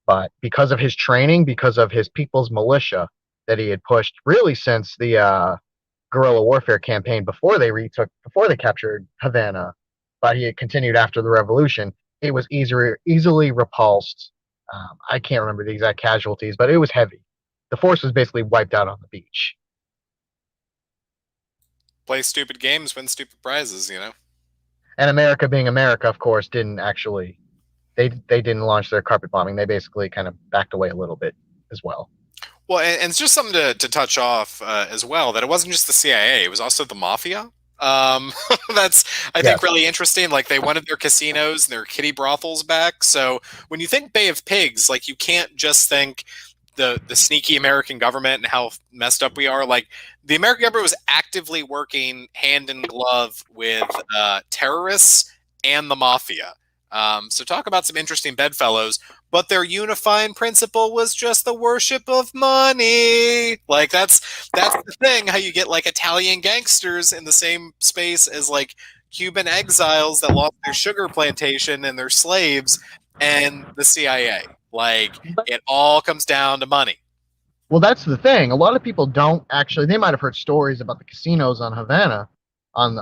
But because of his training, because of his people's militia that he had pushed really since the guerrilla warfare campaign before they captured Havana, but he had continued after the revolution, it was easily repulsed. I can't remember the exact casualties, but it was heavy. The force was basically wiped out on the beach. Play stupid games, win stupid prizes, And America, being America, of course, didn't actually. They didn't launch their carpet bombing. They basically kind of backed away a little bit as well. Well, and it's just something to touch off as well, that it wasn't just the CIA, it was also the mafia. That's, I think, really interesting. Like, they wanted their casinos and their kiddie brothels back. So when you think Bay of Pigs, like, you can't just think the sneaky American government and how messed up we are. Like, the American government was actively working hand in glove with terrorists and the mafia. So talk about some interesting bedfellows, but their unifying principle was just the worship of money. Like, that's the thing, how you get like Italian gangsters in the same space as like Cuban exiles that lost their sugar plantation and their slaves and the CIA. Like, it all comes down to money. Well, that's the thing. A lot of people don't actually. They might have heard stories about the casinos on Havana, on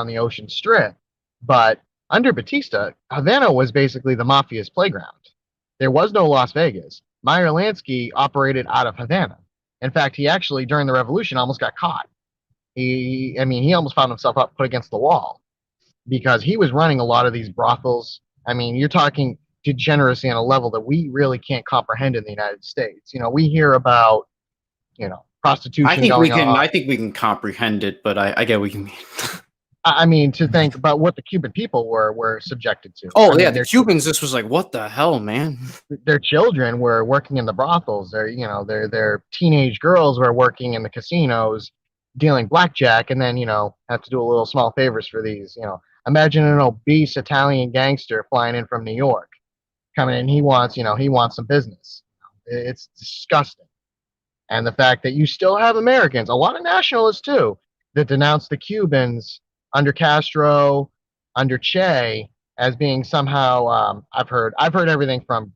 the Ocean Strip, but under Batista, Havana was basically the mafia's playground. There was no Las Vegas. Meyer Lansky operated out of Havana. In fact, he actually, during the revolution, almost got caught. He almost found himself put against the wall because he was running a lot of these brothels. I mean, you're talking degeneracy on a level that we really can't comprehend in the United States. We hear about, prostitution going on. I think we can comprehend it, but I get what you mean. I mean, to think about what the Cuban people were subjected to. Oh, yeah, the Cubans, this was like, what the hell, man? Their children were working in the brothels. Their teenage girls were working in the casinos, dealing blackjack, and then, have to do a little small favors for these. Imagine an obese Italian gangster flying in from New York, coming in. He wants some business. It's disgusting. And the fact that you still have Americans, a lot of nationalists too, that denounce the Cubans under Castro, under Che, as being somehow, I've heard everything from,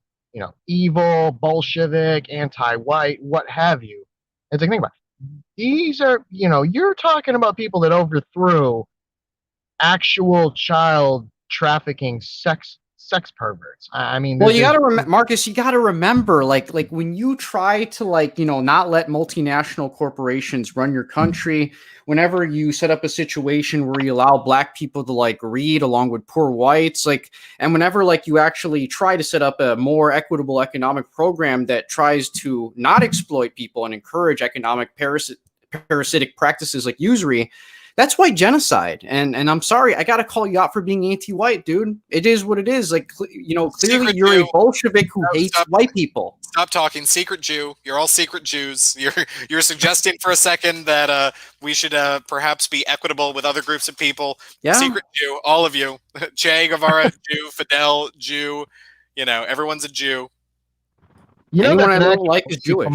evil, Bolshevik, anti-white, what have you. It's like, think about it. These are, you're talking about people that overthrew actual child trafficking sex perverts. I mean, well, you got to Marcus, you got to remember, like when you try to not let multinational corporations run your country, whenever you set up a situation where you allow black people to read along with poor whites, and whenever you actually try to set up a more equitable economic program that tries to not exploit people and encourage economic parasitic practices like usury, that's white genocide. And I'm sorry, I gotta call you out for being anti-white, dude. It is what it is. Clearly Secret you're Jew. a Bolshevik who hates white people. Stop talking. Secret Jew. You're all secret Jews. You're suggesting for a second that we should perhaps be equitable with other groups of people. Yeah. Secret Jew, all of you. Che Guevara, Jew. Fidel, Jew. Everyone's a Jew. Anyone I don't like is Jewish.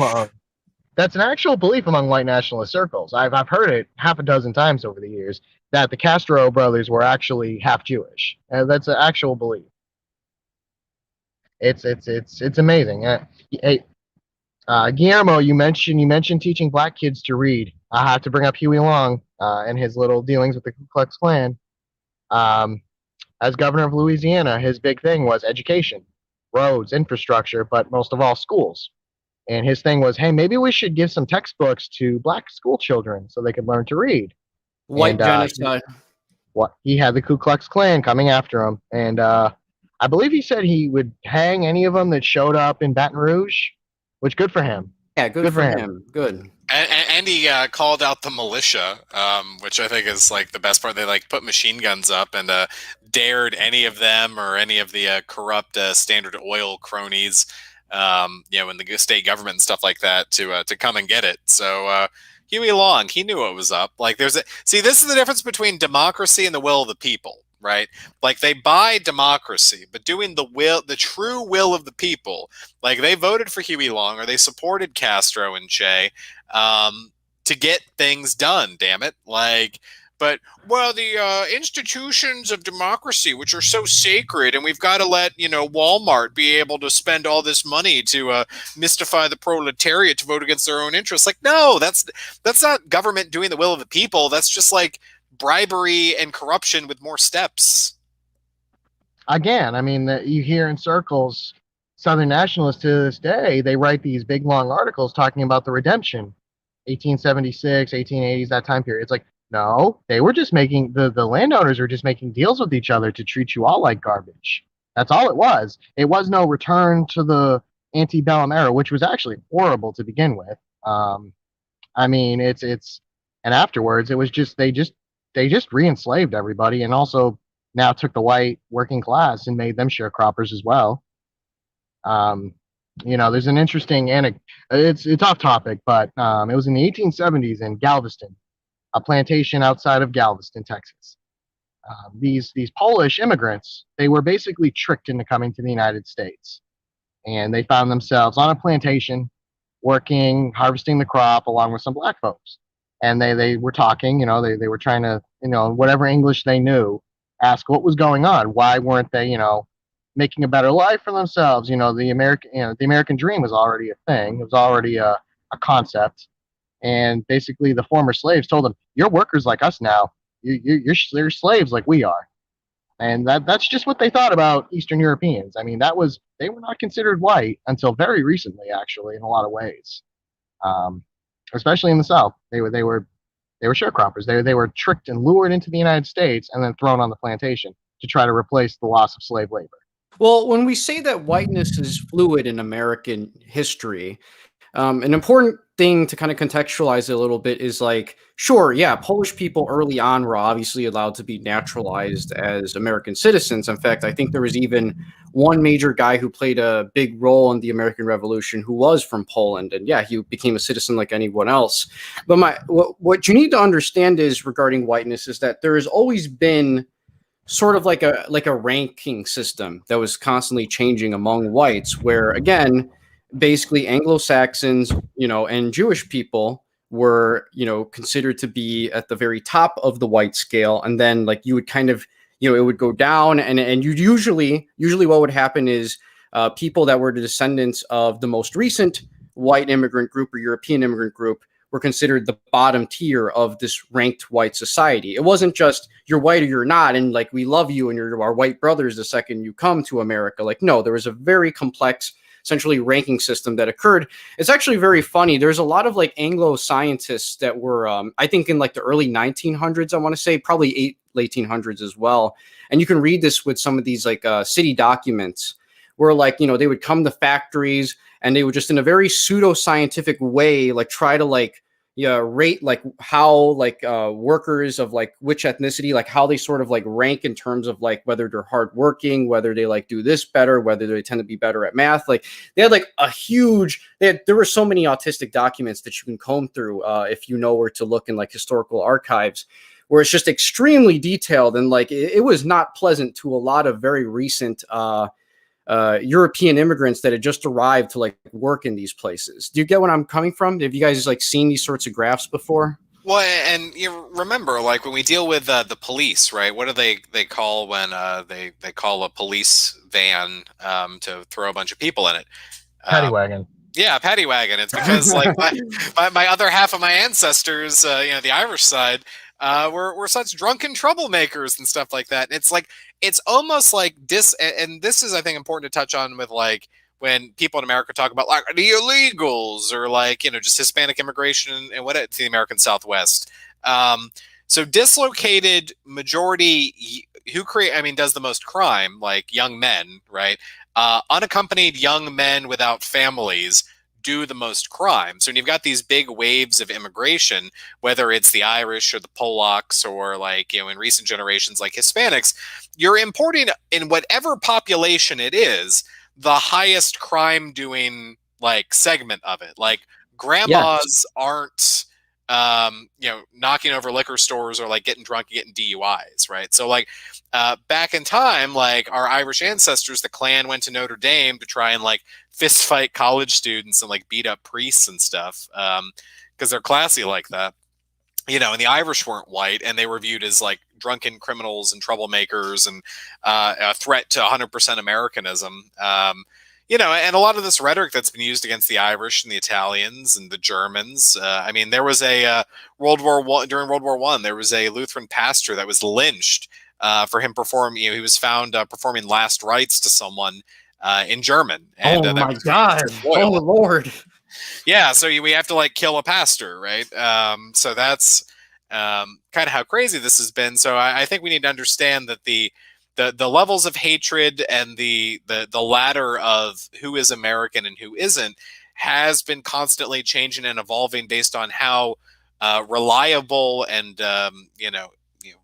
That's an actual belief among white nationalist circles. I've heard it half a dozen times over the years that the Castro brothers were actually half Jewish. That's an actual belief. It's amazing. Hey, Guillermo, you mentioned teaching black kids to read. I have to bring up Huey Long and his little dealings with the Ku Klux Klan. Um, as governor of Louisiana, his big thing was education, roads, infrastructure, but most of all, schools. And his thing was, hey, maybe we should give some textbooks to black school children so they could learn to read. White And genocide. he had the Ku Klux Klan coming after him, and I believe he said he would hang any of them that showed up in Baton Rouge, which good for him. Yeah, good for him. Good. And he called out the militia, which I think is like the best part. They like put machine guns up and dared any of them or any of the corrupt Standard Oil cronies, in the state government and stuff like that to come and get it. So Huey Long, he knew what was up. Like this is the difference between democracy and the will of the people, right? Like they buy democracy, but doing the true will of the people. Like they voted for Huey Long or they supported Castro and Che to get things done. Damn it! But the institutions of democracy, which are so sacred, and we've got to let Walmart be able to spend all this money to mystify the proletariat to vote against their own interests. Like, no, that's not government doing the will of the people. That's just like bribery and corruption with more steps. Again, I mean, you hear in circles, Southern nationalists to this day, they write these big long articles talking about the redemption, 1876, 1880s, that time period. It's like, no, they were just making the landowners were just making deals with each other to treat you all like garbage. That's all it was. It was no return to the antebellum era, which was actually horrible to begin with. I mean, and afterwards it was just they just re-enslaved everybody, and also now took the white working class and made them sharecroppers as well. There's an interesting anecdote. It's off topic, but it was in the 1870s in Galveston, a plantation outside of Galveston, Texas. These Polish immigrants, they were basically tricked into coming to the United States, and they found themselves on a plantation, working, harvesting the crop along with some black folks. And they were talking, they were trying to, whatever English they knew, ask what was going on. Why weren't they, making a better life for themselves? The American dream was already a thing. It was already a concept. And basically, the former slaves told them, "You're workers like us now. You're slaves like we are." And that's just what they thought about Eastern Europeans. I mean, they were not considered white until very recently, actually, in a lot of ways. Especially in the South, they were sharecroppers. They were tricked and lured into the United States and then thrown on the plantation to try to replace the loss of slave labor. Well, when we say that whiteness is fluid in American history, an important thing to kind of contextualize it a little bit is like, sure, yeah, Polish people early on were obviously allowed to be naturalized as American citizens. In fact, I think there was even one major guy who played a big role in the American Revolution who was from Poland, and yeah, he became a citizen like anyone else. But what you need to understand is regarding whiteness is that there has always been sort of like a ranking system that was constantly changing among whites, where again, basically Anglo-Saxons, and Jewish people were, considered to be at the very top of the white scale. And then like you would kind of, it would go down, and you usually what would happen is people that were the descendants of the most recent white immigrant group or European immigrant group were considered the bottom tier of this ranked white society. It wasn't just you're white or you're not, and like we love you and you're our white brothers the second you come to America. Like, no, there was a very complex, essentially ranking system that occurred. It's actually very funny. There's a lot of like Anglo scientists that were, I think in like the early 1900s, I want to say probably late 1800s as well. And you can read this with some of these like city documents where like, they would come to factories and they would just in a very pseudo-scientific way, like try to like, rate like how like workers of like which ethnicity, like how they sort of like rank in terms of like whether they're hardworking, whether they like do this better, whether they tend to be better at math. Like they had like there were so many autistic documents that you can comb through if you know where to look in like historical archives, where it's just extremely detailed, and like it was not pleasant to a lot of very recent European immigrants that had just arrived to like work in these places. Do you get what I'm coming from? Have you guys like seen these sorts of graphs before? Well, and you remember, like when we deal with the police, right? What do they call when they call a police van to throw a bunch of people in it? Paddy wagon. Yeah, paddy wagon. It's because like my other half of my ancestors, the Irish side, were such drunken troublemakers and stuff like that. And it's like it's almost like and this is I think important to touch on with like when people in America talk about like the illegals or like just Hispanic immigration and what to the American Southwest. So dislocated majority who create I mean does the most crime like young men, right? Unaccompanied young men without families do the most crime. So when you've got these big waves of immigration, whether it's the Irish or the Polacks or like, in recent generations like Hispanics, you're importing in whatever population it is, the highest crime doing like segment of it. Like grandmas aren't knocking over liquor stores or like getting drunk and getting DUIs, right? So like back in time, like our Irish ancestors, the Klan went to Notre Dame to try and like fist fight college students and like beat up priests and stuff because they're classy like that. And the Irish weren't white and they were viewed as like drunken criminals and troublemakers and a threat to 100% Americanism. And a lot of this rhetoric that's been used against the Irish and the Italians and the Germans. I mean, there was a during World War I, there was a Lutheran pastor that was lynched for him performing. He was found performing last rites to someone in German. And, oh my God! Oh Lord! Yeah, so we have to like kill a pastor, right? So that's kind of how crazy this has been. So I think we need to understand that the levels of hatred and the ladder of who is American and who isn't has been constantly changing and evolving based on how reliable and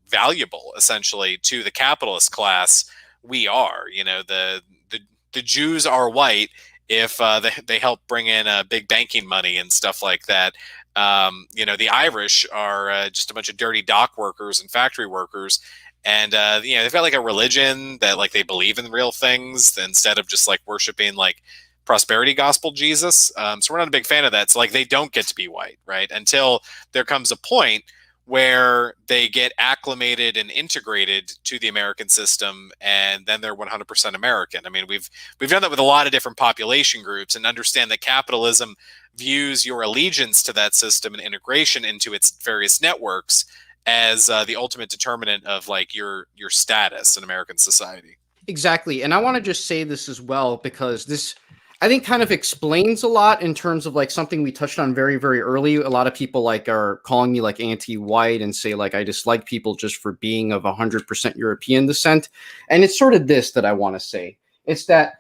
valuable essentially to the capitalist class we are. The Jews are white if they help bring in big banking money and stuff like that. The Irish are just a bunch of dirty dock workers and factory workers. And, they've got like a religion that like they believe in real things instead of just like worshiping like prosperity gospel Jesus. So we're not a big fan of that. So like they don't get to be white, right? Until there comes a point where they get acclimated and integrated to the American system, and then they're 100% American. I mean, we've done that with a lot of different population groups, and understand that capitalism views your allegiance to that system and integration into its various networks as the ultimate determinant of like your status in American society. Exactly. And I want to just say this as well, because this, I think, kind of explains a lot in terms of like something we touched on very, very early. A lot of people like are calling me like anti-white and say like I dislike people just for being of 100% European descent. And it's sort of this that I want to say. It's that,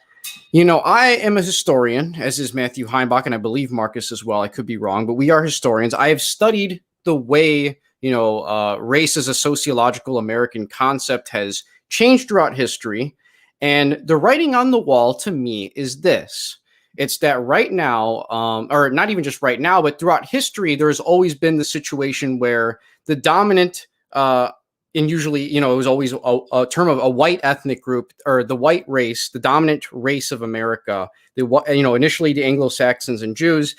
I am a historian, as is Matthew Heimbach, and I believe Marcus as well. I could be wrong, but we are historians. I have studied the way, race as a sociological American concept has changed throughout history. And the writing on the wall to me is this. It's that right now, or not even just right now, but throughout history, there's always been the situation where the dominant, and usually, it was always a term of a white ethnic group or the white race, the dominant race of America, initially the Anglo-Saxons and Jews,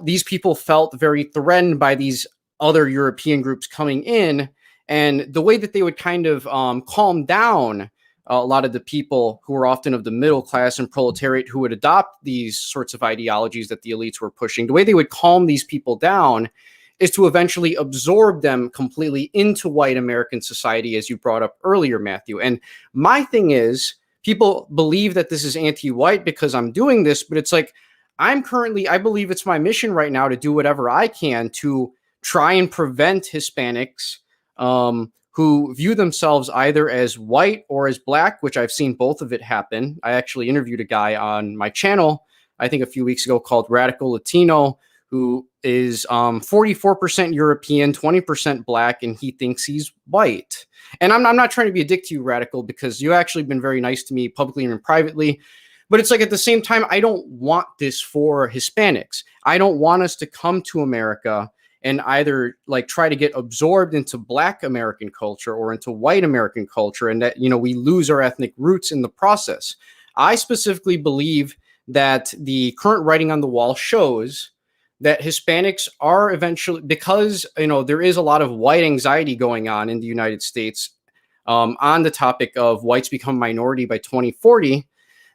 these people felt very threatened by these other European groups coming in. And the way that they would kind of calm down a lot of the people who were often of the middle class and proletariat who would adopt these sorts of ideologies that the elites were pushing, the way they would calm these people down is to eventually absorb them completely into white American society, as you brought up earlier, Matthew. And my thing is, people believe that this is anti-white because I'm doing this, but it's like, I believe it's my mission right now to do whatever I can to try and prevent Hispanics who view themselves either as white or as black, which I've seen both of it happen. I actually interviewed a guy on my channel, I think a few weeks ago, called Radical Latino, who is 44% European, 20% black, and he thinks he's white. And I'm not trying to be a dick to you, Radical, because you've actually been very nice to me publicly and privately. But it's like at the same time, I don't want this for Hispanics. I don't want us to come to America and either like try to get absorbed into black American culture or into white American culture, and that, we lose our ethnic roots in the process. I specifically believe that the current writing on the wall shows that Hispanics are eventually, because there is a lot of white anxiety going on in the United States on the topic of whites become minority by 2040,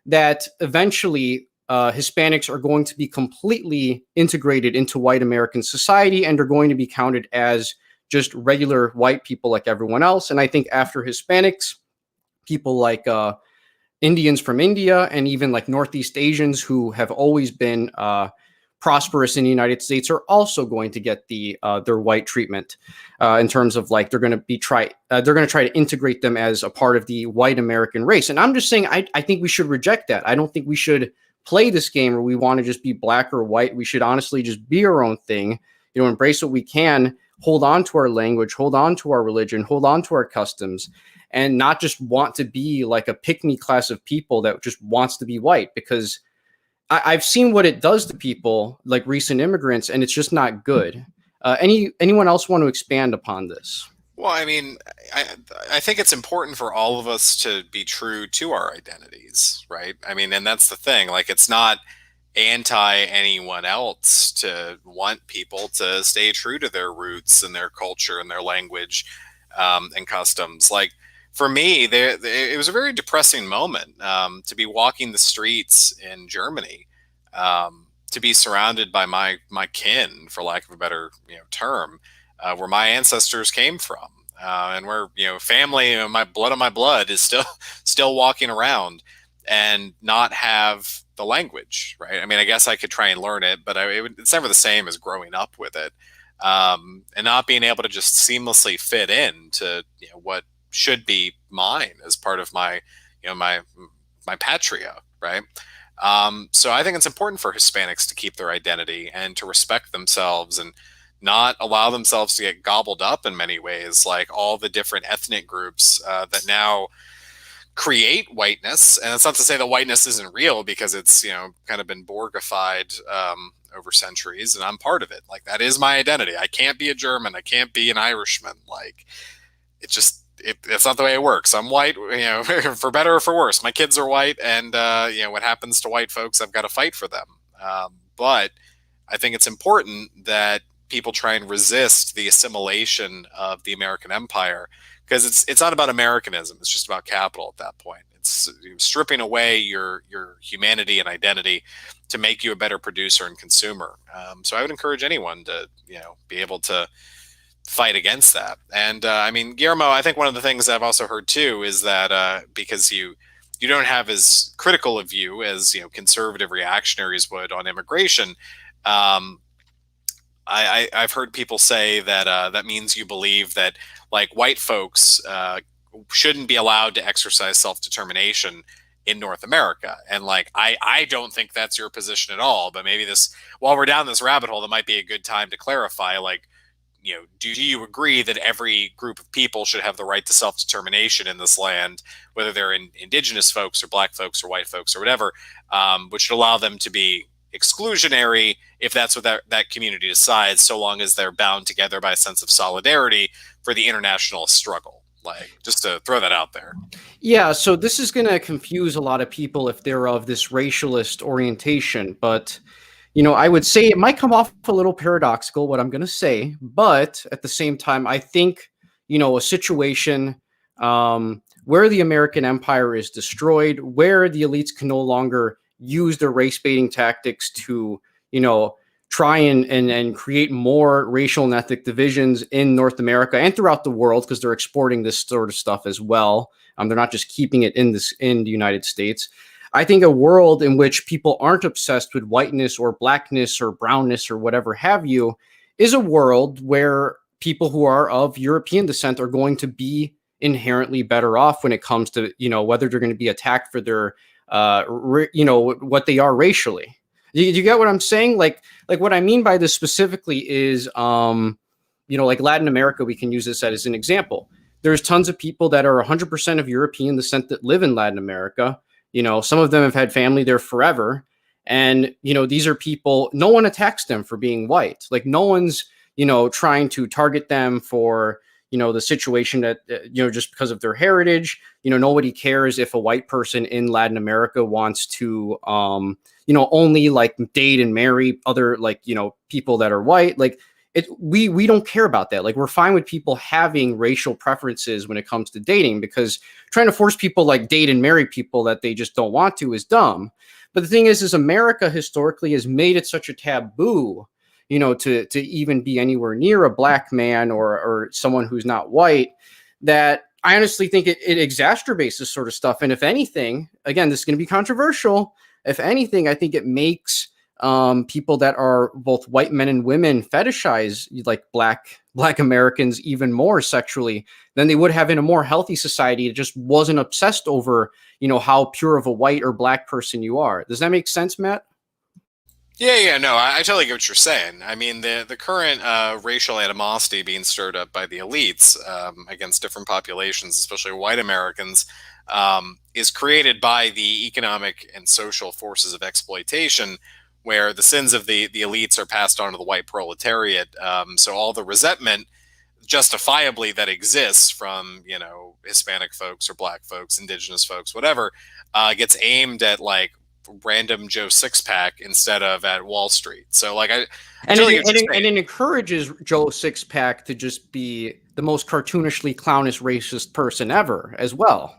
that eventually Hispanics are going to be completely integrated into white American society and are going to be counted as just regular white people like everyone else. And I think after Hispanics, people like Indians from India and even like Northeast Asians who have always been prosperous in the United States are also going to get their white treatment in terms of like they're going to try to integrate them as a part of the white American race. And I'm just saying I think we should reject that. I don't think we should play this game where we want to just be black or white. We should honestly just be our own thing, embrace what we can, hold on to our language, hold on to our religion, hold on to our customs, and not just want to be like a pick-me class of people that just wants to be white, because I've seen what it does to people like recent immigrants, and it's just not good. Anyone else want to expand upon this? Well, I mean, I think it's important for all of us to be true to our identities, right? I mean, and that's the thing. Like, it's not anti anyone else to want people to stay true to their roots and their culture and their language and customs. Like, for me, it was a very depressing moment to be walking the streets in Germany, to be surrounded by my kin, for lack of a better term, where my ancestors came from, and where family, my blood of my blood is still walking around, and not have the language, right? I mean, I guess I could try and learn it, but it's never the same as growing up with it, and not being able to just seamlessly fit in to what should be mine as part of my my patria, right? So I think it's important for Hispanics to keep their identity and to respect themselves and not allow themselves to get gobbled up in many ways, like all the different ethnic groups that now create whiteness. And it's not to say that whiteness isn't real, because it's kind of been Borgified over centuries, and I'm part of it. Like, that is my identity. I can't be a German. I can't be an Irishman. Like, it's not the way it works. I'm white, for better or for worse. My kids are white, and what happens to white folks, I've got to fight for them. But I think it's important that people try and resist the assimilation of the American empire, because it's not about Americanism. It's just about capital at that point. It's stripping away your humanity and identity to make you a better producer and consumer. So I would encourage anyone to be able to fight against that. And I mean, Guillermo, I think one of the things I've also heard too is that because you don't have as critical a view as conservative reactionaries would on immigration, I've heard people say that that means you believe that like white folks shouldn't be allowed to exercise self-determination in North America. And like, I don't think that's your position at all, but maybe while we're down this rabbit hole, that might be a good time to clarify, like, do you agree that every group of people should have the right to self-determination in this land, whether they're indigenous folks or black folks or white folks or whatever, which should allow them to be exclusionary if that's what that community decides, so long as they're bound together by a sense of solidarity for the international struggle? Like, just to throw that out there. Yeah, so this is going to confuse a lot of people if they're of this racialist orientation, but I would say it might come off a little paradoxical, what I'm going to say, but at the same time, I think, a situation where the American empire is destroyed, where the elites can no longer use their race baiting tactics to, try and create more racial and ethnic divisions in North America and throughout the world, because they're exporting this sort of stuff as well. They're not just keeping it in the United States. I think a world in which people aren't obsessed with whiteness or blackness or brownness or whatever have you is a world where people who are of European descent are going to be inherently better off when it comes to, whether they're going to be attacked for their, what they are racially. Do you get what I'm saying? Like what I mean by this specifically is, like Latin America, we can use this as an example. There's tons of people that are 100% of European descent that live in Latin America. Some of them have had family there forever. And, these are people, no one attacks them for being white. Like, no one's, trying to target them for, the situation that, just because of their heritage, nobody cares if a white person in Latin America wants to, only like date and marry other, like, people that are white. Like, we don't care about that. Like, we're fine with people having racial preferences when it comes to dating, because trying to force people like date and marry people that they just don't want to is dumb. But the thing is America historically has made it such a taboo, to even be anywhere near a black man or someone who's not white, that I honestly think it exacerbates this sort of stuff. And if anything, again, this is going to be controversial. If anything, I think it makes people that are both white men and women fetishize like black Americans even more sexually than they would have in a more healthy society. It just wasn't obsessed over, how pure of a white or black person you are. Does that make sense, Matt? Yeah, no, I totally get what you're saying. I mean, the current racial animosity being stirred up by the elites against different populations, especially white Americans, is created by the economic and social forces of exploitation, where the sins of the elites are passed on to the white proletariat. So all the resentment, justifiably, that exists from Hispanic folks or black folks, indigenous folks, whatever, gets aimed at like random Joe Sixpack instead of at Wall Street. So like and it encourages Joe Sixpack to just be the most cartoonishly clownish racist person ever as well.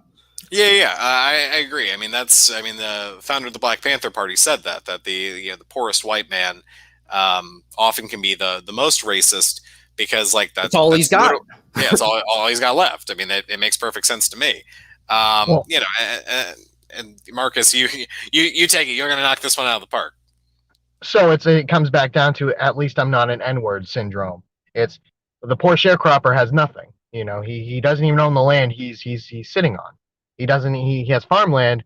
Yeah, I agree. I mean, the founder of the Black Panther Party said that the poorest white man often can be the most racist, because like that's all he's got. Yeah, it's all he's got left. I mean, it makes perfect sense to me. Well, and Marcus, you take it. You're going to knock this one out of the park. So it comes back down to, at least I'm not an N-word syndrome. It's the poor sharecropper has nothing. He doesn't even own the land he's sitting on. He has farmland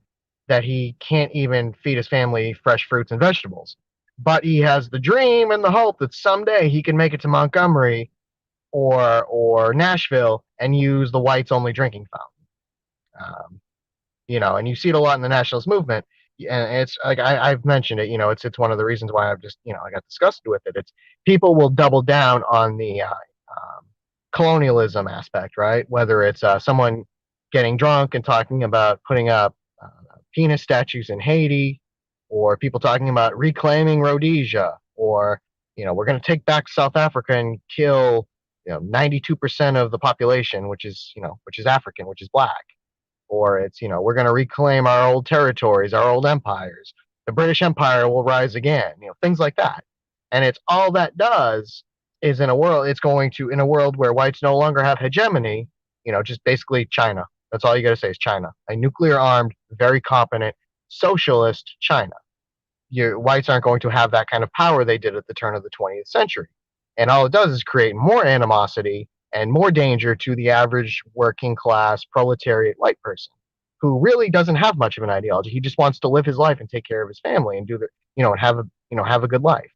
that he can't even feed his family fresh fruits and vegetables. But he has the dream and the hope that someday he can make it to Montgomery or Nashville and use the whites only drinking fountain. And you see it a lot in the nationalist movement. And it's like I've mentioned it. It's one of the reasons why I've just I got disgusted with it. It's people will double down on the colonialism aspect, right? Whether it's someone getting drunk and talking about putting up penis statues in Haiti, or people talking about reclaiming Rhodesia, or we're going to take back South Africa and kill 92% of the population, which is African, which is black. Or it's, we're going to reclaim our old territories, our old empires. The British Empire will rise again, things like that. And it's all that does is in a world where whites no longer have hegemony, just basically China. That's all you got to say is China. A nuclear armed, very competent, socialist China. Whites aren't going to have that kind of power they did at the turn of the 20th century. And all it does is create more animosity and more danger to the average working class proletariat white person, who really doesn't have much of an ideology. He just wants to live his life and take care of his family and and have a good life.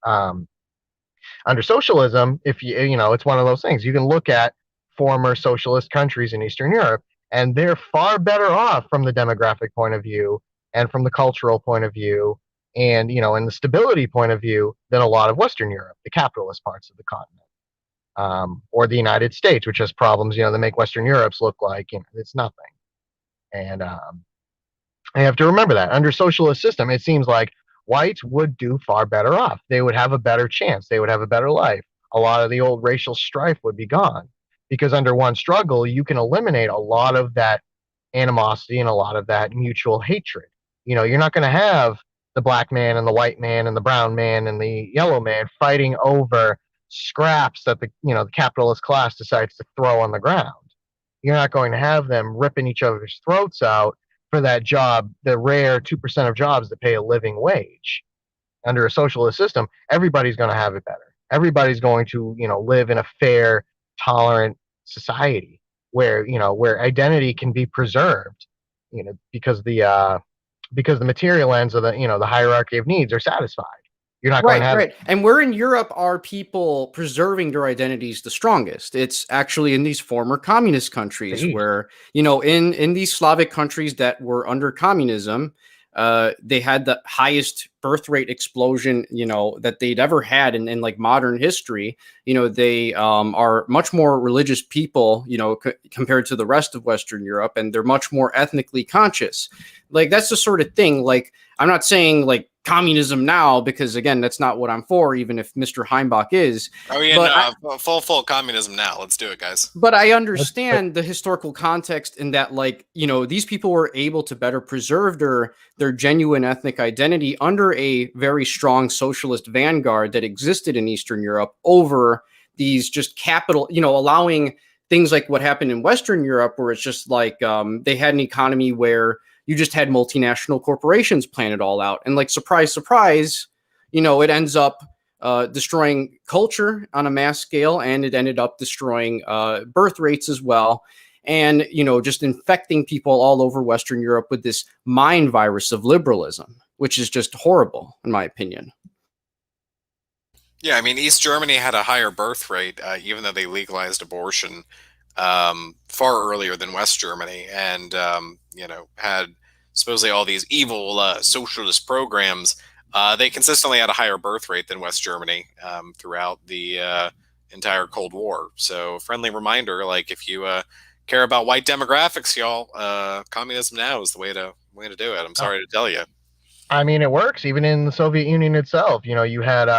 Under socialism, if it's one of those things. You can look at former socialist countries in Eastern Europe, and they're far better off from the demographic point of view and from the cultural point of view, and and the stability point of view, than a lot of Western Europe, the capitalist parts of the continent. Or the United States, which has problems, that make Western Europe's look like it's nothing. And I have to remember that under socialist system, it seems like whites would do far better off. They would have a better chance. They would have a better life. A lot of the old racial strife would be gone, because under one struggle, you can eliminate a lot of that animosity and a lot of that mutual hatred. You're not going to have the black man and the white man and the brown man and the yellow man fighting over scraps that the capitalist class decides to throw on the ground. You're not going to have them ripping each other's throats out for that job, the rare 2% of jobs that pay a living wage. Under a socialist system, everybody's going to have it better. Everybody's going to live in a fair, tolerant society where identity can be preserved, because the material ends of the hierarchy of needs are satisfied. You're not going to have... Right. And where in Europe are people preserving their identities the strongest? It's actually in these former communist countries where, in these Slavic countries that were under communism, they had the highest birth rate explosion, that they'd ever had in like modern history. They are much more religious people, compared to the rest of Western Europe, and they're much more ethnically conscious. Like, that's the sort of thing. Like, I'm not saying like communism now, because again, that's not what I'm for, even if Mr. Heimbach is. Oh yeah, But no, full communism now. Let's do it, guys. But I But understand the historical context in that, like, these people were able to better preserve their genuine ethnic identity under a very strong socialist vanguard that existed in Eastern Europe over these just capital, allowing things like what happened in Western Europe, where it's just like they had an economy where you just had multinational corporations plan it all out. And like, surprise, surprise, it ends up destroying culture on a mass scale, and it ended up destroying birth rates as well, and just infecting people all over Western Europe with this mind virus of liberalism, which is just horrible in my opinion. Yeah, I mean, East Germany had a higher birth rate, even though they legalized abortion far earlier than West Germany, and had supposedly all these evil socialist programs. They consistently had a higher birth rate than West Germany throughout the entire Cold War. So, friendly reminder: like, if you care about white demographics, y'all, communism now is the way to do it. I'm sorry to tell you. I mean, it works even in the Soviet Union itself. You had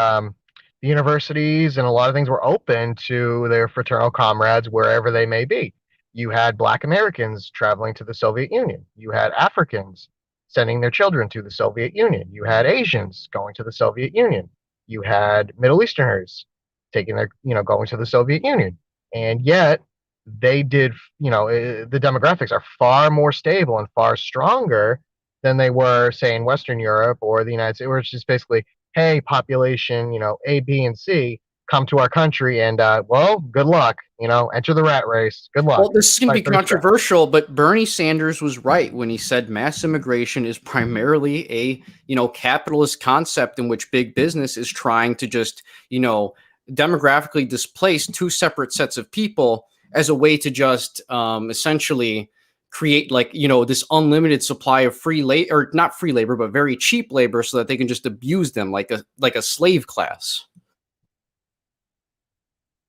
the universities and a lot of things were open to their fraternal comrades wherever they may be. You had Black Americans traveling to the Soviet Union. You had Africans sending their children to the Soviet Union. You had Asians going to the Soviet Union. You had Middle Easterners taking going to the Soviet Union. And yet they did, the demographics are far more stable and far stronger than they were, say, in Western Europe or the United States, where it's just basically, hey, population, A, B, and C, come to our country, and well, good luck. Enter the rat race. Good luck. Well, this is going to be Fight for the scraps. controversial, but Bernie Sanders was right when he said mass immigration is primarily a, capitalist concept in which big business is trying to just, demographically displace two separate sets of people as a way to just essentially create, like, this unlimited supply of free labor, or not free labor, but very cheap labor, so that they can just abuse them like a slave class.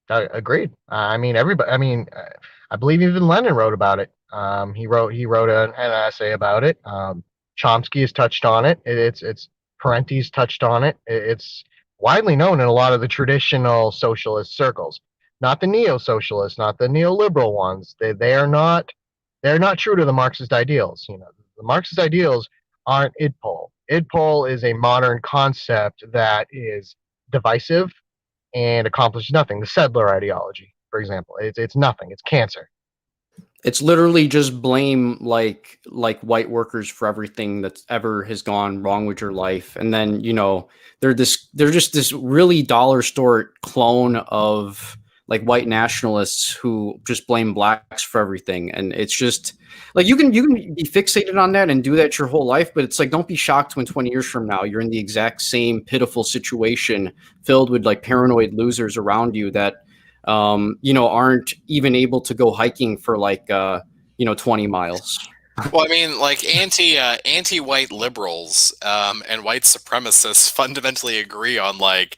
Agreed. I mean, everybody. I mean, I believe even Lenin wrote about it. He wrote an essay about it. Chomsky has touched on it. It's Parenti's touched on it. It's widely known in a lot of the traditional socialist circles, not the neo-socialists, not the neoliberal ones. They're not true to the Marxist ideals. The Marxist ideals aren't idpol. Idpol is a modern concept that is divisive and accomplishes nothing. The settler ideology, for example, it's nothing. It's cancer. It's literally just blame like white workers for everything that's ever has gone wrong with your life. And then, they're just this really dollar store clone of like white nationalists who just blame blacks for everything. And it's just like, you can be fixated on that and do that your whole life, but it's like, don't be shocked when 20 years from now you're in the exact same pitiful situation filled with like paranoid losers around you that aren't even able to go hiking for like 20 miles. Well, I mean, like anti-white liberals and white supremacists fundamentally agree on like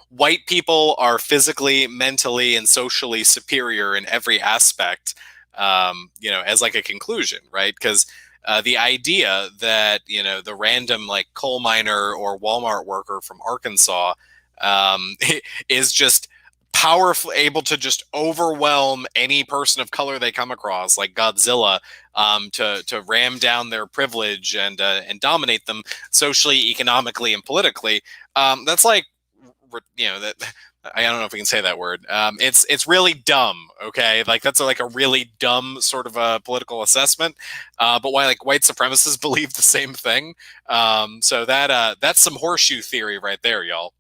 white people are physically, mentally, and socially superior in every aspect. As like a conclusion, right? Because the idea that the random like coal miner or Walmart worker from Arkansas is just powerful, able to just overwhelm any person of color they come across, like Godzilla, to ram down their privilege and dominate them socially, economically, and politically. That's like, that. I don't know if we can say that word. It's really dumb. Okay, like that's like a really dumb sort of a political assessment. But why like white supremacists believe the same thing? So that's some horseshoe theory right there, y'all.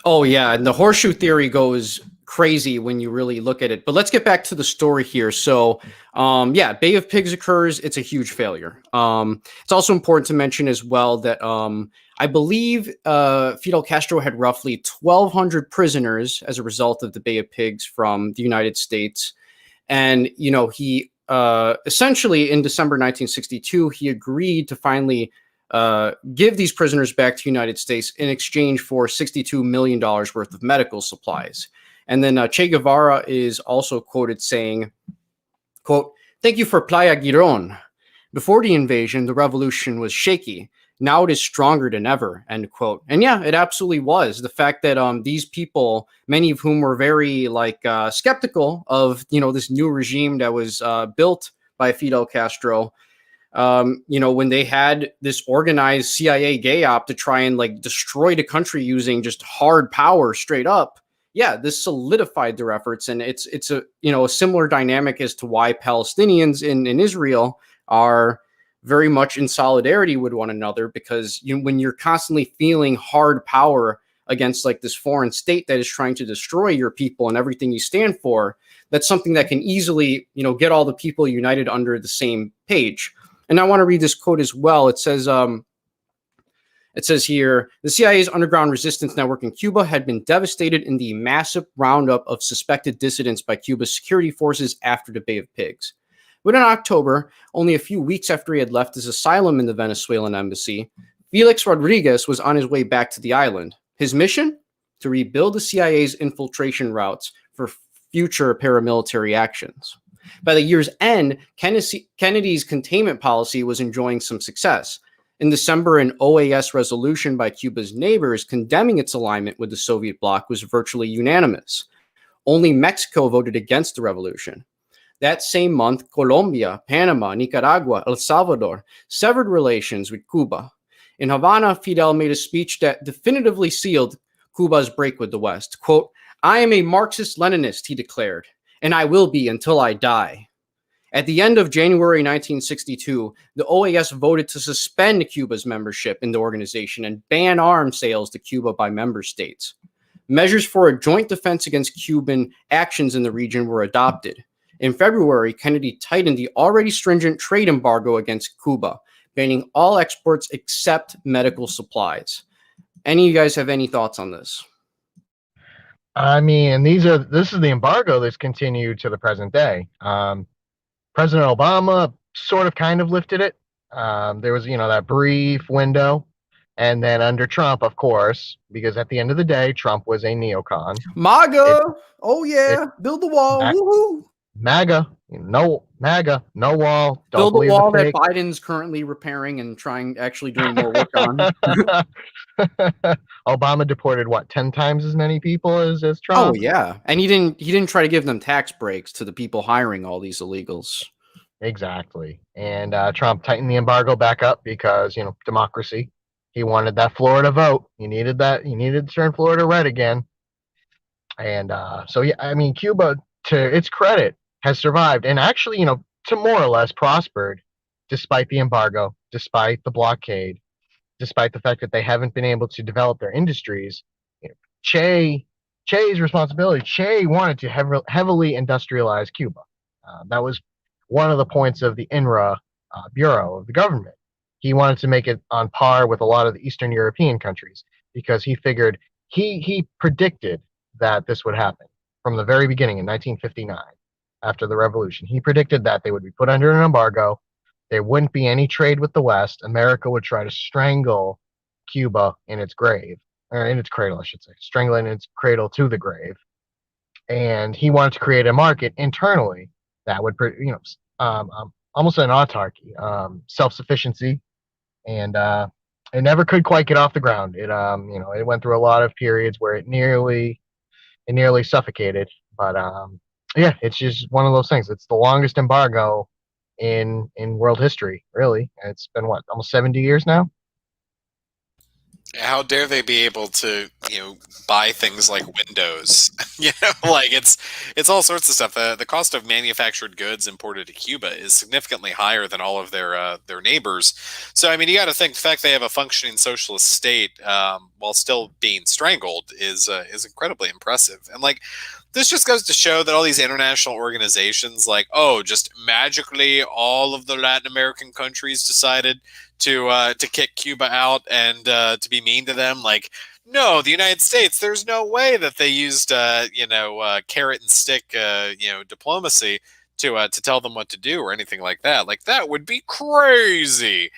Oh yeah, and the horseshoe theory goes crazy when you really look at it. But let's get back to the story here. So, Bay of Pigs occurs. It's a huge failure. It's also important to mention as well that I believe Fidel Castro had roughly 1,200 prisoners as a result of the Bay of Pigs from the United States. And, he essentially in December 1962, he agreed to finally give these prisoners back to the United States in exchange for $62 million worth of medical supplies. And then Che Guevara is also quoted saying, quote, "Thank you for Playa Giron. Before the invasion, the revolution was shaky. Now it is stronger than ever," end quote. And yeah, it absolutely was. The fact that these people, many of whom were very skeptical of, this new regime that was built by Fidel Castro, when they had this organized CIA gay op to try and destroy the country using just hard power straight up. Yeah, this solidified their efforts, and it's a similar dynamic as to why Palestinians in Israel are very much in solidarity with one another, because when you're constantly feeling hard power against this foreign state that is trying to destroy your people and everything you stand for, that's something that can easily get all the people united under the same page. And I want to read this quote as well. It says here, "The CIA's underground resistance network in Cuba had been devastated in the massive roundup of suspected dissidents by Cuba's security forces after the Bay of Pigs. But in October, only a few weeks after he had left his asylum in the Venezuelan embassy, Felix Rodriguez was on his way back to the island. His mission? To rebuild the CIA's infiltration routes for future paramilitary actions. By the year's end, Kennedy's containment policy was enjoying some success. In December, an OAS resolution by Cuba's neighbors condemning its alignment with the Soviet bloc was virtually unanimous. Only Mexico voted against the revolution. That same month, Colombia, Panama, Nicaragua, El Salvador severed relations with Cuba. In Havana, Fidel made a speech that definitively sealed Cuba's break with the West. Quote, "I am a Marxist-Leninist," he declared, "and I will be until I die." At the end of January 1962, the OAS voted to suspend Cuba's membership in the organization and ban arms sales to Cuba by member states. Measures for a joint defense against Cuban actions in the region were adopted. In February, Kennedy tightened the already stringent trade embargo against Cuba, banning all exports except medical supplies. Any of you guys have any thoughts on this? I mean, this is the embargo that's continued to the present day. President Obama sort of kind of lifted it. There was, that brief window. And then under Trump, of course, because at the end of the day, Trump was a neocon. MAGA! Oh yeah, build the wall, woohoo! MAGA, MAGA, no wall. Don't Build the believe wall the that fake. Biden's currently repairing and actually doing more work on. Obama deported 10 times as many people as Oh Trump? yeah, and he didn't try to give them tax breaks to the people hiring all these illegals. Exactly. And Trump tightened the embargo back up because, democracy. He wanted that Florida vote. He needed that. He needed to turn Florida red again. And so, yeah, I mean, Cuba, to its credit, has survived and actually, to more or less prospered despite the embargo, despite the blockade, despite the fact that they haven't been able to develop their industries. Che's responsibility. Che wanted to heavily industrialize Cuba. That was one of the points of the INRA bureau of the government. He wanted to make it on par with a lot of the Eastern European countries because he figured he predicted that this would happen from the very beginning in 1959 after the revolution. He predicted that they would be put under an embargo. There wouldn't be any trade with the West. America would try to strangle Cuba in its grave, or in its cradle, I should say, strangle it in its cradle to the grave. And he wanted to create a market internally that would, almost an autarky, self-sufficiency, and it never could quite get off the ground. It went through a lot of periods where it nearly suffocated. But yeah, it's just one of those things. It's the longest embargo in world history, really. It's been almost 70 years now. How dare they be able to, buy things like Windows? Like it's all sorts of stuff. The cost of manufactured goods imported to Cuba is significantly higher than all of their neighbors. So I mean, you got to think the fact they have a functioning socialist state while still being strangled is incredibly impressive. And this just goes to show that all these international organizations, just magically all of the Latin American countries decided to kick Cuba out and to be mean to them. No, the United States. There's no way that they used carrot and stick diplomacy to tell them what to do or anything like that. That would be crazy.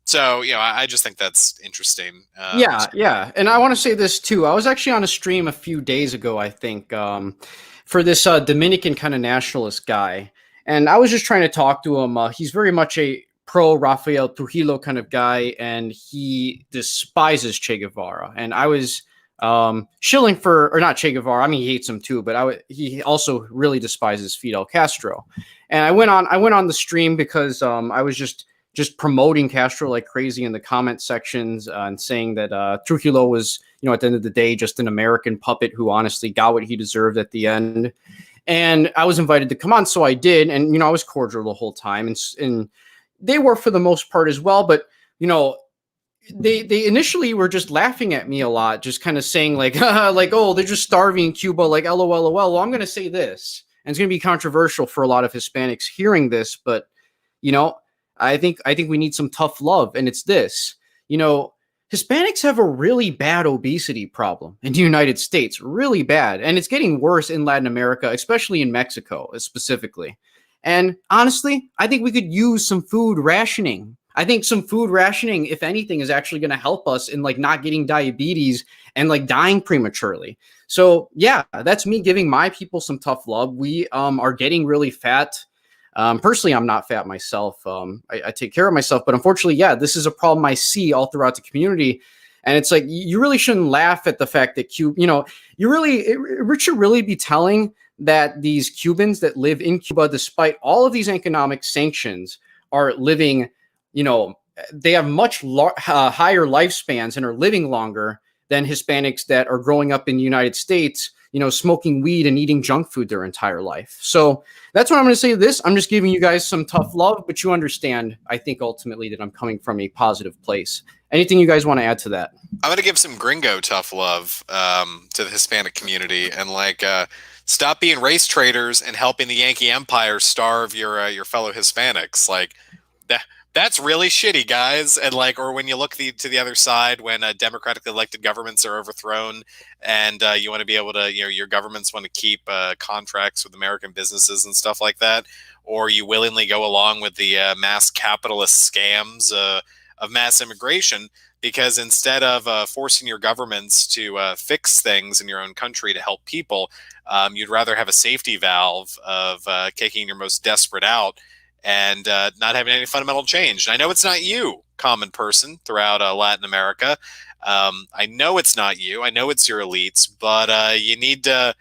So, I just think that's interesting. Yeah. And I want to say this too. I was actually on a stream a few days ago, I think, for this Dominican kind of nationalist guy. And I was just trying to talk to him. He's very much a pro Rafael Trujillo kind of guy, and he despises Che Guevara. And I was shilling for, or not Che Guevara. I mean, he hates him too, but he also really despises Fidel Castro. And I went on the stream because I was just promoting Castro like crazy in the comment sections and saying that Trujillo was, at the end of the day, just an American puppet who honestly got what he deserved at the end. And I was invited to come on, so I did. And, I was cordial the whole time. And they were for the most part as well. But, they initially were just laughing at me a lot, just kind of saying like, like, oh, they're just starving in Cuba, like, LOL. Well, I'm going to say this. And it's going to be controversial for a lot of Hispanics hearing this, but, you know, I think we need some tough love, and it's this. Hispanics have a really bad obesity problem in the United States, really bad, and it's getting worse in Latin America, especially in Mexico specifically. And honestly, I think we could use some food rationing. I think some food rationing, if anything, is actually going to help us in like not getting diabetes and like dying prematurely. So yeah, that's me giving my people some tough love. We are getting really fat. Personally, I'm not fat myself. I take care of myself, but unfortunately, yeah, this is a problem I see all throughout the community. And it's like, you really shouldn't laugh at the fact that it should really be telling that these Cubans that live in Cuba, despite all of these economic sanctions, are living, they have much higher lifespans and are living longer than Hispanics that are growing up in the United States, smoking weed and eating junk food their entire life. So that's what I'm going to say to this. I'm just giving you guys some tough love, but you understand, I think, ultimately that I'm coming from a positive place. Anything you guys want to add to that? I'm going to give some gringo tough love to the Hispanic community and stop being race traders and helping the Yankee Empire starve your fellow Hispanics. Like that. That's really shitty, guys. And or when you look to the other side, when democratically elected governments are overthrown, and you want to be able to, your governments want to keep contracts with American businesses and stuff like that, or you willingly go along with the mass capitalist scams of mass immigration, because instead of forcing your governments to fix things in your own country to help people, you'd rather have a safety valve of kicking your most desperate out and not having any fundamental change. And I know it's not you, common person throughout Latin America. I know it's not you. I know it's your elites, but you need to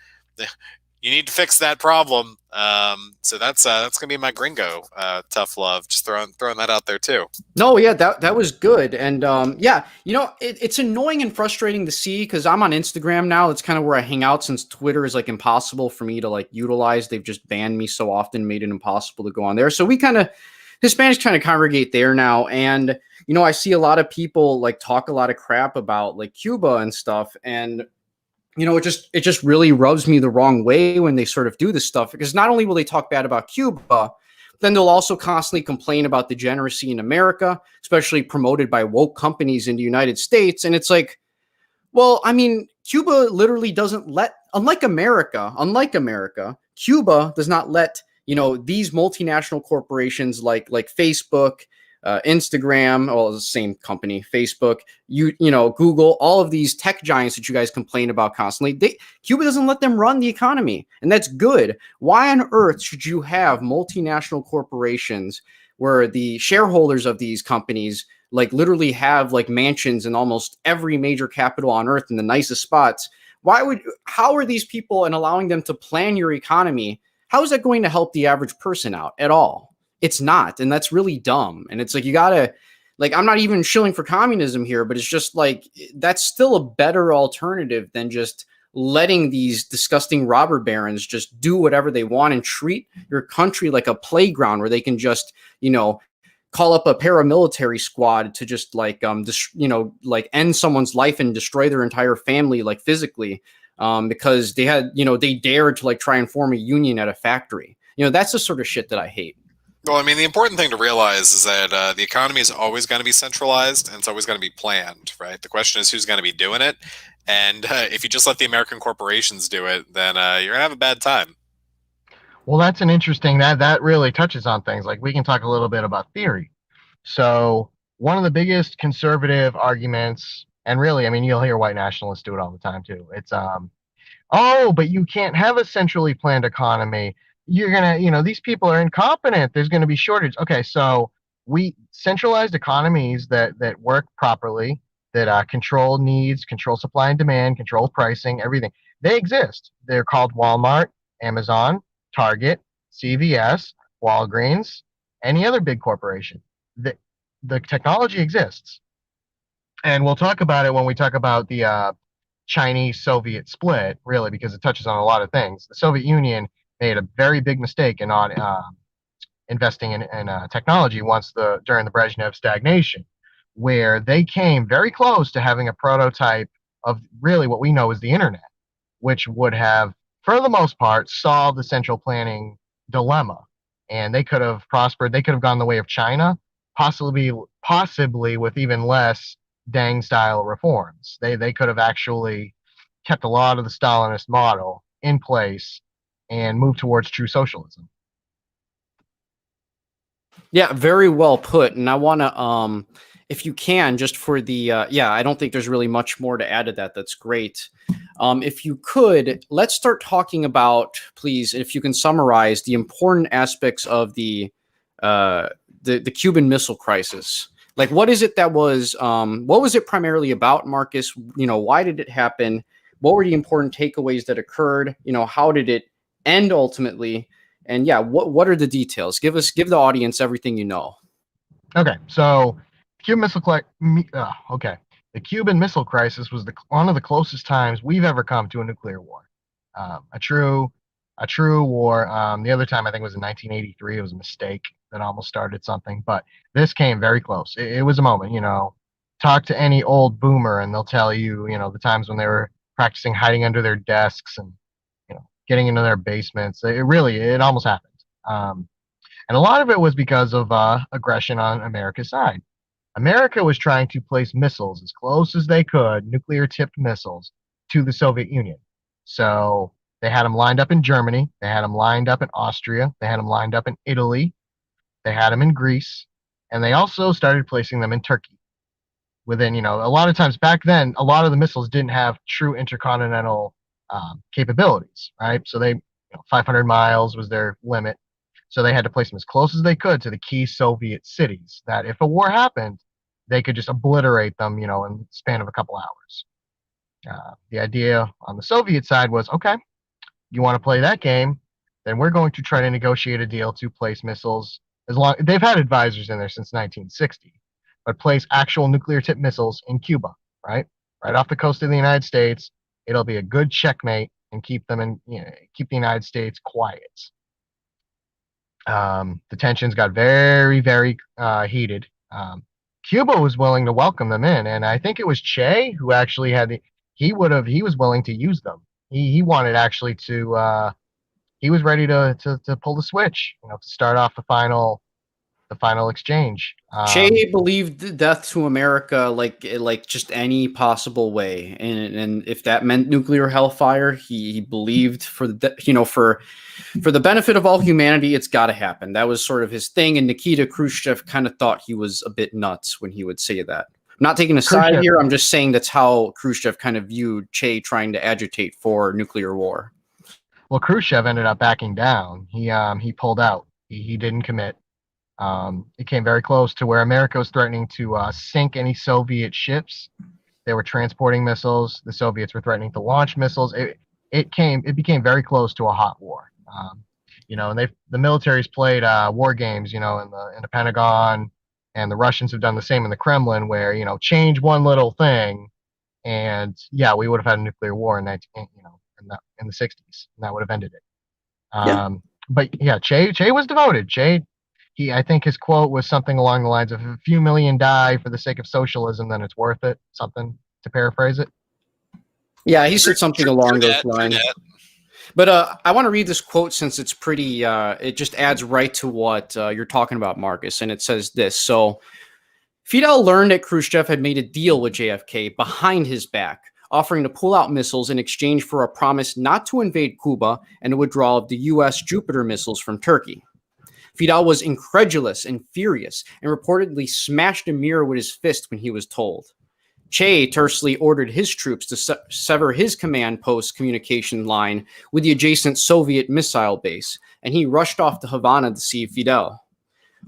fix that problem. So that's gonna be my gringo tough love. Just throwing that out there too. No, yeah, that was good. And yeah, it's annoying and frustrating to see because I'm on Instagram now. That's kind of where I hang out since Twitter is like impossible for me to like utilize. They've just banned me so often, made it impossible to go on there. So Hispanics kind of congregate there now. And, I see a lot of people like talk a lot of crap about like Cuba and stuff. And it just really rubs me the wrong way when they sort of do this stuff, because not only will they talk bad about Cuba, then they'll also constantly complain about degeneracy in America, especially promoted by woke companies in the United States. And it's like, well, I mean, Cuba literally doesn't unlike America, Cuba does not let, these multinational corporations like Facebook, Instagram, well, the same company, Facebook, Google, all of these tech giants that you guys complain about constantly. Cuba doesn't let them run the economy, and that's good. Why on earth should you have multinational corporations where the shareholders of these companies like literally have like mansions in almost every major capital on earth in the nicest spots? How are these people, and allowing them to plan your economy, how is that going to help the average person out at all? It's not. And that's really dumb. And it's like, you gotta, like, I'm not even shilling for communism here, but it's just like, that's still a better alternative than just letting these disgusting robber barons just do whatever they want and treat your country like a playground where they can just, call up a paramilitary squad to just like, like end someone's life and destroy their entire family, like physically, because they dared to like try and form a union at a factory. That's the sort of shit that I hate. Well, I mean, the important thing to realize is that the economy is always going to be centralized, and it's always going to be planned, right? The question is who's going to be doing it. And if you just let the American corporations do it, then you're going to have a bad time. Well, that's an interesting, that really touches on things. Like, we can talk a little bit about theory. So one of the biggest conservative arguments, and really, I mean, you'll hear white nationalists do it all the time too. It's oh, but you can't have a centrally planned economy. You're gonna, these people are incompetent. There's gonna be shortage. Okay, so we centralized economies that work properly, that control needs, control supply and demand, control pricing, everything. They exist. They're called Walmart, Amazon, Target, CVS, Walgreens, any other big corporation. The technology exists, and we'll talk about it when we talk about the Chinese Soviet split, really, because it touches on a lot of things. The Soviet Union made a very big mistake in not investing in technology during the Brezhnev stagnation, where they came very close to having a prototype of really what we know as the internet, which would have, for the most part, solved the central planning dilemma. And they could have prospered. They could have gone the way of China, possibly with even less Deng style reforms. They could have actually kept a lot of the Stalinist model in place and moved towards true socialism. Yeah, very well put. And I want to, if you can, just for the, I don't think there's really much more to add to that. That's great. If you could, let's start talking about, please, if you can summarize the important aspects of the Cuban Missile Crisis. Like, what is it that was, what was it primarily about, Marcus? Why did it happen? What were the important takeaways that occurred? How did it end ultimately? And yeah, what are the details? Give the audience everything you know. Okay, so the Cuban Missile Crisis was one of the closest times we've ever come to a nuclear war, a true war. The other time I think was in 1983. It was a mistake that almost started something, but this came very close. It was a moment. Talk to any old boomer and they'll tell you, the times when they were practicing hiding under their desks and getting into their basements. It almost happened. And a lot of it was because of aggression on America's side. America was trying to place missiles as close as they could, nuclear tipped missiles, to the Soviet Union. So they had them lined up in Germany, they had them lined up in Austria, they had them lined up in Italy, they had them in Greece, and they also started placing them in Turkey. Within, a lot of times back then, a lot of the missiles didn't have true intercontinental capabilities, right? So 500 miles was their limit. So they had to place them as close as they could to the key Soviet cities that if a war happened, they could just obliterate them, in the span of a couple hours. The idea on the Soviet side was, okay, you want to play that game, then we're going to try to negotiate a deal to place missiles they've had advisors in there since 1960, but place actual nuclear tipped missiles in Cuba, right? Right off the coast of the United States. It'll be a good checkmate and keep the United States quiet. The tensions got very, very heated. Cuba was willing to welcome them in, and I think it was Che who actually he was willing to use them. He wanted actually to he was ready to pull the switch, to start off the final exchange. Che believed death to America like just any possible way, and if that meant nuclear hellfire, he believed for the benefit of all humanity, it's got to happen. That was sort of his thing, and Nikita Khrushchev kind of thought he was a bit nuts when he would say that. I'm not taking a side here. I'm just saying that's how Khrushchev kind of viewed Che trying to agitate for nuclear war. Well, Khrushchev ended up backing down. He pulled out. He didn't commit. It came very close to where America was threatening to sink any Soviet ships. They were transporting missiles. The Soviets were threatening to launch missiles. It became very close to a hot war. And the military's played war games, in the Pentagon, and the Russians have done the same in the Kremlin, where change one little thing, and we would have had a nuclear war in the 60s, and that would have ended it. But yeah, Che was devoted. I think his quote was something along the lines of, if a few million die for the sake of socialism, then it's worth it. Something, to paraphrase it. Yeah, he said something along those lines. But I want to read this quote since it's pretty, it just adds right to what you're talking about, Marcus. And it says this. So Fidel learned that Khrushchev had made a deal with JFK behind his back, offering to pull out missiles in exchange for a promise not to invade Cuba and a withdrawal of the U.S. Jupiter missiles from Turkey. Fidel was incredulous and furious and reportedly smashed a mirror with his fist when he was told. Che tersely ordered his troops to sever his command post communication line with the adjacent Soviet missile base, and he rushed off to Havana to see Fidel.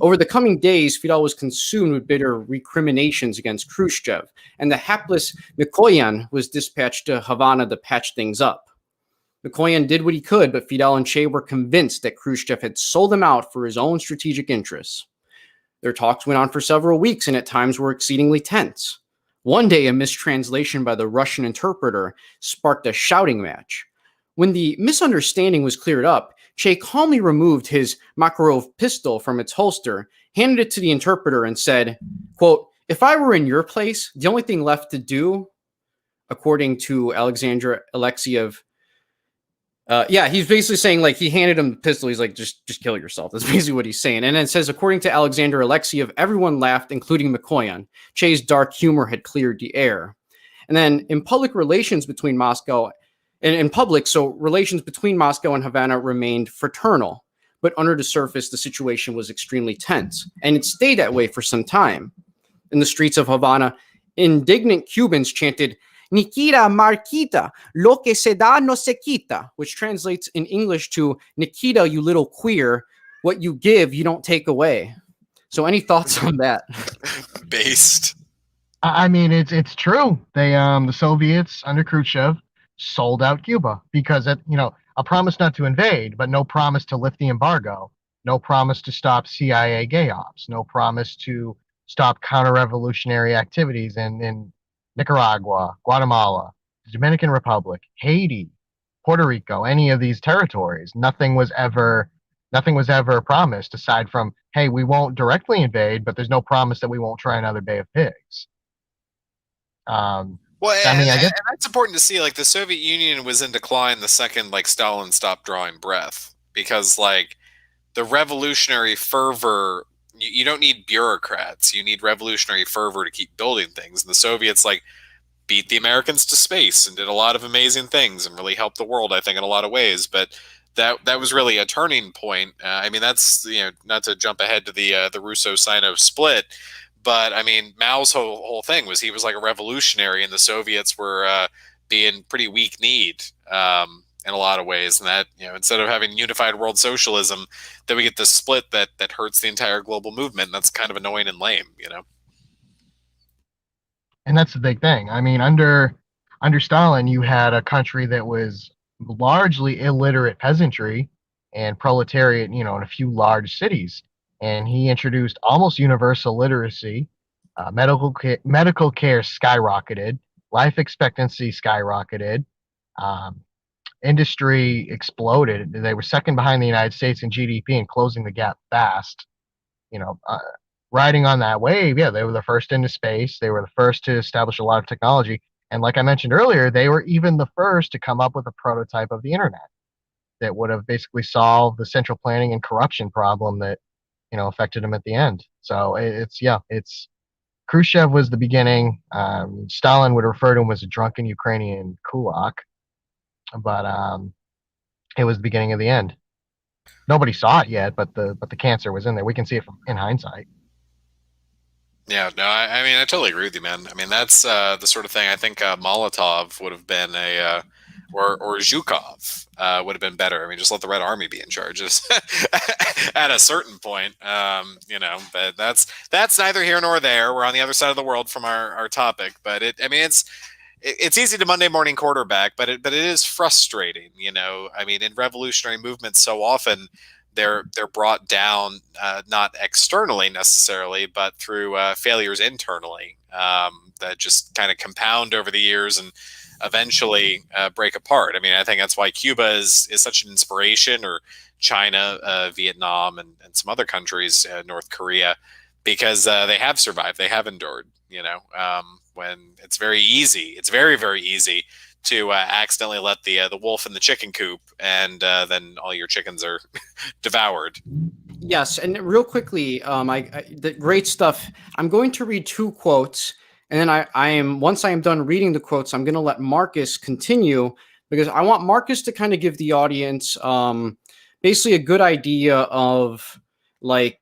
Over the coming days, Fidel was consumed with bitter recriminations against Khrushchev, and the hapless Mikoyan was dispatched to Havana to patch things up. Mikoyan did what he could, but Fidel and Che were convinced that Khrushchev had sold him out for his own strategic interests. Their talks went on for several weeks and at times were exceedingly tense. One day, a mistranslation by the Russian interpreter sparked a shouting match. When the misunderstanding was cleared up, Che calmly removed his Makarov pistol from its holster, handed it to the interpreter, and said, quote, "If I were in your place, the only thing left to do," according to Alexander Alexiev, he's basically saying, like, he handed him the pistol. He's like, just kill yourself. That's basically what he's saying. And then it says, according to Alexander Alexiev, everyone laughed, including Mikoyan. Che's dark humor had cleared the air. And then in public relations between Moscow and in public, so relations between Moscow and Havana remained fraternal. But under the surface, the situation was extremely tense. And it stayed that way for some time. In the streets of Havana, indignant Cubans chanted, "Nikita Marquita, lo que se da no se quita," which translates in English to, "Nikita, you little queer, what you give, you don't take away." So any thoughts on that? Based. I mean, it's true. They the Soviets under Khrushchev sold out Cuba because a promise not to invade, but no promise to lift the embargo, no promise to stop CIA gay ops, no promise to stop counter-revolutionary activities in Nicaragua, Guatemala, the Dominican Republic, Haiti, Puerto Rico, any of these territories. Nothing was ever promised aside from, hey, we won't directly invade, but there's no promise that we won't try another Bay of Pigs. Well, I mean, I guess and that's important to see. Like, the Soviet Union was in decline the second, like, Stalin stopped drawing breath, because, like, the revolutionary fervor, you don't need bureaucrats. You need revolutionary fervor to keep building things. And the Soviets, like, beat the Americans to space and did a lot of amazing things and really helped the world, I think, in a lot of ways. But that was really a turning point. I mean, that's, not to jump ahead to the Russo-Sino split, but I mean, Mao's whole thing was he was like a revolutionary, and the Soviets were being pretty weak-kneed in a lot of ways. And that, instead of having unified world socialism, that we get this split that hurts the entire global movement. And that's kind of annoying and lame, And that's the big thing. I mean, under Stalin, you had a country that was largely illiterate peasantry and proletariat, in a few large cities. And he introduced almost universal literacy. Medical care skyrocketed. Life expectancy skyrocketed. Industry exploded. They were second behind the United States in GDP and closing the gap fast. Riding on that wave, yeah, they were the first into space. They were the first to establish a lot of technology. And like I mentioned earlier, they were even the first to come up with a prototype of the internet that would have basically solved the central planning and corruption problem that, affected them at the end. So it's Khrushchev was the beginning. Stalin would refer to him as a drunken Ukrainian kulak, but it was the beginning of the end. Nobody saw it yet, but the cancer was in there. We can see it in hindsight. Yeah, no, I mean, I totally agree with you, man. I mean, that's the sort of thing I think Molotov would have been or Zhukov would have been better. I mean, just let the Red Army be in charge at a certain point, But that's neither here nor there. We're on the other side of the world from our topic, but it's easy to Monday morning quarterback, but it is frustrating, I mean, in revolutionary movements, so often they're brought down, not externally necessarily, but through failures internally that just kind of compound over the years and eventually break apart. I mean, I think that's why Cuba is such an inspiration, or China, Vietnam, and some other countries, North Korea, because they have survived, they have endured. When it's very easy, it's very, very easy to accidentally let the wolf in the chicken coop, and then all your chickens are devoured. Yes, and real quickly, the great stuff. I'm going to read two quotes, and then once I am done reading the quotes, I'm going to let Marcus continue, because I want Marcus to kind of give the audience basically a good idea of like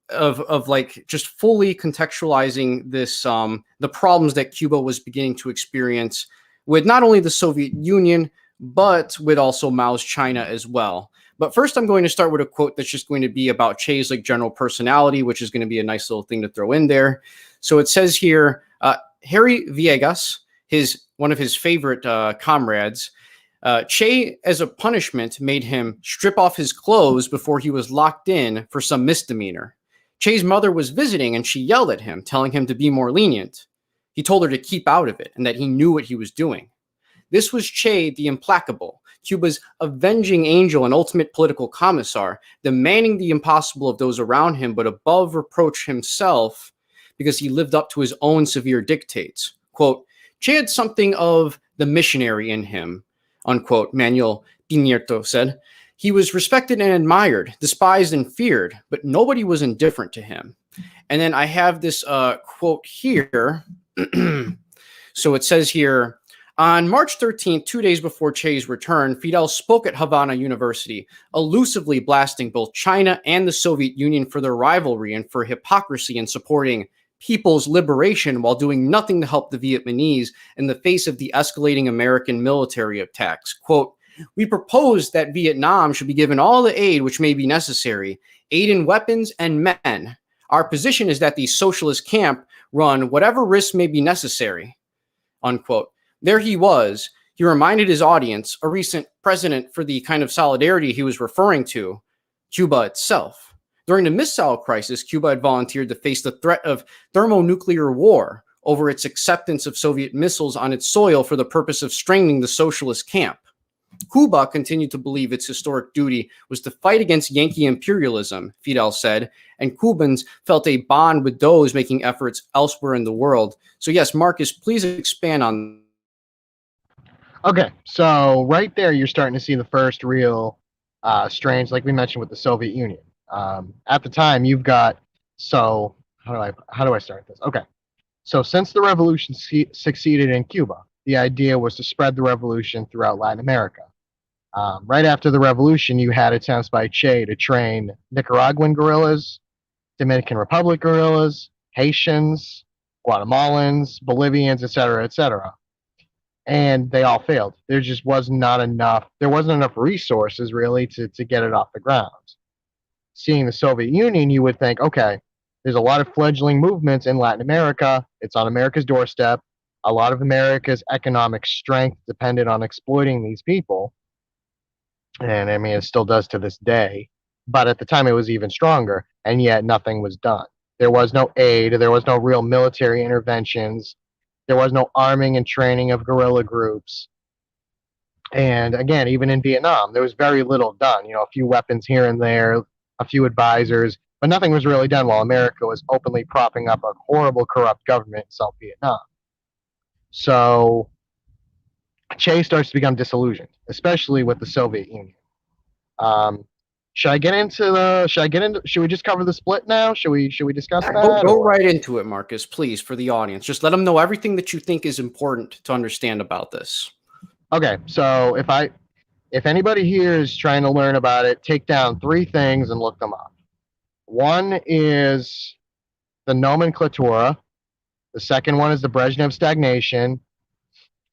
of like just fully contextualizing this the problems that Cuba was beginning to experience with not only the Soviet Union but with also Mao's China as well. But first, I'm going to start with a quote that's just going to be about Che's like general personality, which is going to be a nice little thing to throw in there. So it says here, Harry Viegas, his one of his favorite comrades, Che, as a punishment, made him strip off his clothes before he was locked in for some misdemeanor. Che's mother was visiting and she yelled at him, telling him to be more lenient. He told her to keep out of it and that he knew what he was doing. This was Che the Implacable, Cuba's avenging angel and ultimate political commissar, demanding the impossible of those around him, but above reproach himself because he lived up to his own severe dictates. Quote, Che had something of the missionary in him, unquote, Manuel Pinierto said. He was respected and admired, despised and feared, but nobody was indifferent to him. And then I have this quote here. So it says here, on March 13th, 2 days before Che's return, Fidel spoke at Havana University, elusively blasting both China and the Soviet Union for their rivalry and for hypocrisy in supporting people's liberation while doing nothing to help the Vietnamese in the face of the escalating American military attacks. Quote, we propose that Vietnam should be given all the aid which may be necessary, aid in weapons and men. Our position is that the socialist camp run whatever risks may be necessary, unquote. There he was. He reminded his audience, a recent president for the kind of solidarity he was referring to, Cuba itself. During the missile crisis, Cuba had volunteered to face the threat of thermonuclear war over its acceptance of Soviet missiles on its soil for the purpose of strengthening the socialist camp. Cuba continued to believe its historic duty was to fight against Yankee imperialism, Fidel said, and Cubans felt a bond with those making efforts elsewhere in the world. So yes, Marcus, please expand on. Okay, so right there, you're starting to see the first real strains, like we mentioned with the Soviet Union. At the time, you've got how do I start this? Okay, so since the revolution succeeded in Cuba, the idea was to spread the revolution throughout Latin America. Right after the revolution, you had attempts by Che to train Nicaraguan guerrillas, Dominican Republic guerrillas, Haitians, Guatemalans, Bolivians, etc., and they all failed. There just was not enough. There wasn't enough resources really to get it off the ground. Seeing the Soviet Union, you would think, okay, there's a lot of fledgling movements in Latin America. It's on America's doorstep. A lot of America's economic strength depended on exploiting these people. And I mean, it still does to this day. But at the time, it was even stronger. And yet, nothing was done. There was no aid. There was no real military interventions. There was no arming and training of guerrilla groups. And again, even in Vietnam, there was very little done. You know, a few weapons here and there, a few advisors, but nothing was really done while America was openly propping up a horrible, corrupt government in South Vietnam. So Che starts to become disillusioned, especially with the Soviet Union. Should I get into the? Should I get into? Should we just cover the split now? Should we discuss that? Go right into it, Marcus, please, for the audience. Just let them know everything that you think is important to understand about this. Okay, so if anybody here is trying to learn about it, take down 3 things and look them up. One is the nomenclatura. The second one is the Brezhnev stagnation,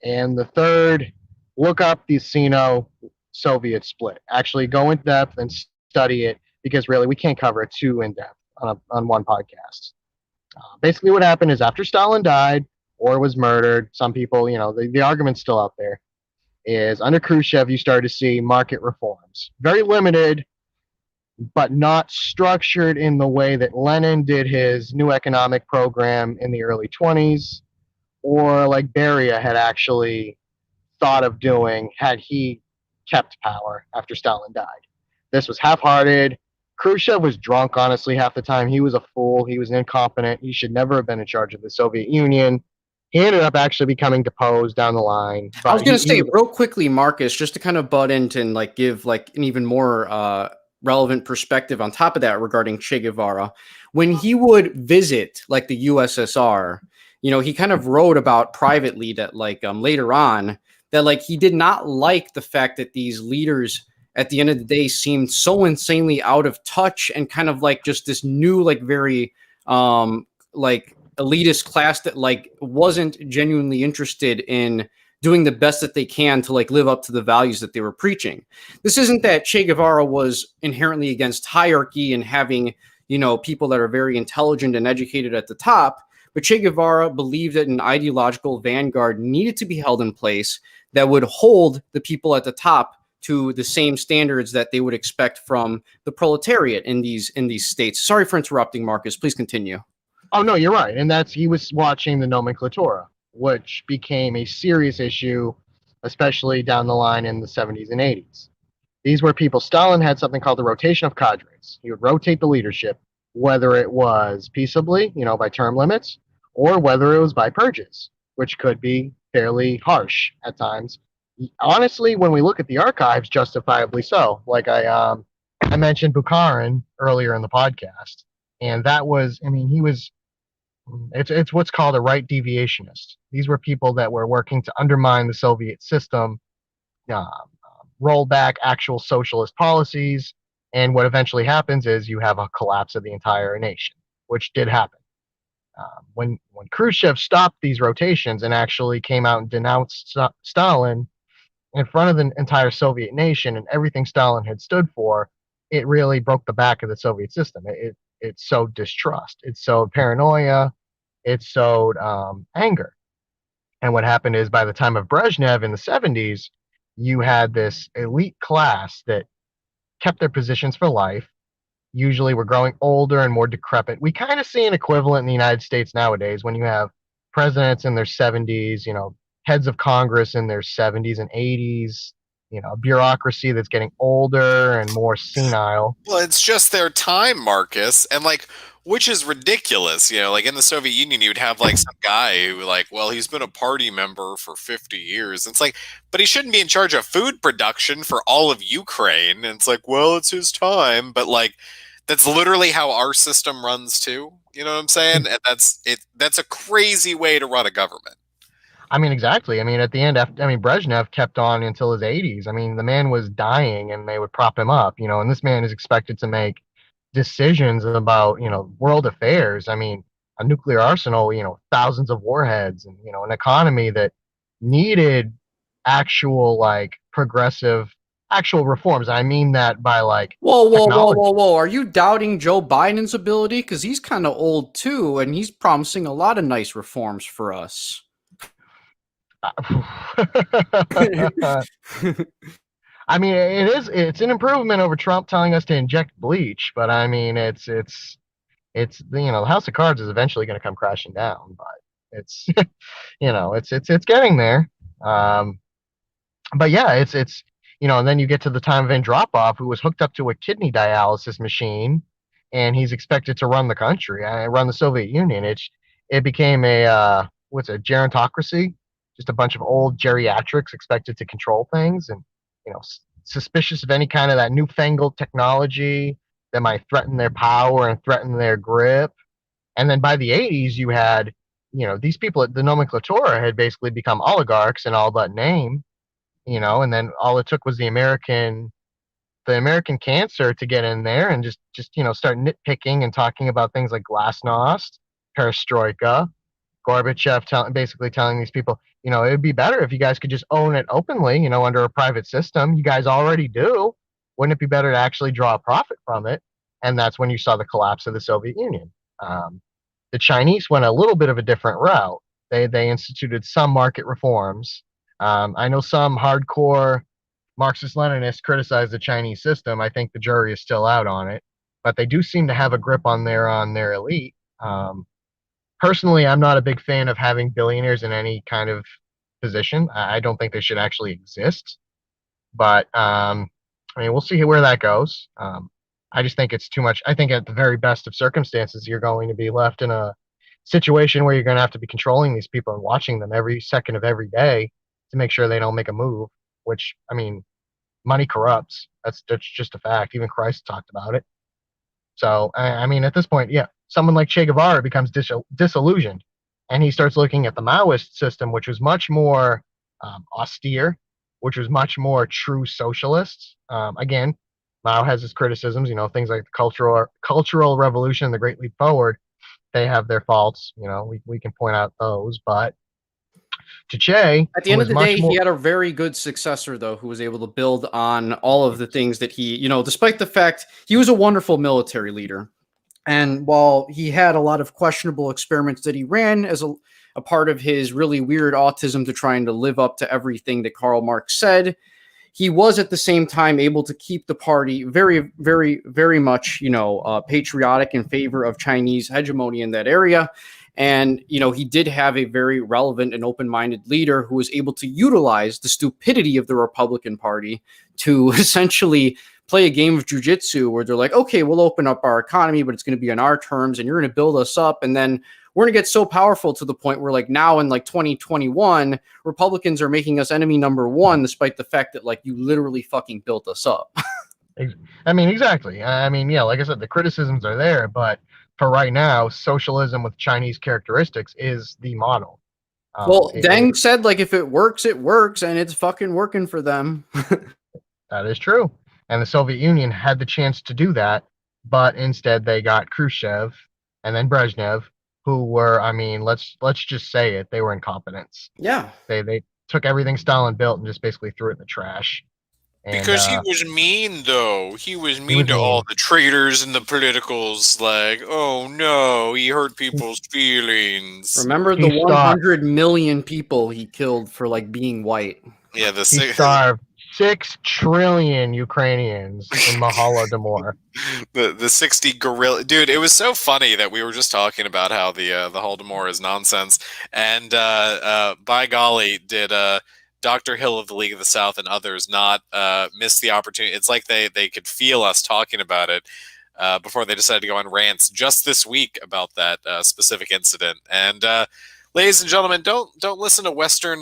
and the third, look up the Sino-Soviet split. Actually, go in depth and study it because really we can't cover it too in depth on one podcast. Basically, what happened is after Stalin died or was murdered, some people, you know, the argument's still out there, is under Khrushchev, you started to see market reforms. Very limited, but not structured in the way that Lenin did his new economic program in the early 20s, or like Beria had actually thought of doing had he kept power after Stalin died. This was half-hearted. Khrushchev was drunk, honestly, half the time. He was a fool. He was incompetent. He should never have been in charge of the Soviet Union. He ended up actually becoming deposed down the line. I was going to say real quickly, Marcus, just to kind of butt into and like give like an even more relevant perspective on top of that regarding Che Guevara. When he would visit like the USSR, you know, he kind of wrote about privately that like later on that like he did not like the fact that these leaders at the end of the day seemed so insanely out of touch and kind of like just this new, like very like elitist class that like wasn't genuinely interested in doing the best that they can to like live up to the values that they were preaching. This isn't that Che Guevara was inherently against hierarchy and having, people that are very intelligent and educated at the top, but Che Guevara believed that an ideological vanguard needed to be held in place that would hold the people at the top to the same standards that they would expect from the proletariat in these states. Sorry for interrupting, Marcus. Please continue. Oh no, you're right, and he was watching the nomenclatura, which became a serious issue, especially down the line in the 70s and 80s. These were people. Stalin had something called the rotation of cadres. He would rotate the leadership, whether it was peaceably, by term limits, or whether it was by purges, which could be fairly harsh at times. Honestly, when we look at the archives, justifiably so. Like I mentioned Bukharin earlier in the podcast, and that was, he was. It's what's called a right deviationist. These were people that were working to undermine the Soviet system, um, roll back actual socialist policies, and what eventually happens is you have a collapse of the entire nation, which did happen. When Khrushchev stopped these rotations and actually came out and denounced Stalin in front of the entire Soviet nation and everything Stalin had stood for, it really broke the back of the Soviet system. It sowed distrust, it sowed paranoia, it sowed anger. And what happened is by the time of Brezhnev in the 70s, you had this elite class that kept their positions for life, usually were growing older and more decrepit. We kind of see an equivalent in the United States nowadays when you have presidents in their 70s, heads of Congress in their 70s and 80s, a bureaucracy that's getting older and more senile. Well, it's just their time, Marcus, and like, which is ridiculous. Like in the Soviet Union, you'd have like some guy who, like, well, he's been a party member for 50 years. It's like, but he shouldn't be in charge of food production for all of Ukraine. And it's like, well, it's his time, but like, that's literally how our system runs too. You know what I'm saying? And that's it. That's a crazy way to run a government. Exactly. At the end, Brezhnev kept on until his 80s. The man was dying and they would prop him up, and this man is expected to make decisions about, world affairs. A nuclear arsenal, thousands of warheads and, an economy that needed actual, like, progressive, actual reforms. I mean that by, like, Whoa. Are you doubting Joe Biden's ability? Because he's kind of old too, and he's promising a lot of nice reforms for us. It's an improvement over Trump telling us to inject bleach, but it's the House of Cards is eventually going to come crashing down, but it's it's getting there. But yeah, it's and then you get to the time of Andropov, who was hooked up to a kidney dialysis machine, and he's expected to run the country, run the Soviet Union. It became a what's a gerontocracy, just a bunch of old geriatrics expected to control things, and suspicious of any kind of that newfangled technology that might threaten their power and threaten their grip. And then by the 80s, you had these people, the nomenclatura had basically become oligarchs in all but name, and then all it took was the American cancer to get in there and just start nitpicking and talking about things like glasnost, perestroika, Gorbachev basically telling these people, it would be better if you guys could just own it openly, under a private system. You guys already do. Wouldn't it be better to actually draw a profit from it? And that's when you saw the collapse of the Soviet Union. The Chinese went a little bit of a different route. They instituted some market reforms. I know some hardcore Marxist-Leninists criticize the Chinese system. I think the jury is still out on it, but they do seem to have a grip on their elite. Personally, I'm not a big fan of having billionaires in any kind of position. I don't think they should actually exist. But we'll see where that goes. I just think it's too much. I think at the very best of circumstances, you're going to be left in a situation where you're going to have to be controlling these people and watching them every second of every day to make sure they don't make a move. Which, money corrupts. That's just a fact. Even Christ talked about it. So, at this point, yeah, someone like Che Guevara becomes disillusioned, and he starts looking at the Maoist system, which was much more austere, which was much more true socialists. Again, Mao has his criticisms, things like the cultural revolution, the Great Leap Forward. They have their faults, we can point out those, but Che, At the who end of was the much day, he more. had a very good successor, though, who was able to build on all of the things that he, despite the fact he was a wonderful military leader. And while he had a lot of questionable experiments that he ran as a part of his really weird autism to trying to live up to everything that Karl Marx said, he was at the same time able to keep the party very, very, very much, patriotic in favor of Chinese hegemony in that area. And, he did have a very relevant and open-minded leader who was able to utilize the stupidity of the Republican Party to essentially play a game of jujitsu where they're like, okay, we'll open up our economy, but it's going to be on our terms and you're going to build us up. And then we're going to get so powerful to the point where like now in like 2021, Republicans are making us enemy number one, despite the fact that like you literally fucking built us up. I mean, exactly. I mean, yeah, like I said, the criticisms are there, but for right now, socialism with Chinese characteristics is the model. Well, It Deng said like if it works, and it's fucking working for them. That is true. And the Soviet Union had the chance to do that, but instead they got Khrushchev and then Brezhnev, who were, I mean, let's just say it, they were incompetents. Yeah. They took everything Stalin built and just basically threw it in the trash. And Because he was mean, though. He was mean was to all mean. the traitors and the politicals. Like, oh no, he hurt people's feelings. Remember the 100 million people he killed for like being white. Yeah, He starved 6 trillion Ukrainians in Holodomor. the 60 gorilla dude. It was so funny that we were just talking about how the Holodomor is nonsense, and by golly, did Dr. Hill of the League of the South and others not miss the opportunity. It's like they could feel us talking about it before they decided to go on rants just this week about that specific incident. And ladies and gentlemen, don't listen to Western.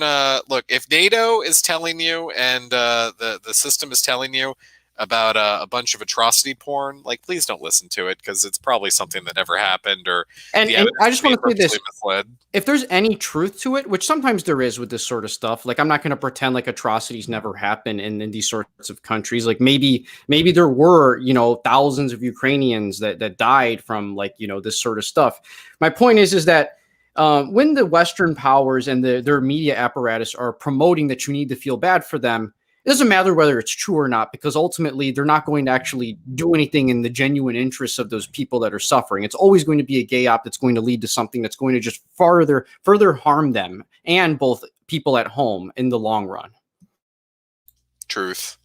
Look, if NATO is telling you and the system is telling you about a bunch of atrocity porn, like, please don't listen to it, because it's probably something that never happened, or and I just want to say this: misled. If there's any truth to it, which sometimes there is with this sort of stuff, like I'm not going to pretend like atrocities never happen in these sorts of countries. Like maybe there were thousands of Ukrainians that died from like this sort of stuff. My point is that when the Western powers and their media apparatus are promoting that you need to feel bad for them, it doesn't matter whether it's true or not, because ultimately they're not going to actually do anything in the genuine interests of those people that are suffering. It's always going to be a gay op that's going to lead to something that's going to just further harm them and both people at home in the long run. Truth.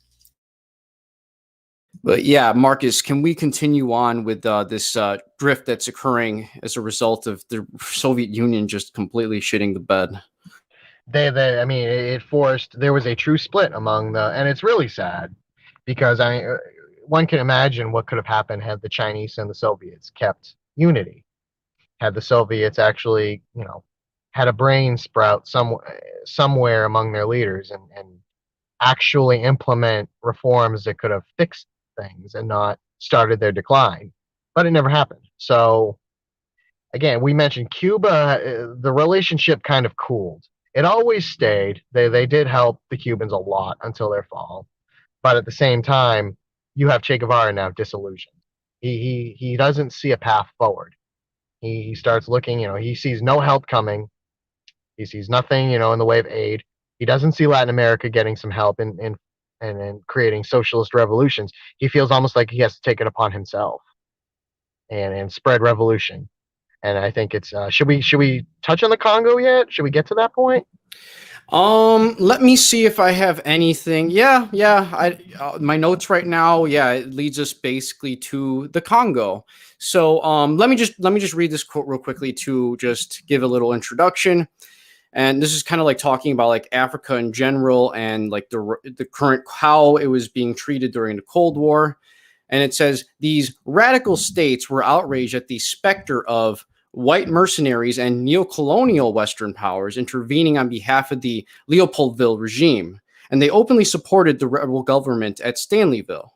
But yeah, Marcus, can we continue on with this drift that's occurring as a result of the Soviet Union just completely shitting the bed? I mean, it forced, there was a true split and it's really sad because one can imagine what could have happened had the Chinese and the Soviets kept unity, had the Soviets actually, had a brain sprout somewhere among their leaders and actually implement reforms that could have fixed things and not started their decline. But it never happened. So again, we mentioned Cuba, the relationship kind of cooled. It always stayed. They did help the Cubans a lot until their fall. But at the same time, you have Che Guevara now disillusioned. He doesn't see a path forward. He starts looking, he sees no help coming. He sees nothing, in the way of aid. He doesn't see Latin America getting some help in creating socialist revolutions. He feels almost like he has to take it upon himself and spread revolution. And I think it's should we touch on the Congo yet? Should we get to that point? Let me see if I have anything. Yeah. My notes right now. Yeah, it leads us basically to the Congo. So, let me just read this quote real quickly to just give a little introduction. And this is kind of like talking about like Africa in general and like the current how it was being treated during the Cold War. And it says these radical states were outraged at the specter of white mercenaries and neo-colonial Western powers intervening on behalf of the Leopoldville regime, and they openly supported the rebel government at Stanleyville.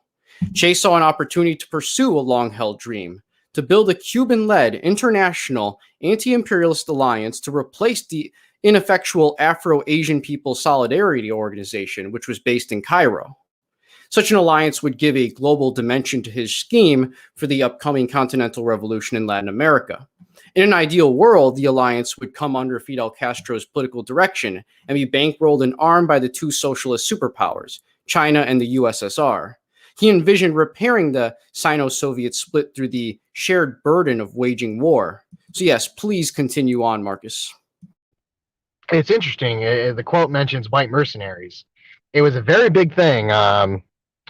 Che saw an opportunity to pursue a long-held dream, to build a Cuban-led international anti-imperialist alliance to replace the ineffectual Afro-Asian People Solidarity Organization, which was based in Cairo. Such an alliance would give a global dimension to his scheme for the upcoming continental revolution in Latin America. In an ideal world, the alliance would come under Fidel Castro's political direction and be bankrolled and armed by the two socialist superpowers, China and the USSR. He envisioned repairing the Sino-Soviet split through the shared burden of waging war. So yes, please continue on, Marcus. It's interesting. The quote mentions white mercenaries. It was a very big thing,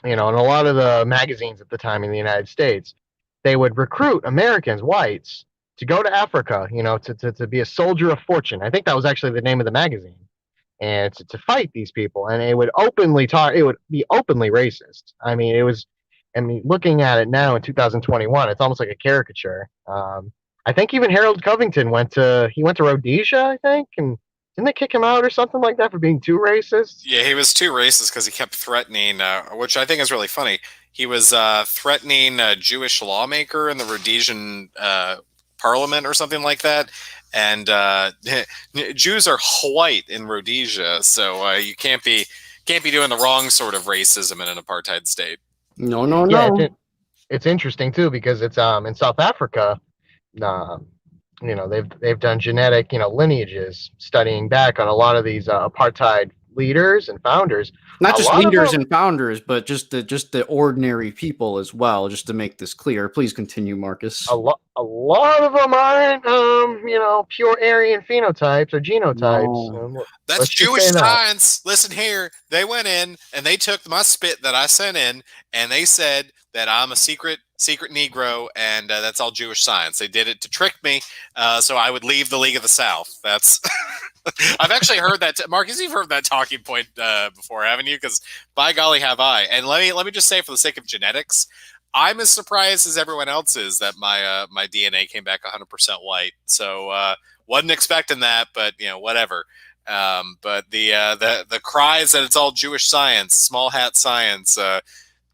in a lot of the magazines at the time in the United States. They would recruit Americans, whites, to go to Africa, to be a soldier of fortune. I think that was actually the name of the magazine, and to fight these people. And it would it would be openly racist. Looking at it now in 2021, it's almost like a caricature. I think even Harold Covington went to Rhodesia, I think, and didn't they kick him out or something like that for being too racist? Yeah, he was too racist because he kept threatening, which I think is really funny. He was threatening a Jewish lawmaker in the Rhodesian parliament or something like that. And Jews are white in Rhodesia, so you can't be doing the wrong sort of racism in an apartheid state. No. Yeah, it's interesting too because it's in South Africa. They've done genetic lineages studying back on a lot of these apartheid leaders and founders. Not just leaders and founders, but just the ordinary people as well. Just to make this clear, please continue, Marcus. A lot of them aren't pure Aryan phenotypes or genotypes. No. That's Jewish science. Listen here, they went in and they took my spit that I sent in and they said that I'm a secret Negro, and that's all Jewish science. They did it to trick me, so I would leave the League of the South. That's I've actually heard that. Marcus, you've heard that talking point before, haven't you? Because by golly, have I. And let me just say, for the sake of genetics, I'm as surprised as everyone else is that my DNA came back 100% white. So wasn't expecting that, but whatever. But the cries that it's all Jewish science, small hat science.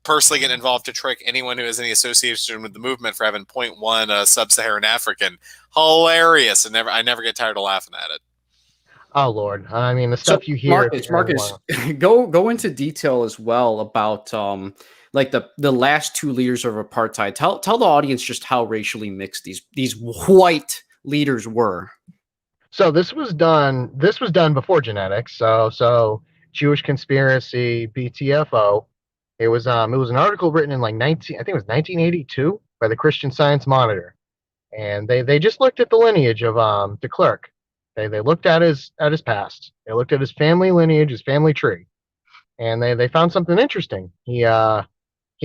Personally getting involved to trick anyone who has any association with the movement for having 0.1 sub-Saharan African. Hilarious. And I never get tired of laughing at it. Oh Lord. I mean, the stuff you hear. Marcus, go into detail as well about like the last two leaders of apartheid. Tell the audience just how racially mixed these white leaders were. So this was done before genetics. So Jewish conspiracy, BTFO. It was an article written in 1982 by the Christian Science Monitor, and they just looked at the lineage of de Klerk. They looked at his past. They looked at his family lineage, his family tree, and they found something interesting. He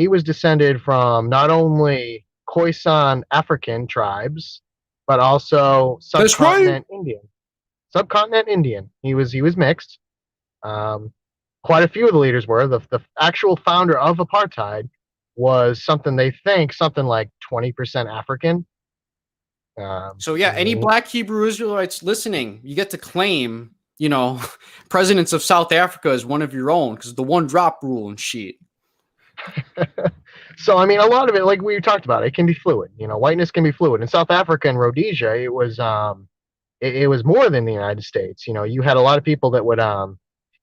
was descended from not only Khoisan African tribes, but also subcontinent Indian. Subcontinent Indian. He was mixed. Quite a few of the leaders were. The actual founder of apartheid was something like 20% African. So yeah, any Black Hebrew Israelites listening, you get to claim, presidents of South Africa as one of your own because the one drop rule and shit. So a lot of it, like we talked about, it can be fluid. Whiteness can be fluid. In South Africa and Rhodesia, it was more than the United States. You had a lot of people that would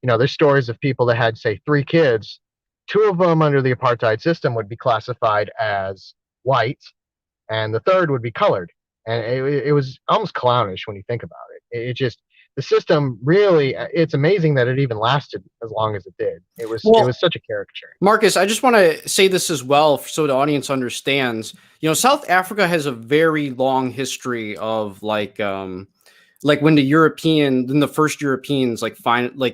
there's stories of people that had, say, 3 kids. 2 of them under the apartheid system would be classified as white, and the third would be colored. And it was almost clownish when you think about it. The system really, it's amazing that it even lasted as long as it did. It was such a caricature. Marcus, I just want to say this as well so the audience understands. South Africa has a very long history of when the first Europeans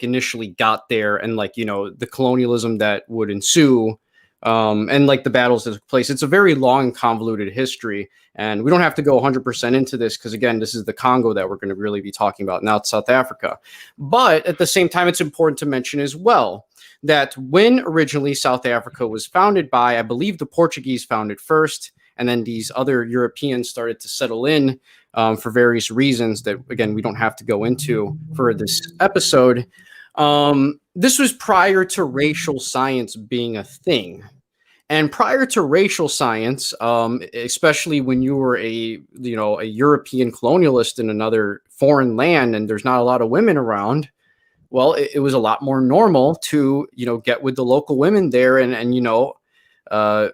initially got there and the colonialism that would ensue and the battles that took place. It's a very long, convoluted history. And we don't have to go 100% into this because, again, this is the Congo that we're going to really be talking about, not South Africa. But at the same time, it's important to mention as well that when originally South Africa was founded by, I believe the Portuguese found it first, and then these other Europeans started to settle in for various reasons that, again, we don't have to go into for this episode. This was prior to racial science being a thing. And prior to racial science, especially when you were a European colonialist in another foreign land and there's not a lot of women around, well, it was a lot more normal to get with the local women there and uh,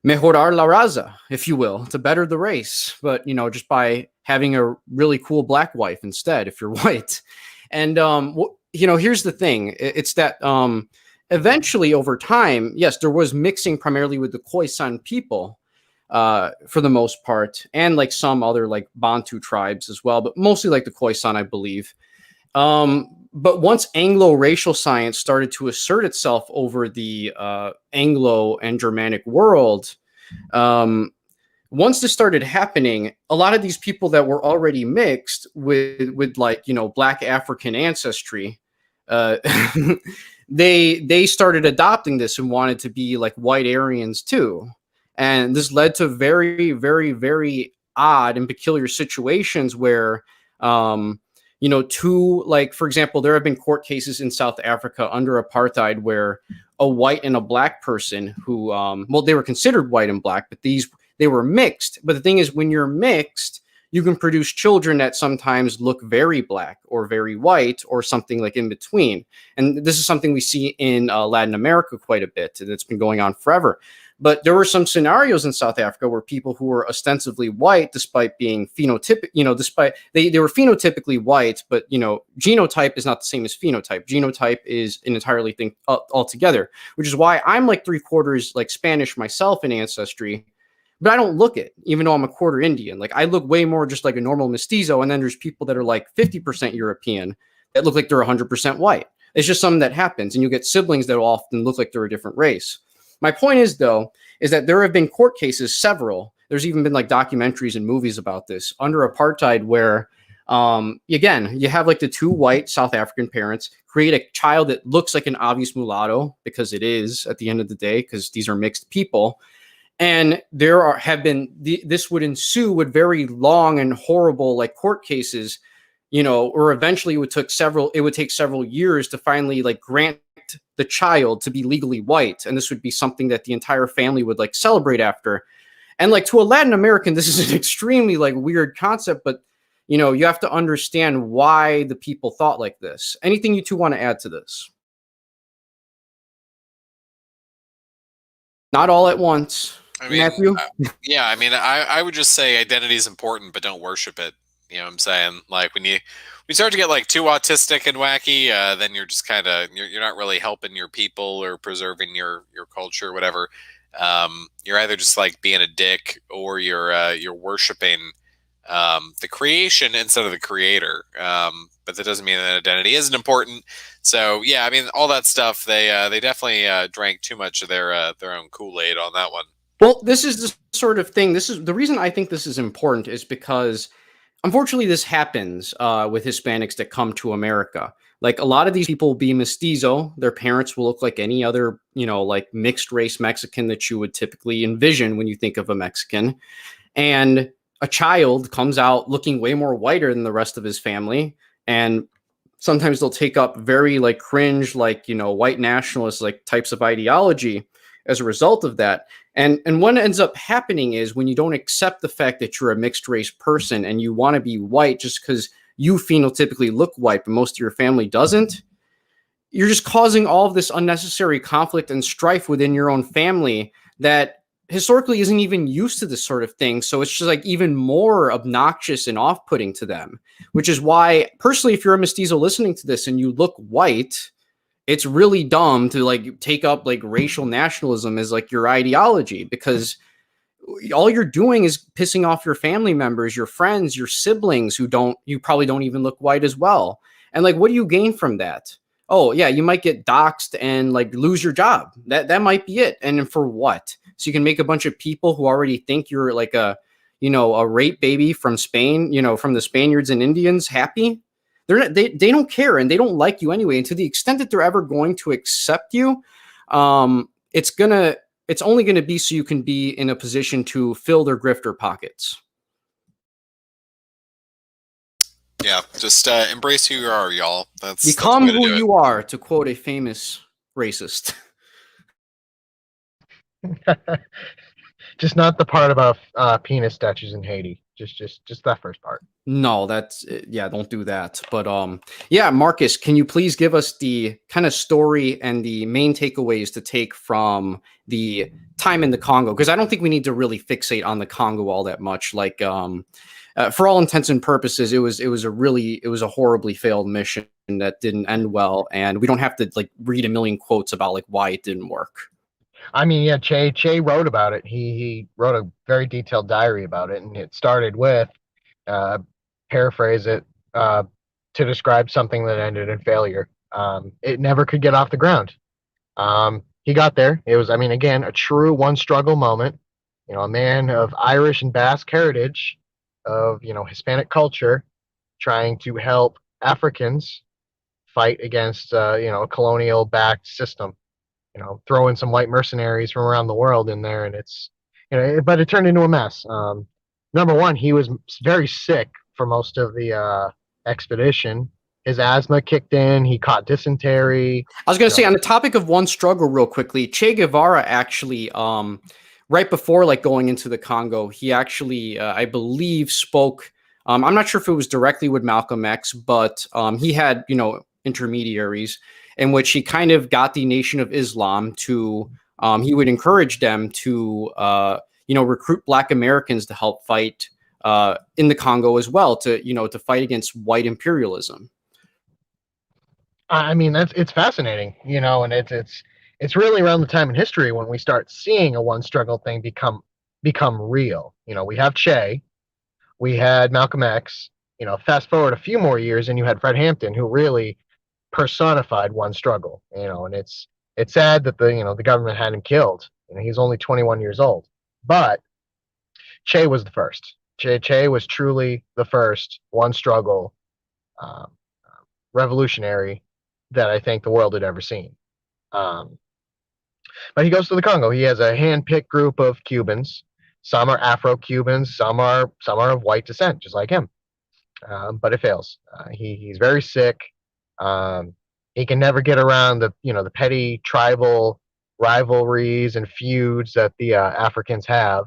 mejorar la raza, if you will, to better the race. But just by having a really cool black wife instead, if you're white. And here's the thing: it's that eventually, over time, yes, there was mixing primarily with the Khoisan people for the most part, and like some other like Bantu tribes as well, but mostly like the Khoisan, I believe. But once Anglo-racial science started to assert itself over the Anglo and Germanic world, um, once this started happening, a lot of these people that were already mixed with like Black African ancestry, uh, they started adopting this and wanted to be like white Aryans too, and this led to very very very odd and peculiar situations where like for example, there have been court cases in South Africa under apartheid where a white and a black person who they were considered white and black, but they were mixed. But the thing is, when you're mixed, you can produce children that sometimes look very black or very white or something like in between. And this is something we see in Latin America quite a bit, and it's been going on forever. But there were some scenarios in South Africa where people who were ostensibly white, despite being phenotypic, despite they were phenotypically white, but genotype is not the same as phenotype. Genotype is an entirely thing altogether, which is why I'm like 3/4 like Spanish myself in ancestry, but I don't look it, even though I'm a quarter Indian. Like I look way more just like a normal mestizo, and then there's people that are like 50% European that look like they're 100% white. It's just something that happens, and you get siblings that will often look like they're a different race. My point is, though, is that there have been court cases, several. There's even been like documentaries and movies about this under apartheid, where again, you have like the two white South African parents create a child that looks like an obvious mulatto, because it is at the end of the day, because these are mixed people. And this would ensue with very long and horrible like court cases, or eventually it would take several years to finally like grant the child to be legally white. And this would be something that the entire family would like celebrate after. And like to a Latin American, this is an extremely like weird concept, but you have to understand why the people thought like this. Anything you two want to add to this? Not all at once. I mean, Matthew? yeah, I mean, I would just say identity is important, but don't worship it. You know what I'm saying? Like when you start to get like too autistic and wacky, then you're just kind of you're not really helping your people or preserving your culture, or whatever. You're either just like being a dick, or you're worshiping the creation instead of the creator. But that doesn't mean that identity isn't important. So yeah, I mean, all that stuff they definitely drank too much of their own Kool-Aid on that one. Well, this is the sort of thing. This is the reason I think this is important, is because unfortunately this happens with Hispanics that come to America. Like a lot of these people will be mestizo. Their parents will look like any other, like mixed race Mexican that you would typically envision when you think of a Mexican. And a child comes out looking way more whiter than the rest of his family. And sometimes they'll take up very like cringe, like, white nationalist like types of ideology as a result of that. And what ends up happening is when you don't accept the fact that you're a mixed race person and you want to be white just because you phenotypically look white, but most of your family doesn't, you're just causing all of this unnecessary conflict and strife within your own family that historically isn't even used to this sort of thing. So it's just like even more obnoxious and off-putting to them, which is why personally, if you're a mestizo listening to this and you look white, it's really dumb to like take up like racial nationalism as like your ideology, because all you're doing is pissing off your family members, your friends, your siblings you probably don't even look white as well. And like, what do you gain from that? Oh yeah, you might get doxxed and like lose your job. That might be it. And for what? So you can make a bunch of people who already think you're like a rape baby from Spain, from the Spaniards and Indians happy. They don't care, and they don't like you anyway. And to the extent that they're ever going to accept you, it's only going to be so you can be in a position to fill their grifter pockets. Yeah, just embrace who you are, y'all. Become who you are, to quote a famous racist. Just not the part about penis statues in Haiti. Just that first part. No, that's yeah, don't do that. But yeah, Marcus, can you please give us the kind of story and the main takeaways to take from the time in the Congo? Because I don't think we need to really fixate on the Congo all that much. Like for all intents and purposes, it was a horribly failed mission that didn't end well, and we don't have to like read a million quotes about like why it didn't work. I mean, yeah, Che wrote about it. He wrote a very detailed diary about it, and it started with uh, paraphrase it to describe something that ended in failure. It never could get off the ground. He got there. It was, I mean, again, a true one struggle moment. You know, a man of Irish and Basque heritage, of Hispanic culture, trying to help Africans fight against a colonial backed system. Throw in some white mercenaries from around the world in there, and but it turned into a mess. Number one, he was very sick for most of the expedition. His asthma kicked in. He caught dysentery. I was going You to say know, on the topic of one struggle, real quickly, Che Guevara actually, right before like going into the Congo, he actually, I believe, spoke. I'm not sure if it was directly with Malcolm X, but he had intermediaries in which he kind of got the Nation of Islam to. He would encourage them to recruit Black Americans to help fight in the Congo as well to fight against white imperialism. I mean, it's fascinating, and it's really around the time in history when we start seeing a one struggle thing become real. We have Che, we had Malcolm X. Fast forward a few more years, and you had Fred Hampton, who really personified one struggle. And it's sad that the government had him killed. He's only 21 years old, but Che was the first. Che was truly the first one struggle um, revolutionary that I think the world had ever seen. Um, but he goes to the Congo. He has a hand-picked group of Cubans. Some are Afro-Cubans. Some are of white descent, just like him. But it fails. He's very sick. Um, he can never get around the petty tribal rivalries and feuds that the Africans have.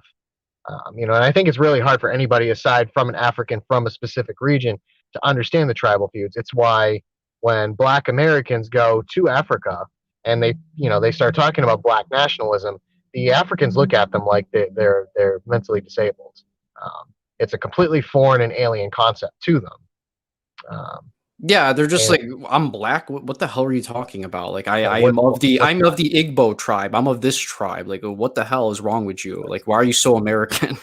And I think it's really hard for anybody aside from an African from a specific region to understand the tribal feuds. It's why when Black Americans go to Africa and they start talking about Black nationalism, the Africans look at them like they're mentally disabled. It's a completely foreign and alien concept to them. Um, Yeah, they're just and like, I'm black. What the hell are you talking about? Like, yeah, I am of the I'm of the Igbo tribe. I'm of this tribe. Like, what the hell is wrong with you? Like, why are you so American?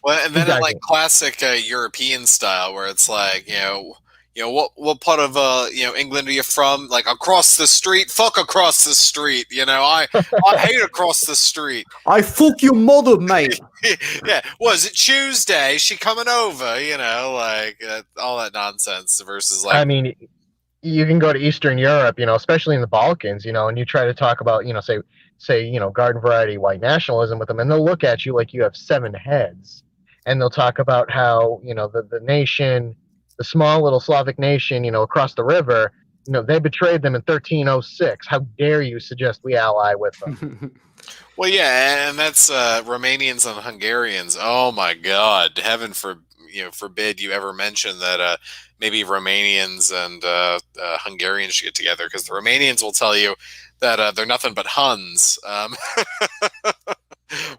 Well, and then in like exactly. classic European style, where it's like, what part of England are you from? Like across the street, fuck across the street. I hate across the street. I fuck your mother, mate. Yeah, was it Tuesday? She coming over? Like all that nonsense versus like, I mean, you can go to Eastern Europe, especially in the Balkans, and you try to talk about, say, garden variety white nationalism with them, and they'll look at you like you have seven heads, and they'll talk about how, the nation, the small little Slavic nation, across the river, they betrayed them in 1306. How dare you suggest we ally with them? well, yeah, and that's Romanians and Hungarians. Oh my God, heaven forbid you ever mention that maybe Romanians and Hungarians should get together, because the Romanians will tell you that they're nothing but Huns,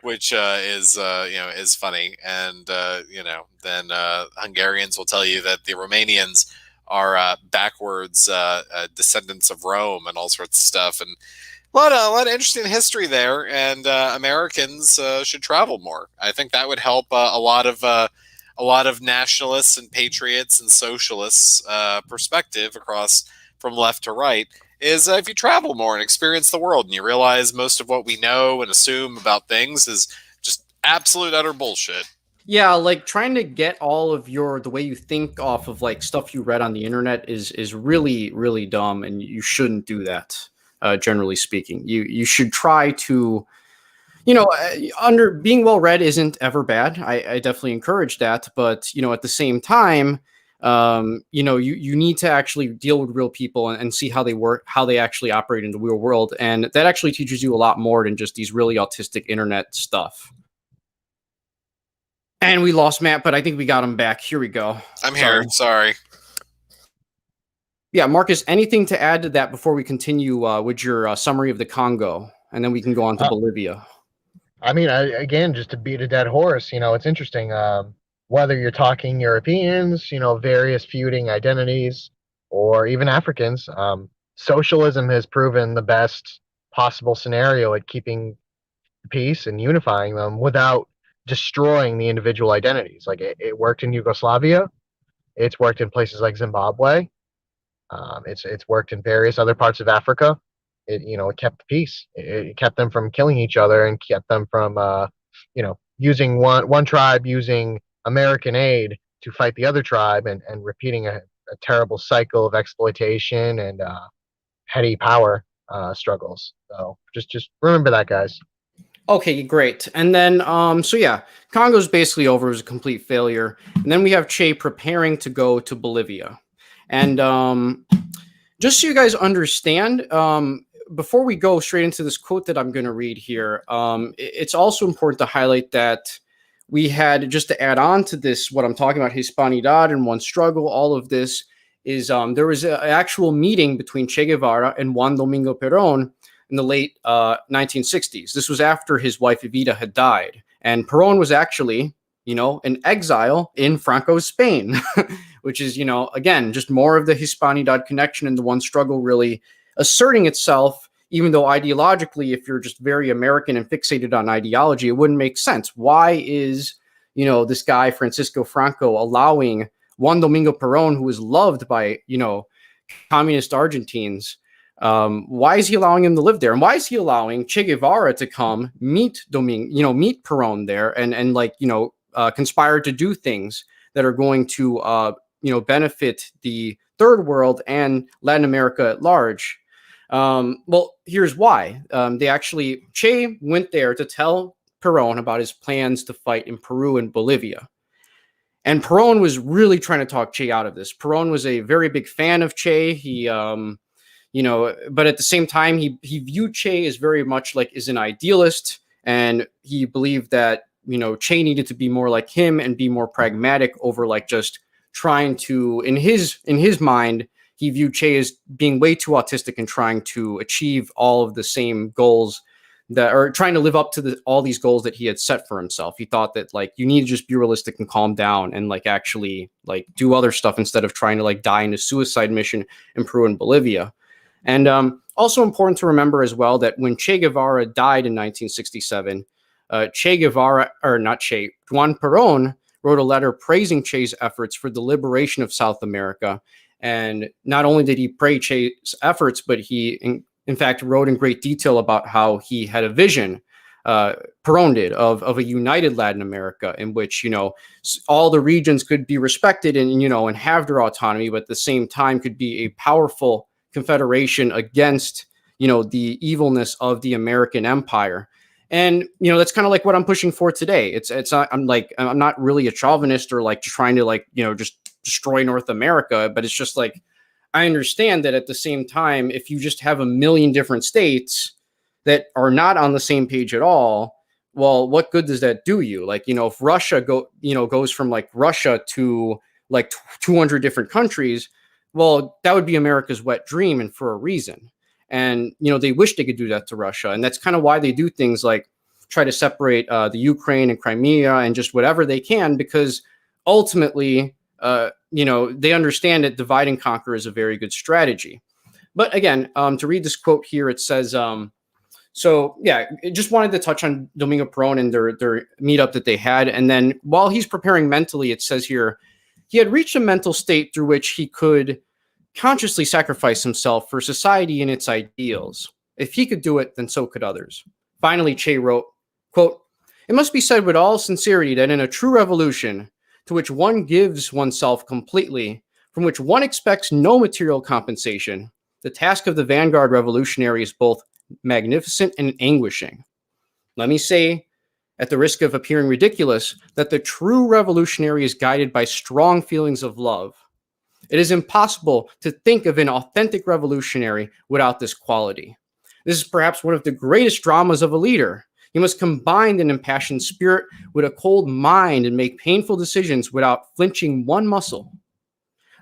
which is funny, and then Hungarians will tell you that the Romanians are backwards descendants of Rome and all sorts of stuff, and a lot of interesting history there, and Americans should travel more. I think that would help a lot of nationalists and patriots and socialists perspective across from left to right. Is if you travel more and experience the world, and you realize most of what we know and assume about things is just absolute utter bullshit. Yeah, like trying to get all of the way you think off of like stuff you read on the internet is really really dumb, and you shouldn't do that. Generally speaking, you should try to under being well read isn't ever bad. I definitely encourage that, but at the same time, You need to actually deal with real people and see how they work, how they actually operate in the real world. And that actually teaches you a lot more than just these really autistic internet stuff. And we lost Matt, but I think we got him back. Here we go. I'm here. Sorry. Yeah, Marcus, anything to add to that before we continue with your summary of the Congo? And then we can go on to Bolivia. I mean, again, just to beat a dead horse, it's interesting. Whether you're talking Europeans, various feuding identities, or even Africans, socialism has proven the best possible scenario at keeping peace and unifying them without destroying the individual identities. Like it worked in Yugoslavia, it's worked in places like Zimbabwe, it's worked in various other parts of Africa. It kept the peace. It kept them from killing each other and kept them from using one tribe using American aid to fight the other tribe and repeating a terrible cycle of exploitation and petty power struggles. So just remember that, guys. Okay, great. And then, so yeah, Congo's basically over. It was a complete failure. And then we have Che preparing to go to Bolivia. And just so you guys understand, before we go straight into this quote that I'm going to read here, it's also important to highlight that we had, just to add on to this, what I'm talking about, Hispanidad and One Struggle, all of this is there was an actual meeting between Che Guevara and Juan Domingo Perón in the late 1960s. This was after his wife Evita had died. And Perón was actually, in exile in Franco's Spain, which is, again, just more of the Hispanidad connection and the One Struggle really asserting itself, even though ideologically, if you're just very American and fixated on ideology, it wouldn't make sense. Why is, this guy, Francisco Franco, allowing Juan Domingo Perón, who was loved by, communist Argentines, why is he allowing him to live there? And why is he allowing Che Guevara to come meet meet Perón there and conspire to do things that are going to, benefit the third world and Latin America at large? Well, here's why. Che went there to tell Perón about his plans to fight in Peru and Bolivia. And Perón was really trying to talk Che out of this. Perón was a very big fan of Che. He, but at the same time, he viewed Che as very much like as an idealist, and he believed that Che needed to be more like him and be more pragmatic over like just trying to, in his mind, he viewed Che as being way too autistic and trying to achieve all of the same goals or trying to live up to all these goals that he had set for himself. He thought that like you need to just be realistic and calm down and like actually like do other stuff instead of trying to like die in a suicide mission in Peru and Bolivia. And also important to remember as well that when Che Guevara died in 1967, Juan Perón wrote a letter praising Che's efforts for the liberation of South America. And not only did he praise Che's efforts, but he, in fact, wrote in great detail about how he had a vision, Perón did, of a united Latin America in which, all the regions could be respected and have their autonomy, but at the same time could be a powerful confederation against, the evilness of the American empire. And, that's kind of like what I'm pushing for today. It's not, I'm not really a chauvinist or like trying to just destroy North America, but it's just like, I understand that at the same time, if you just have a million different states that are not on the same page at all, well, what good does that do you? Like, if Russia goes from like Russia to like 200 different countries, well, that would be America's wet dream, and for a reason. And, they wish they could do that to Russia. And that's kind of why they do things like try to separate the Ukraine and Crimea and just whatever they can, because ultimately, they understand that divide and conquer is a very good strategy. But again, to read this quote here, it says, so yeah, just wanted to touch on Domingo Perón and their meetup that they had. And then while he's preparing mentally, it says here, he had reached a mental state through which he could consciously sacrifice himself for society and its ideals. If he could do it, then so could others. Finally, Che wrote, quote, "It must be said with all sincerity that in a true revolution, to which one gives oneself completely, from which one expects no material compensation, the task of the vanguard revolutionary is both magnificent and anguishing. Let me say, at the risk of appearing ridiculous, that the true revolutionary is guided by strong feelings of love, It is impossible to think of an authentic revolutionary without this quality. This is perhaps one of the greatest dramas of a leader. He must combine an impassioned spirit with a cold mind and make painful decisions without flinching one muscle.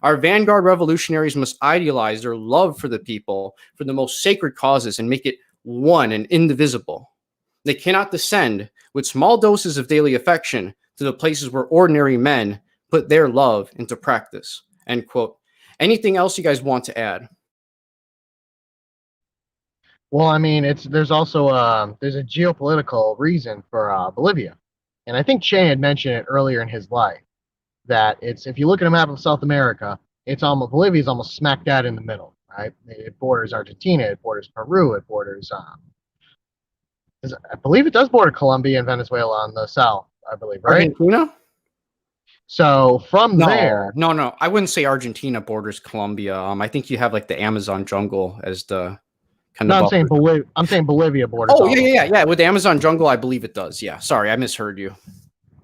Our vanguard revolutionaries must idealize their love for the people, for the most sacred causes, and make it one and indivisible. They cannot descend with small doses of daily affection to the places where ordinary men put their love into practice. End quote. Anything else you guys want to add? Well, I mean, there's also there's a geopolitical reason for Bolivia, and I think Che had mentioned it earlier in his life that it's if you look at a map of South America, it's almost Bolivia's almost smack dab in the middle, right? It borders Argentina, it borders Peru, it borders I believe it does border Colombia and Venezuela on the south, I believe, right? Argentina? So from No, there, no. I wouldn't say Argentina borders Colombia. I think you have like the Amazon jungle as the kind no, of I'm buffer. saying Bolivia. I'm saying Bolivia borders. Oh, all yeah. With the Amazon jungle, I believe it does. Yeah. Sorry, I misheard you.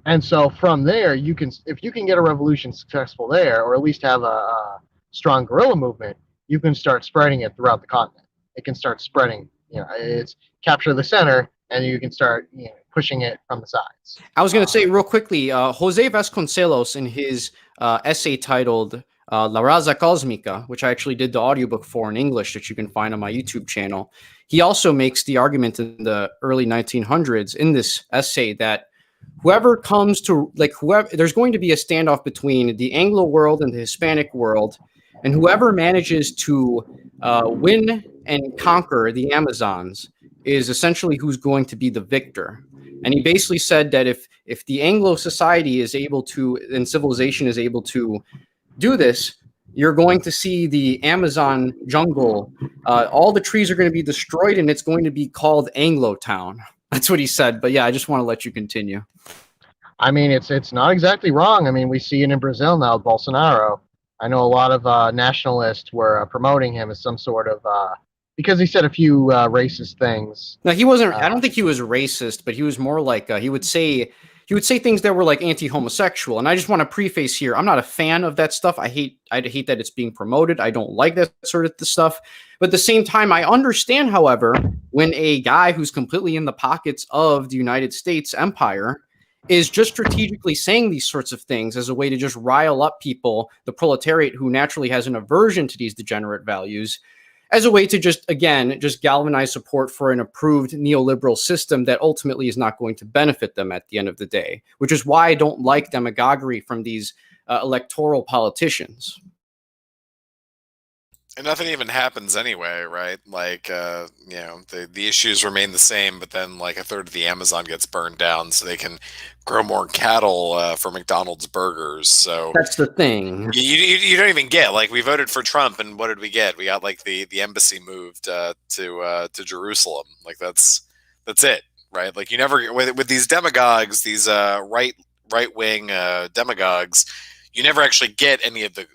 And so from there, you can if you can get a revolution successful there, or at least have a strong guerrilla movement, you can start spreading it throughout the continent. It can start spreading. It's capture the center, and you can start pushing it from the sides. I was going to say real quickly, Jose Vasconcelos in his essay titled La Raza Cosmica, which I actually did the audiobook for in English that you can find on my YouTube channel. He also makes the argument in the early 1900s in this essay that whoever comes to there's going to be a standoff between the Anglo world and the Hispanic world, and whoever manages to win and conquer the Amazons is essentially who's going to be the victor. And he basically said that if the Anglo society is able to and civilization is able to do this, you're going to see the Amazon jungle. All the trees are going to be destroyed, and it's going to be called Anglo Town. That's what he said. But yeah, I just want to let you continue. I mean, it's not exactly wrong. I mean, we see it in Brazil now with Bolsonaro. I know a lot of nationalists were promoting him as some sort of because he said a few racist things. No, he wasn't. I don't think he was racist, but he was more like he would say things that were like anti-homosexual. And I just want to preface here: I'm not a fan of that stuff. I hate that it's being promoted. I don't like that sort of stuff. But at the same time, I understand, however, when a guy who's completely in the pockets of the United States empire is just strategically saying these sorts of things as a way to just rile up people, the proletariat who naturally has an aversion to these degenerate values, as a way to just galvanize support for an approved neoliberal system that ultimately is not going to benefit them at the end of the day, which is why I don't like demagoguery from these electoral politicians. And nothing even happens anyway, right? Like, the issues remain the same, but then like a third of the Amazon gets burned down so they can grow more cattle for McDonald's burgers. So that's the thing. You don't even get, like, we voted for Trump, and what did we get? We got like the embassy moved to Jerusalem. Like that's it, right? Like you never with these demagogues, these right wing demagogues, you never actually get any of the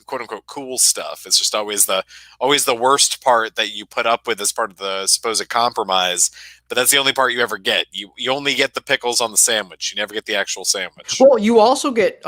quote unquote cool stuff. It's just always the worst part that you put up with as part of the supposed compromise. But that's the only part you ever get. You only get the pickles on the sandwich. You never get the actual sandwich. Well, you also get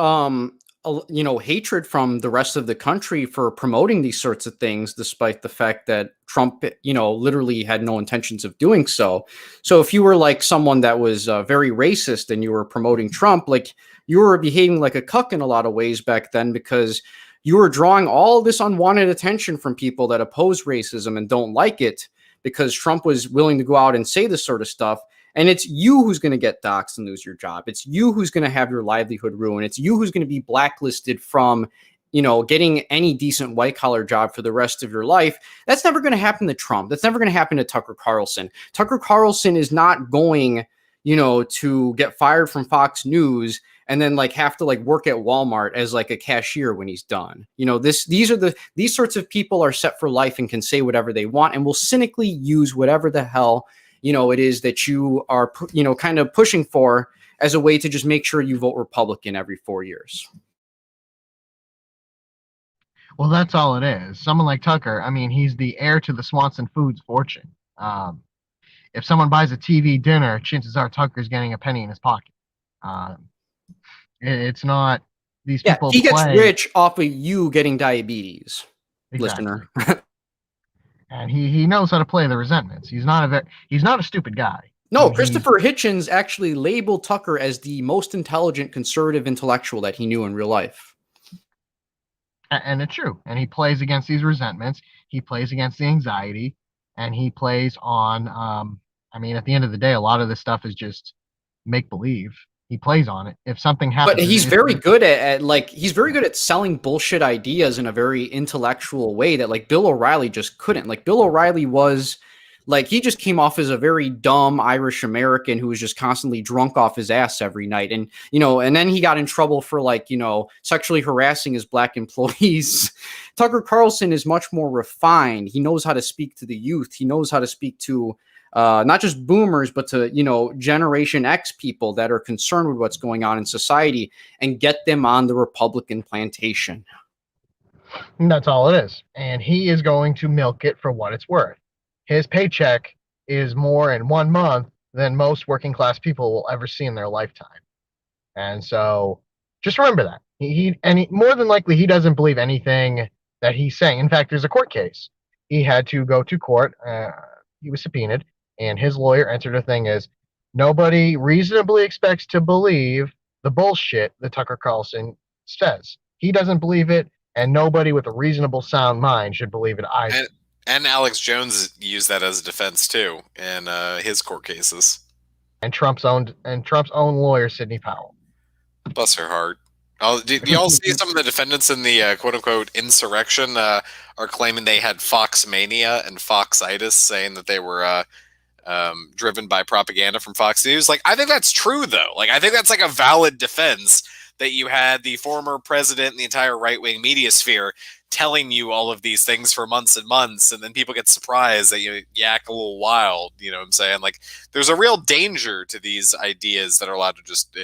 hatred from the rest of the country for promoting these sorts of things, despite the fact that Trump, literally had no intentions of doing so. So if you were like someone that was very racist and you were promoting Trump, like you were behaving like a cuck in a lot of ways back then, because you were drawing all this unwanted attention from people that oppose racism and don't like it, because Trump was willing to go out and say this sort of stuff. And it's you who's going to get doxxed and lose your job. It's you who's going to have your livelihood ruined. It's you who's going to be blacklisted from, getting any decent white collar job for the rest of your life. That's never going to happen to Trump. That's never going to happen to Tucker Carlson. Tucker Carlson is not going, to get fired from Fox News and then have to work at Walmart as a cashier when he's done. These sorts of people are set for life and can say whatever they want and will cynically use whatever the hell it is that you are, kind of pushing for as a way to just make sure you vote Republican every 4 years. Well, that's all it is. Someone like Tucker, I mean, he's the heir to the Swanson Foods fortune. If someone buys a TV dinner, chances are Tucker's getting a penny in his pocket. It's not, these Yeah, people he gets play rich off of you getting diabetes, exactly, listener. and he knows how to play the resentments. He's not a stupid guy. No, He's Christopher Hitchens actually labeled Tucker as the most intelligent conservative intellectual that he knew in real life. and it's true. And he plays against these resentments. He plays against the anxiety, and he plays on. I mean, at the end of the day, a lot of this stuff is just make believe. He plays on it. If something But happens, he's very good at like he's very good at selling bullshit ideas in a very intellectual way that like Bill O'Reilly just couldn't. Like Bill O'Reilly was like he just came off as a very dumb Irish American who was just constantly drunk off his ass every night. And and then he got in trouble for like, sexually harassing his black employees. Tucker Carlson is much more refined. He knows how to speak to the youth. He knows how to speak to not just boomers, but to, Generation X people that are concerned with what's going on in society and get them on the Republican plantation. And that's all it is. And he is going to milk it for what it's worth. His paycheck is more in 1 month than most working class people will ever see in their lifetime. And so just remember that. More than likely, he doesn't believe anything that he's saying. In fact, there's a court case. He had to go to court. He was subpoenaed, and his lawyer entered a thing as nobody reasonably expects to believe the bullshit that Tucker Carlson says. He doesn't believe it, and nobody with a reasonable sound mind should believe it either. And Alex Jones used that as a defense too in his court cases. And Trump's own lawyer, Sidney Powell. Bless her heart. Do y'all see some of the defendants in the quote-unquote insurrection are claiming they had Fox mania and Foxitis, saying that they were driven by propaganda from Fox News? Like, I think that's true, though. Like, I think that's like a valid defense that you had the former president and the entire right-wing media sphere telling you all of these things for months and months, and then people get surprised that you yak a little wild. You know what I'm saying? Like, there's a real danger to these ideas that are allowed to just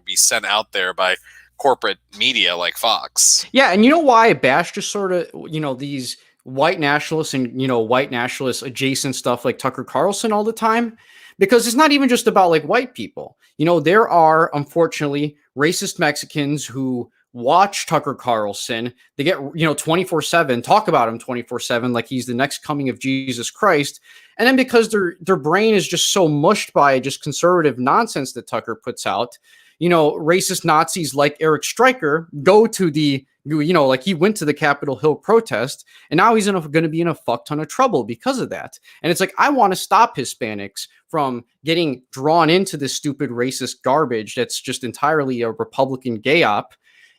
be sent out there by corporate media like Fox. Yeah, and you know why I bash just sort of these white nationalists and white nationalist adjacent stuff like Tucker Carlson all the time? Because it's not even just about like white people. There are unfortunately racist Mexicans who watch Tucker Carlson. They get 24/7, talk about him 24/7 like he's the next coming of Jesus Christ. And then because their brain is just so mushed by just conservative nonsense that Tucker puts out, racist Nazis like Eric Stryker go to the, like he went to the Capitol Hill protest, and now he's going to be in a fuck ton of trouble because of that. And it's like, I want to stop Hispanics from getting drawn into this stupid racist garbage that's just entirely a Republican gay op.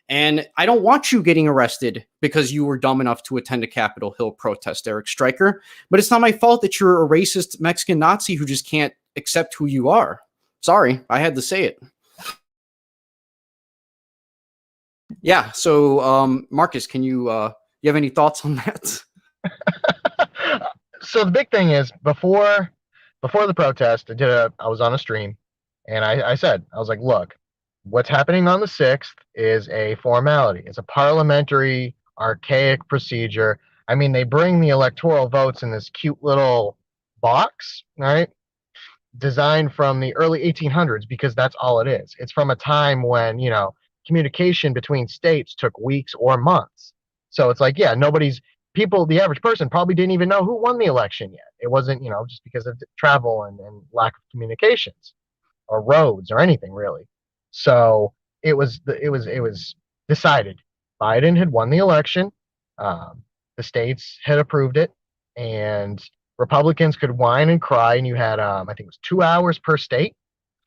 And I don't want you getting arrested because you were dumb enough to attend a Capitol Hill protest, Eric Stryker. But it's not my fault that you're a racist Mexican Nazi who just can't accept who you are. Sorry, I had to say it. Yeah. So, Marcus, can you have any thoughts on that? So the big thing is before the protest, I was on a stream, and I said, I was like, look, what's happening on the 6th is a formality. It's a parliamentary, archaic procedure. I mean, they bring the electoral votes in this cute little box, right? Designed from the early 1800s, because that's all it is. It's from a time when, communication between states took weeks or months. So it's like, yeah, the average person probably didn't even know who won the election yet. It wasn't, just because of travel and lack of communications or roads or anything really. So it was decided. Biden had won the election. The states had approved it, and Republicans could whine and cry, and you had, I think it was 2 hours per state.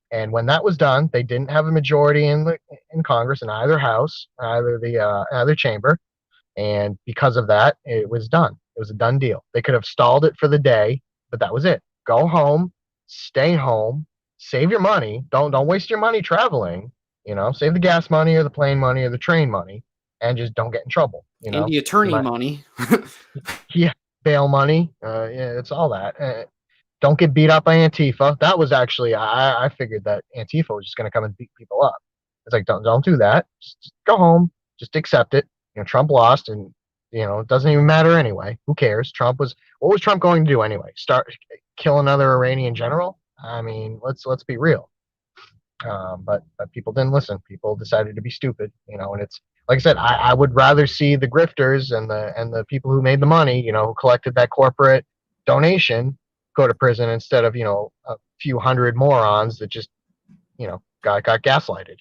And when that was done, they didn't have a majority in Congress in either house, either chamber, and because of that, it was done. It was a done deal. They could have stalled it for the day, but that was it. Go home, stay home, save your money. Don't waste your money traveling. Save the gas money or the plane money or the train money, and just don't get in trouble. And the attorney money. Yeah, bail money. Yeah, it's all that. Don't get beat up by Antifa. That was actually, I figured that Antifa was just going to come and beat people up. It's like, don't do that. Just go home. Just accept it. Trump lost, and it doesn't even matter anyway. Who cares? What was Trump going to do anyway? Kill another Iranian general? I mean, let's be real. But people didn't listen. People decided to be stupid, and it's like I said, I would rather see the grifters and the people who made the money, who collected that corporate donation, go to prison instead of a few hundred morons that just got gaslighted.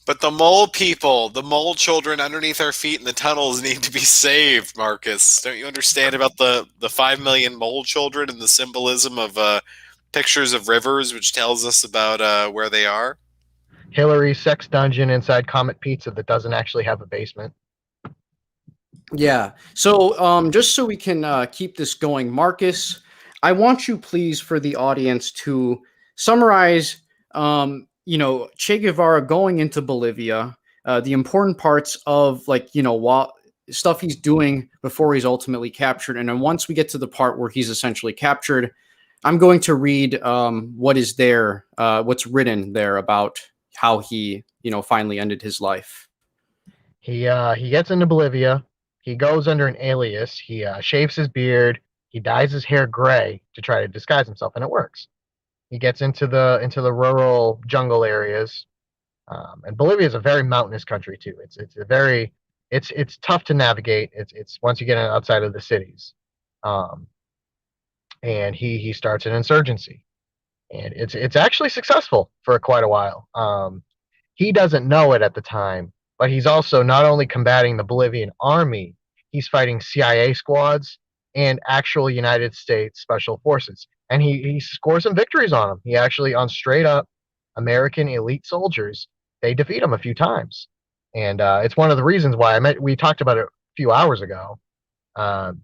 But the mole people, the mole children underneath our feet in the tunnels need to be saved, Marcus. Don't you understand about the 5 million mole children and the symbolism of pictures of rivers, which tells us about where they are? Hillary's sex dungeon inside Comet Pizza that doesn't actually have a basement. Yeah. So, just so we can keep this going, Marcus, I want you, please, for the audience to summarize, Che Guevara going into Bolivia, the important parts of, like, what stuff he's doing before he's ultimately captured. And then once we get to the part where he's essentially captured, I'm going to read what is there, what's written there about how he, finally ended his life. He gets into Bolivia. He goes under an alias. He shaves his beard. He dyes his hair gray to try to disguise himself, and it works. He gets into the rural jungle areas, and Bolivia is a very mountainous country too. It's a very it's tough to navigate. It's once you get outside of the cities, um, and he starts an insurgency, and it's actually successful for quite a while. He doesn't know it at the time, but he's also not only combating the Bolivian army, he's fighting CIA squads and actual United States special forces. And he scores some victories on them. He actually, on straight up American elite soldiers, they defeat him a few times. And it's one of the reasons why we talked about it a few hours ago. Um,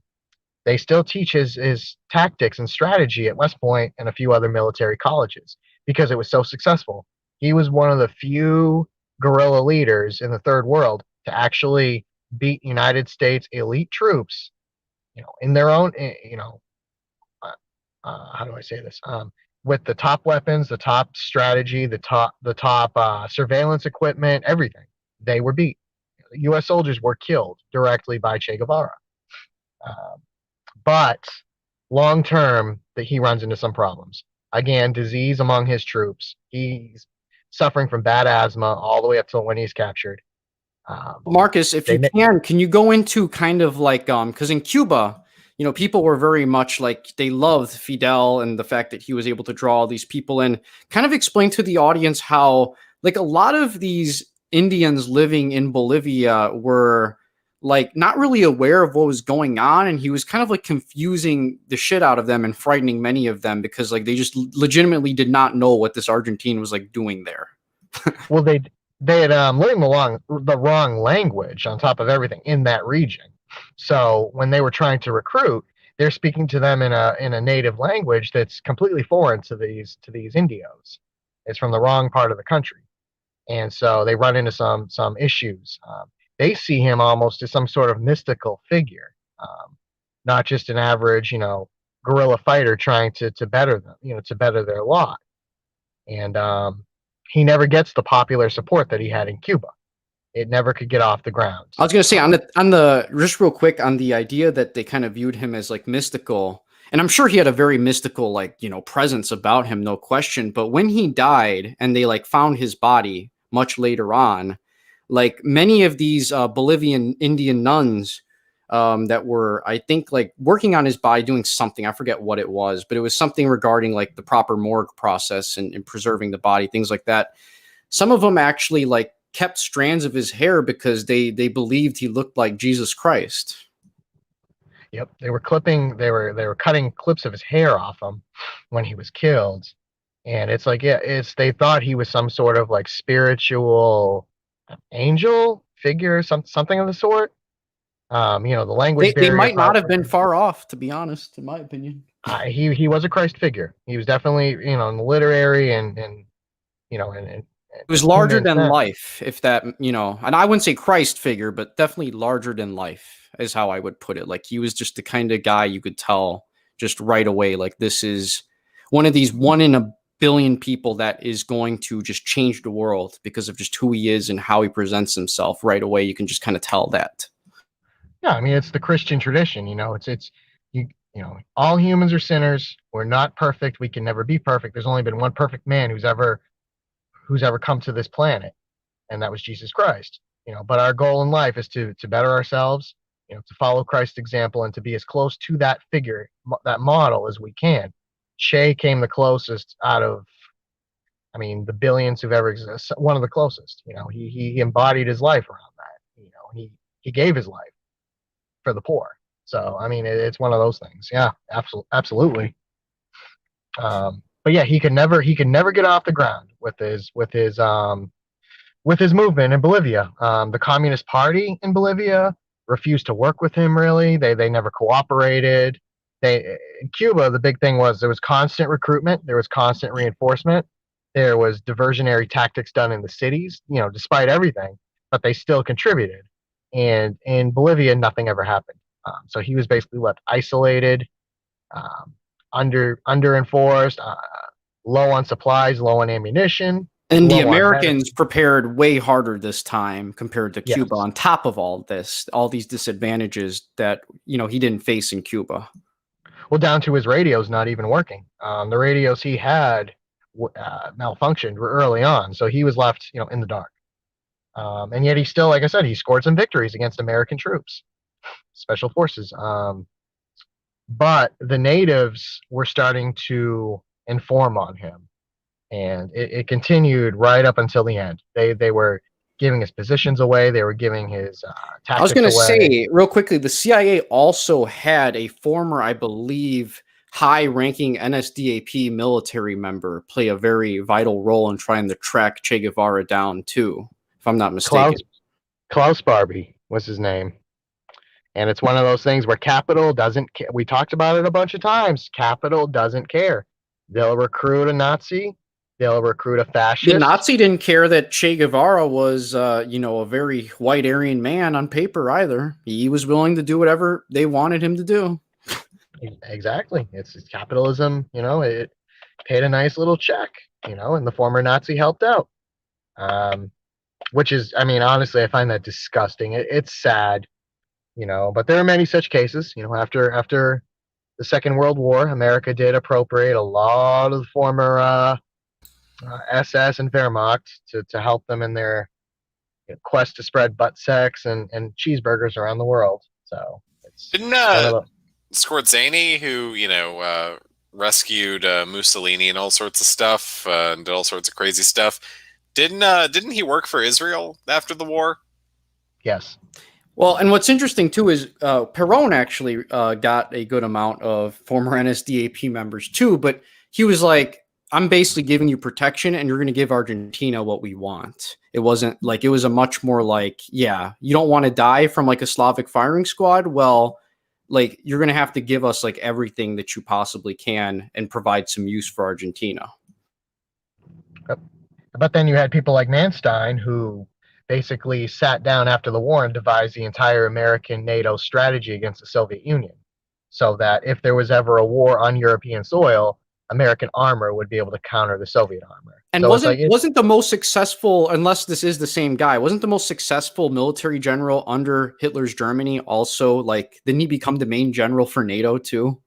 they still teach his tactics and strategy at West Point and a few other military colleges because it was so successful. He was one of the few guerrilla leaders in the third world to actually beat United States elite troops, in their own, how do I say this? With the top weapons, the top strategy, the top surveillance equipment, everything. They were beat. U.S. soldiers were killed directly by Che Guevara. Um, but long term, that he runs into some problems. Again, disease among his troops. He's suffering from bad asthma all the way up till when he's captured. Marcus, if They you can you go into kind of like because in Cuba, people were very much like they loved Fidel and the fact that he was able to draw all these people in. Kind of explain to the audience how like a lot of these Indians living in Bolivia were like not really aware of what was going on, and he was kind of like confusing the shit out of them and frightening many of them because like they just legitimately did not know what this Argentine was like doing there. well, they had learned the wrong language on top of everything in that region. So when they were trying to recruit, they're speaking to them in a native language that's completely foreign to these Indios. It's from the wrong part of the country, and so they run into some issues. They see him almost as some sort of mystical figure, not just an average, guerrilla fighter trying to better them, to better their lot. And he never gets the popular support that he had in Cuba. It never could get off the ground. I was gonna say on the just real quick on the idea that they kind of viewed him as like mystical, and I'm sure he had a very mystical like presence about him, no question. But when he died and they like found his body much later on, like many of these Bolivian Indian nuns that were I think like working on his body doing something, I forget what it was, but it was something regarding like the proper morgue process and preserving the body, things like that. Some of them actually like kept strands of his hair because they believed he looked like Jesus Christ. Yep, they were cutting clips of his hair off him when he was killed, and it's like, yeah, they thought he was some sort of like spiritual angel figure, something of the sort. The language They barrier might not have probably. been far off, to be honest, in my opinion. He was a Christ figure. He was definitely in the literary and and It was larger human than sense. life, if that, and I wouldn't say Christ figure, but definitely larger than life is how I would put it. Like he was just the kind of guy you could tell just right away, like this is one of these 1 in a billion people that is going to just change the world because of just who he is and how he presents himself right away. You can just kind of tell that. Yeah, I mean it's the Christian tradition. It's all humans are sinners. We're not perfect. We can never be perfect. There's only been one perfect man who's ever who's ever come to this planet, and that was Jesus Christ. But our goal in life is to better ourselves, to follow Christ's example and to be as close to that figure, that model as we can. Che came the closest out of, I mean, the billions who've ever existed. One of the closest. He embodied his life around that. He gave his life for the poor. So I mean, it's one of those things. Yeah, absolutely. But yeah, he could never get off the ground with his movement in Bolivia. The Communist Party in Bolivia refused to work with him. Really, they never cooperated. In Cuba, the big thing was there was constant recruitment, there was constant reinforcement, there was diversionary tactics done in the cities. Despite everything, but they still contributed. And in Bolivia, nothing ever happened. So he was basically left isolated, um, under enforced, low on supplies, low on ammunition, And the low on Americans prepared way harder this time compared to yes. Cuba. On top of all this, all these disadvantages that he didn't face in Cuba. Well, down to his radios not even working. The radios he had malfunctioned early on, so he was left, in the dark. And yet he still, like I said, he scored some victories against American troops, special forces. But the natives were starting to inform on him, and it continued right up until the end. They were giving his positions away. They were giving his I was tactics going to away. say real quickly, the CIA also had a former, I believe, high-ranking NSDAP military member play a very vital role in trying to track Che Guevara down too, if I'm not mistaken. Klaus Barbie was his name. And it's one of those things where capital doesn't care. We talked about it a bunch of times. Capital doesn't care. They'll recruit a Nazi. They'll recruit a fascist. The Nazi didn't care that Che Guevara was, a very white Aryan man on paper either. He was willing to do whatever they wanted him to do. Exactly. It's capitalism. It paid a nice little check. And the former Nazi helped out. Which is, I mean, honestly, I find that disgusting. It's sad. But there are many such cases. After the Second World War, America did appropriate a lot of the former A.S.S. and Wehrmacht to help them in their quest to spread butt sex and cheeseburgers around the world. So it's Didn't one of the, Scorzani, who rescued Mussolini and all sorts of stuff and did all sorts of crazy stuff, didn't he work for Israel after the war? yes. Well, and what's interesting too is Perón actually got a good amount of former NSDAP members too, but he was like, I'm basically giving you protection and you're going to give Argentina what we want. It wasn't like, it was a much more like, yeah, you don't want to die from like a Slavic firing squad. Well, like you're going to have to give us like everything that you possibly can and provide some use for Argentina. But then you had people like Manstein who basically sat down after the war and devised the entire American NATO strategy against the Soviet Union, so that if there was ever a war on European soil, American armor would be able to counter the Soviet armor. And so wasn't the most successful, unless this is the same guy, wasn't the most successful military general under Hitler's Germany also like, didn't he become the main general for NATO too?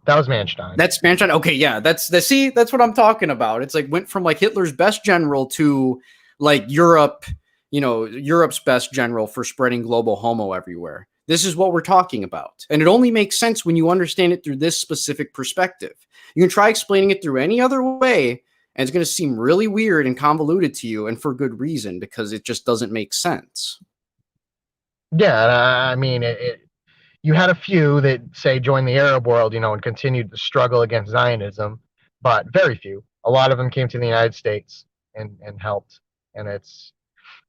That was Manstein. That's Manstein. Okay, yeah, that's what I'm talking about. It's like went from like Hitler's best general to like Europe, Europe's best general for spreading global homo everywhere. This is what we're talking about. And it only makes sense when you understand it through this specific perspective. You can try explaining it through any other way, and it's going to seem really weird and convoluted to you, and for good reason, because it just doesn't make sense. Yeah, I mean, you had a few that say joined the Arab world, and continued the struggle against Zionism, but very few. A lot of them came to the United States and helped. And it's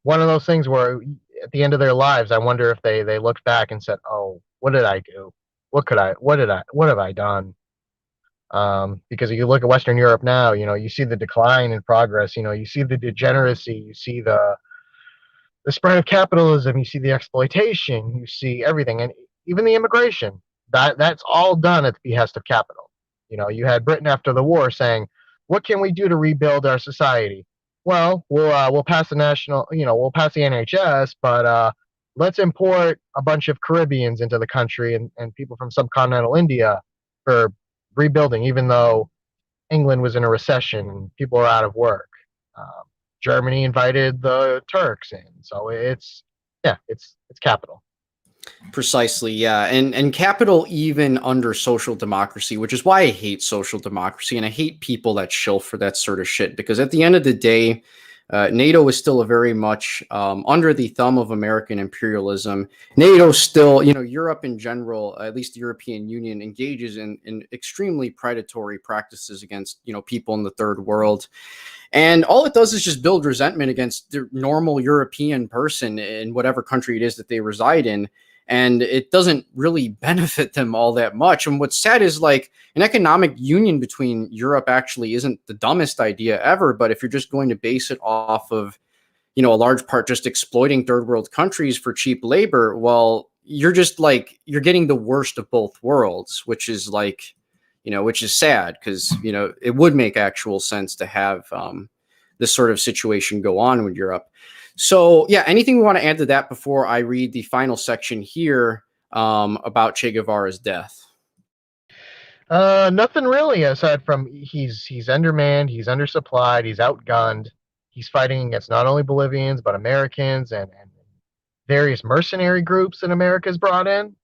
one of those things where at the end of their lives, I wonder if they looked back and said, "Oh, what did I do? What have I done?" Because if you look at Western Europe now, you see the decline in progress. You see the degeneracy. You see the spread of capitalism. You see the exploitation. You see everything, and even the immigration. That's all done at the behest of capital. You had Britain after the war saying, "What can we do to rebuild our society?" Well, we'll pass we'll pass the NHS, but let's import a bunch of Caribbeans into the country and people from subcontinental India for rebuilding, even though England was in a recession and people are out of work. Germany invited the Turks in. So it's capital. Precisely, yeah. And capital even under social democracy, which is why I hate social democracy and I hate people that shill for that sort of shit. Because at the end of the day, NATO is still a very much under the thumb of American imperialism. NATO still, Europe in general, at least the European Union, engages in extremely predatory practices against, people in the third world. And all it does is just build resentment against the normal European person in whatever country it is that they reside in. And it doesn't really benefit them all that much. And what's sad is like an economic union between Europe actually isn't the dumbest idea ever. But if you're just going to base it off of, a large part just exploiting third world countries for cheap labor, well, you're just like, you're getting the worst of both worlds, which is like, which is sad because, it would make actual sense to have this sort of situation go on with Europe. So, yeah, anything we want to add to that before I read the final section here about Che Guevara's death? Nothing really aside from he's undermanned, he's undersupplied, he's outgunned, he's fighting against not only Bolivians but Americans and various mercenary groups that America's brought in.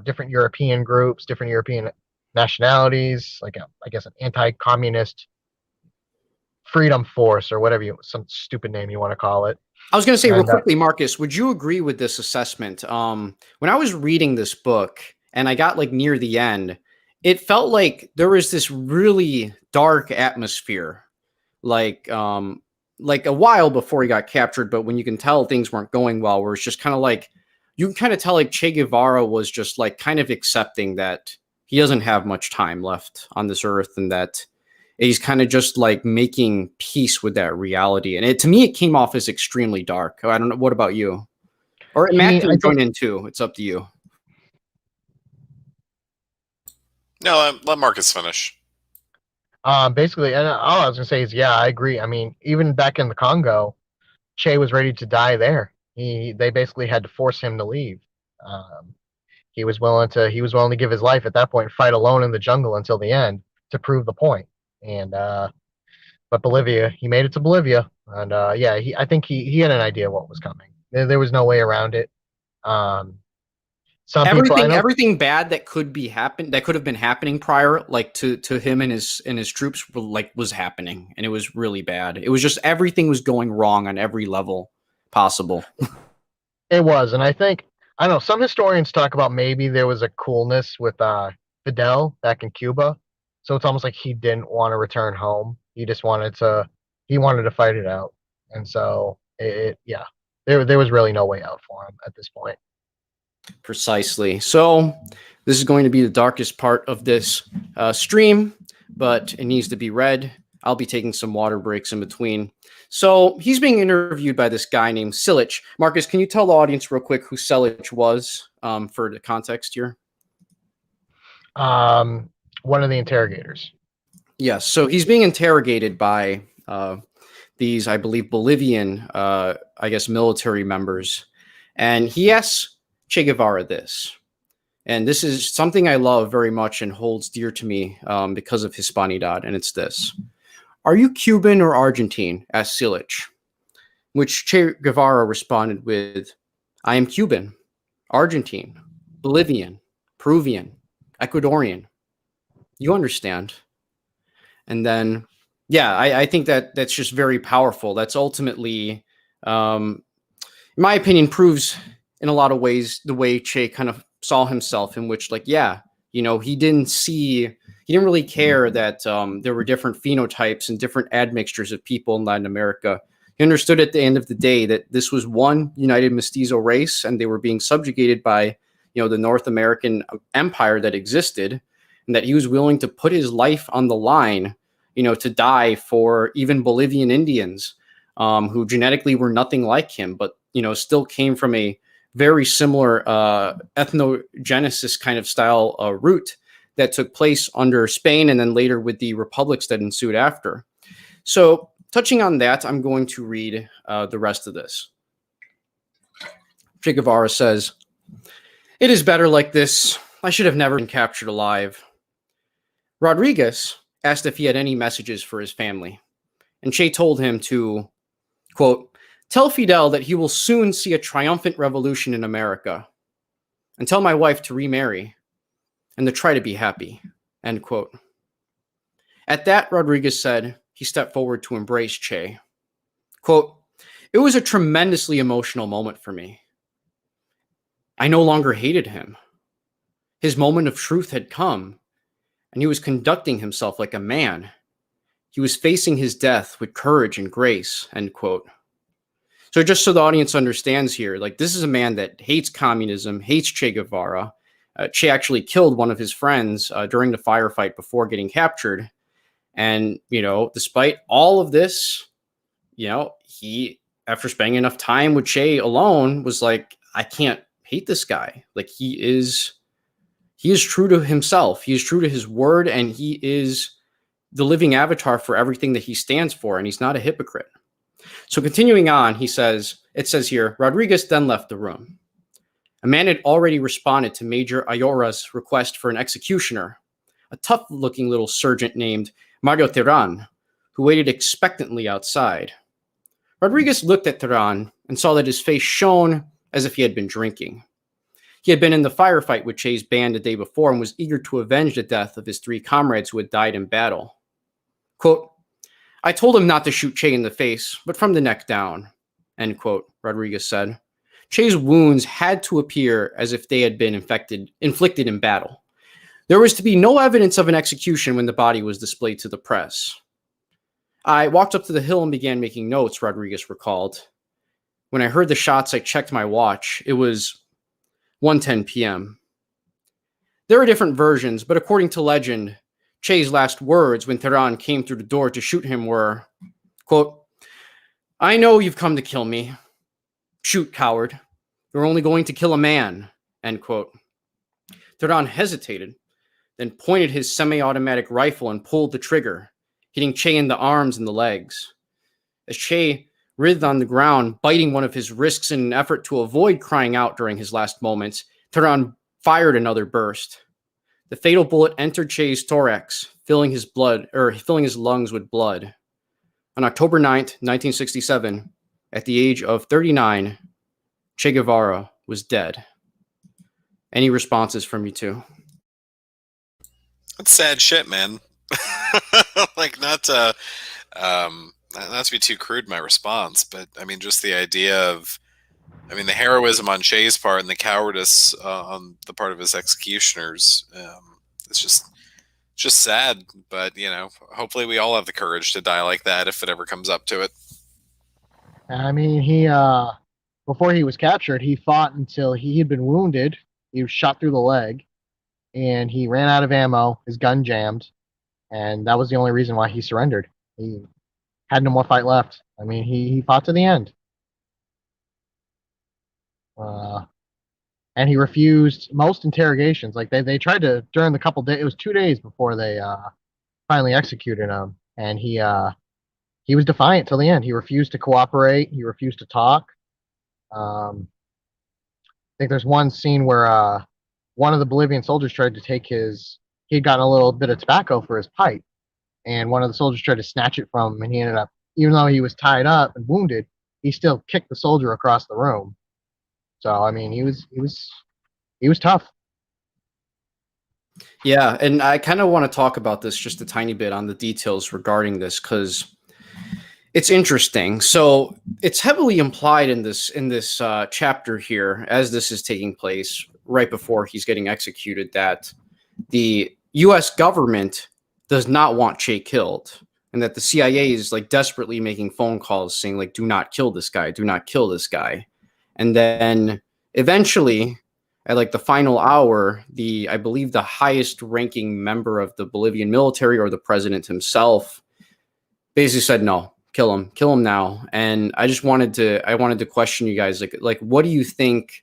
Different European groups, different European nationalities, like I guess an anti-communist freedom force or whatever some stupid name you want to call it. I was going to say real And quickly, Marcus, would you agree with this assessment? When I was reading this book and I got like near the end, it felt like there was this really dark atmosphere, like a while before he got captured. But when you can tell things weren't going well, where it's just kind of like you can kind of tell like Che Guevara was just like kind of accepting that he doesn't have much time left on this earth and that he's kind of just like making peace with that reality. And to me, it came off as extremely dark. I don't know. What about you? Or Matt can join in too. It's up to you. No, let Marcus finish. Basically, and all I was gonna say is, yeah, I agree. I mean, even back in the Congo, Che was ready to die there. They basically had to force him to leave. He was willing to give his life at that point, fight alone in the jungle until the end to prove the point. And but Bolivia, he made it to Bolivia, and I think he had an idea what was coming. There was no way around it. Everything bad that could have been happening prior, like to him and his troops, was happening, and it was really bad. It was just everything was going wrong on every level possible. It was, and I know some historians talk about maybe there was a coolness with Fidel back in Cuba, so it's almost like he didn't want to return home. He just wanted to fight it out, and so there was really no way out for him at this point. Precisely. So this is going to be the darkest part of this stream, but it needs to be read. I'll be taking some water breaks in between. So he's being interviewed by this guy named Silic. Marcus, can you tell the audience real quick who Silic was for the context here? One of the interrogators. Yes. So he's being interrogated by these, I believe, Bolivian, military members. And he asks Che Guevara this. And this is something I love very much and holds dear to me because of Hispanidad. And it's this. Are you Cuban or Argentine? Asked Silic, which Che Guevara responded with, I am Cuban, Argentine, Bolivian, Peruvian, Ecuadorian. You understand. And then, I think that's just very powerful. That's ultimately, in my opinion, proves in a lot of ways the way Che kind of saw himself, in which he didn't really care that there were different phenotypes and different admixtures of people in Latin America. He understood at the end of the day that this was one united mestizo race, and they were being subjugated by, the North American empire that existed, and that he was willing to put his life on the line, to die for even Bolivian Indians who genetically were nothing like him, but, still came from a very similar ethnogenesis kind of style route that took place under Spain and then later with the republics that ensued after. So touching on that, I'm going to read the rest of this. Che Guevara says, "It is better like this. I should have never been captured alive." Rodriguez asked if he had any messages for his family, and Che told him to Quote, tell Fidel that he will soon see a triumphant revolution in America. And tell my wife to remarry and to try to be happy. End quote. At that, Rodriguez said he stepped forward to embrace Che. Quote, it was a tremendously emotional moment for me. I no longer hated him. His moment of truth had come, and he was conducting himself like a man. He was facing his death with courage and grace, end quote. So just so the audience understands here, like this is a man that hates communism, hates Che Guevara. Che actually killed one of his friends during the firefight before getting captured. And, despite all of this, he, after spending enough time with Che alone, was like, I can't hate this guy. Like he is true to himself. He is true to his word, and he is the living avatar for everything that he stands for. And he's not a hypocrite. So continuing on, it says here, Rodriguez then left the room. A man had already responded to Major Ayora's request for an executioner, a tough-looking little sergeant named Mario Terán, who waited expectantly outside. Rodriguez looked at Terán and saw that his face shone as if he had been drinking. He had been in the firefight with Che's band the day before and was eager to avenge the death of his 3 comrades who had died in battle. Quote, I told him not to shoot Che in the face, but from the neck down, end quote, Rodriguez said. Che's wounds had to appear as if they had been inflicted in battle. There was to be no evidence of an execution when the body was displayed to the press. I walked up to the hill and began making notes, Rodriguez recalled. When I heard the shots, I checked my watch. It was 1:10 p.m. There are different versions, but according to legend, Che's last words when Terán came through the door to shoot him were, quote, I know you've come to kill me. Shoot, coward. You're only going to kill a man, end quote. Terán hesitated, then pointed his semi-automatic rifle and pulled the trigger, hitting Che in the arms and the legs. As Che writhed on the ground, biting one of his wrists in an effort to avoid crying out during his last moments, Terán fired another burst. The fatal bullet entered Che's thorax, filling his lungs with blood. On October 9th, 1967, at the age of 39, Che Guevara was dead. Any responses from you two? That's sad shit, man. Like not to be too crude in my response, but I mean just the idea of the heroism on Che's part and the cowardice on the part of his executioners. It's just sad, but hopefully we all have the courage to die like that if it ever comes up to it. I mean, he before he was captured, he fought until he had been wounded. He was shot through the leg, and he ran out of ammo. His gun jammed, and that was the only reason why he surrendered. He had no more fight left. I mean, he fought to the end. And he refused most interrogations. Like they tried to during the couple days. It was 2 days before they finally executed him, and he was defiant till the end. He refused to cooperate. He refused to talk. I think there's one scene where one of the Bolivian soldiers tried to take he had gotten a little bit of tobacco for his pipe, and one of the soldiers tried to snatch it from him, and he ended up, even though he was tied up and wounded, he still kicked the soldier across the room. So I mean, he was tough. Yeah, and I kind of want to talk about this just a tiny bit on the details regarding this because it's interesting. So it's heavily implied in this chapter here, as this is taking place right before he's getting executed, that the U.S. government does not want Che killed, and that the CIA is like desperately making phone calls saying like, "Do not kill this guy. Do not kill this guy." And then eventually, at like the final hour, I believe the highest ranking member of the Bolivian military or the president himself basically said, no, kill him now. And I wanted to question you guys, like, what do you think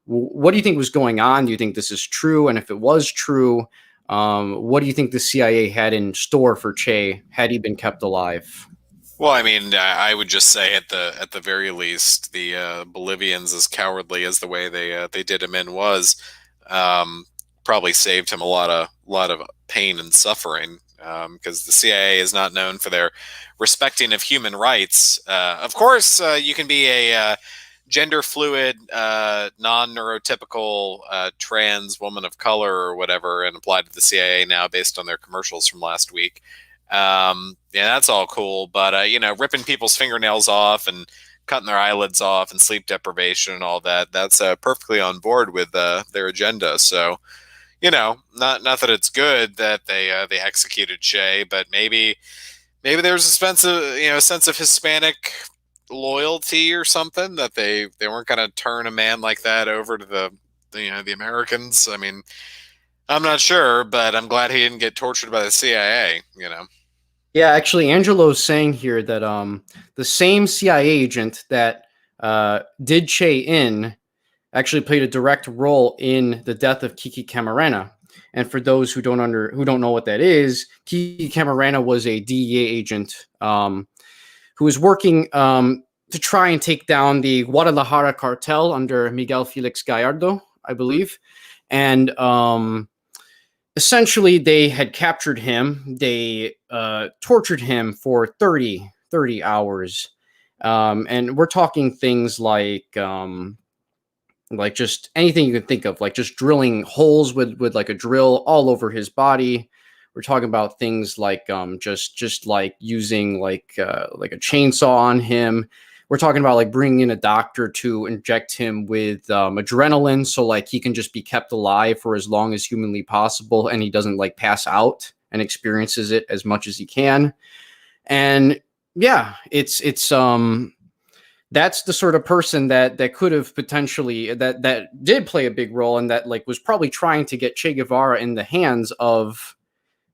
was going on? Do you think this is true? And if it was true, what do you think the CIA had in store for Che had he been kept alive? Well, I mean, I would just say at the very least, the Bolivians, as cowardly as the way they did him in was, probably saved him a lot of pain and suffering. because the CIA is not known for their respecting of human rights. Of course, you can be a gender fluid, non neurotypical trans woman of color or whatever and apply to the CIA now based on their commercials from last week. Yeah, that's all cool. But, ripping people's fingernails off and cutting their eyelids off and sleep deprivation and all that, that's perfectly on board with their agenda. So, not that it's good that they executed Shay, but maybe there was a sense of Hispanic loyalty or something that they weren't going to turn a man like that over to the Americans. I mean, I'm not sure, but I'm glad he didn't get tortured by the CIA. Yeah, actually, Angelo's saying here that the same CIA agent that did Che in actually played a direct role in the death of Kiki Camarena. And for those who don't know what that is, Kiki Camarena was a DEA agent who was working to try and take down the Guadalajara cartel under Miguel Felix Gallardo, I believe. And essentially, they had captured him. They tortured him for 30 hours. And we're talking things like just anything you could think of, like just drilling holes with like a drill all over his body. We're talking about things like just like using like a chainsaw on him. We're talking about like bringing in a doctor to inject him with adrenaline so like he can just be kept alive for as long as humanly possible and he doesn't like pass out and experiences it as much as he can. And yeah, it's that's the sort of person that could have potentially that did play a big role and that like was probably trying to get Che Guevara in the hands of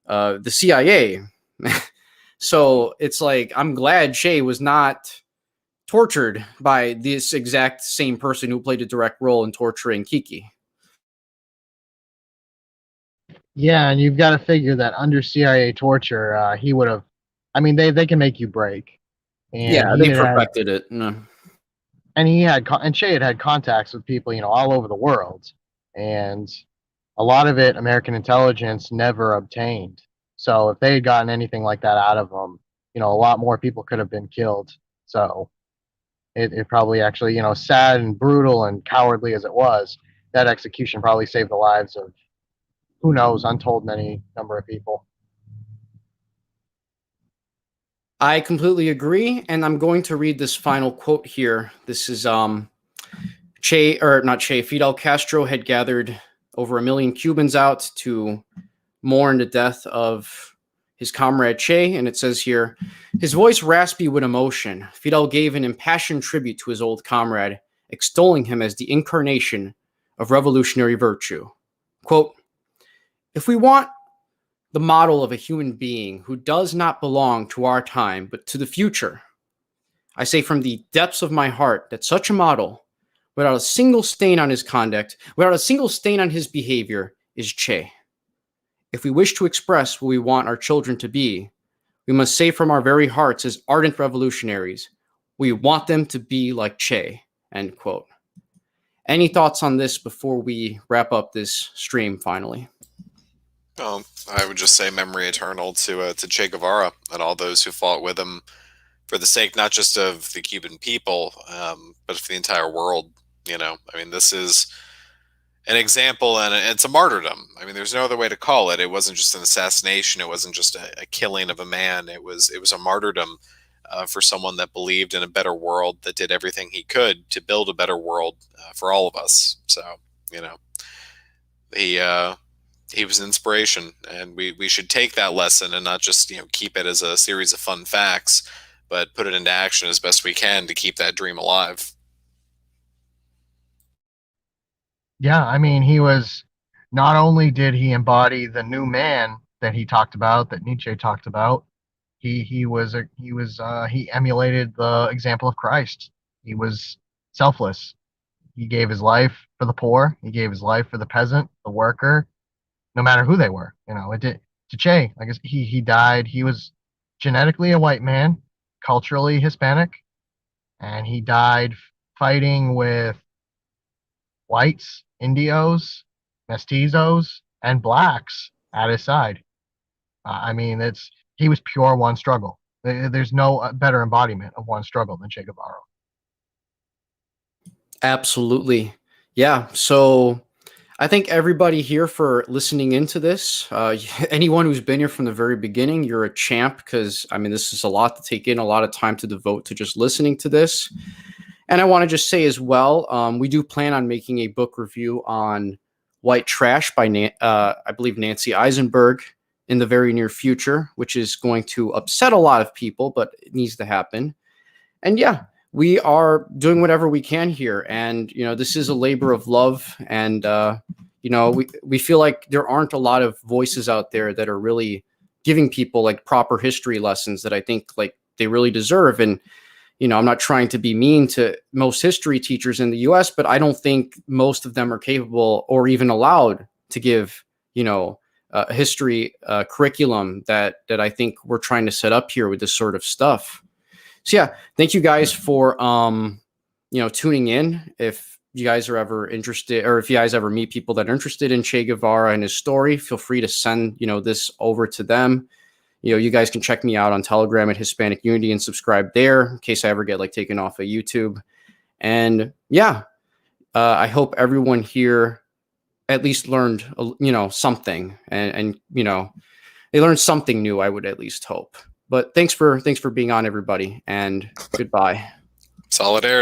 the CIA. So it's like I'm glad Che was not tortured by this exact same person who played a direct role in torturing Kiki. Yeah, and you've got to figure that under CIA torture, he would have. I mean, they can make you break, and Yeah, he they had had, perfected it. No. and he had, and Che had contacts with people, all over the world, and a lot of it American intelligence never obtained. So if they had gotten anything like that out of him, a lot more people could have been killed. So it probably actually, sad and brutal and cowardly as it was, that execution probably saved the lives of who knows, untold many number of people. I completely agree, and I'm going to read this final quote here. This is Che, or not Che, Fidel Castro had gathered over 1 million Cubans out to mourn the death of his comrade Che, and it says here, his voice raspy with emotion, Fidel gave an impassioned tribute to his old comrade, extolling him as the incarnation of revolutionary virtue. Quote, if we want the model of a human being who does not belong to our time, but to the future, I say from the depths of my heart that such a model, without a single stain on his conduct, without a single stain on his behavior, is Che. If we wish to express what we want our children to be, we must say from our very hearts as ardent revolutionaries, we want them to be like Che, end quote. Any thoughts on this before we wrap up this stream finally? Well, I would just say memory eternal to Che Guevara and all those who fought with him for the sake not just of the Cuban people, but for the entire world. I mean, this is an example, and it's a martyrdom. I mean, there's no other way to call it. It wasn't just an assassination. It wasn't just a killing of a man. It was a martyrdom for someone that believed in a better world, that did everything he could to build a better world for all of us. So, you know, he uh, he was an inspiration, and we should take that lesson and not just keep it as a series of fun facts, but put it into action as best we can to keep that dream alive. Yeah, I mean, he was not only did he embody the new man that he talked about, that Nietzsche talked about, he emulated the example of Christ. He was selfless. He gave his life for the poor. He gave his life for the peasant, the worker, no matter who they were. It did to Che. I guess he died. He was genetically a white man, culturally Hispanic, and he died fighting with whites, Indios, mestizos, and blacks at his side. I mean, he was pure one struggle. There's no better embodiment of one struggle than Che Guevara. Absolutely. Yeah. So I thank everybody here for listening into this. Anyone who's been here from the very beginning, you're a champ because, I mean, this is a lot to take in, a lot of time to devote to just listening to this. And I want to just say as well, we do plan on making a book review on White Trash by, I believe, Nancy Eisenberg in the very near future, which is going to upset a lot of people, but it needs to happen. And yeah, we are doing whatever we can here. And, this is a labor of love. And, we feel like there aren't a lot of voices out there that are really giving people like proper history lessons that I think like they really deserve. And, I'm not trying to be mean to most history teachers in the US, but I don't think most of them are capable or even allowed to give, a history curriculum that I think we're trying to set up here with this sort of stuff. So yeah, thank you guys for tuning in. If you guys are ever interested, or if you guys ever meet people that are interested in Che Guevara and his story, feel free to send this over to them. You guys can check me out on Telegram at Hispanic Unity and subscribe there in case I ever get like taken off of YouTube. And yeah, I hope everyone here at least learned something, and they learned something new. I would at least hope. But thanks for being on, everybody, and goodbye. Solidarity.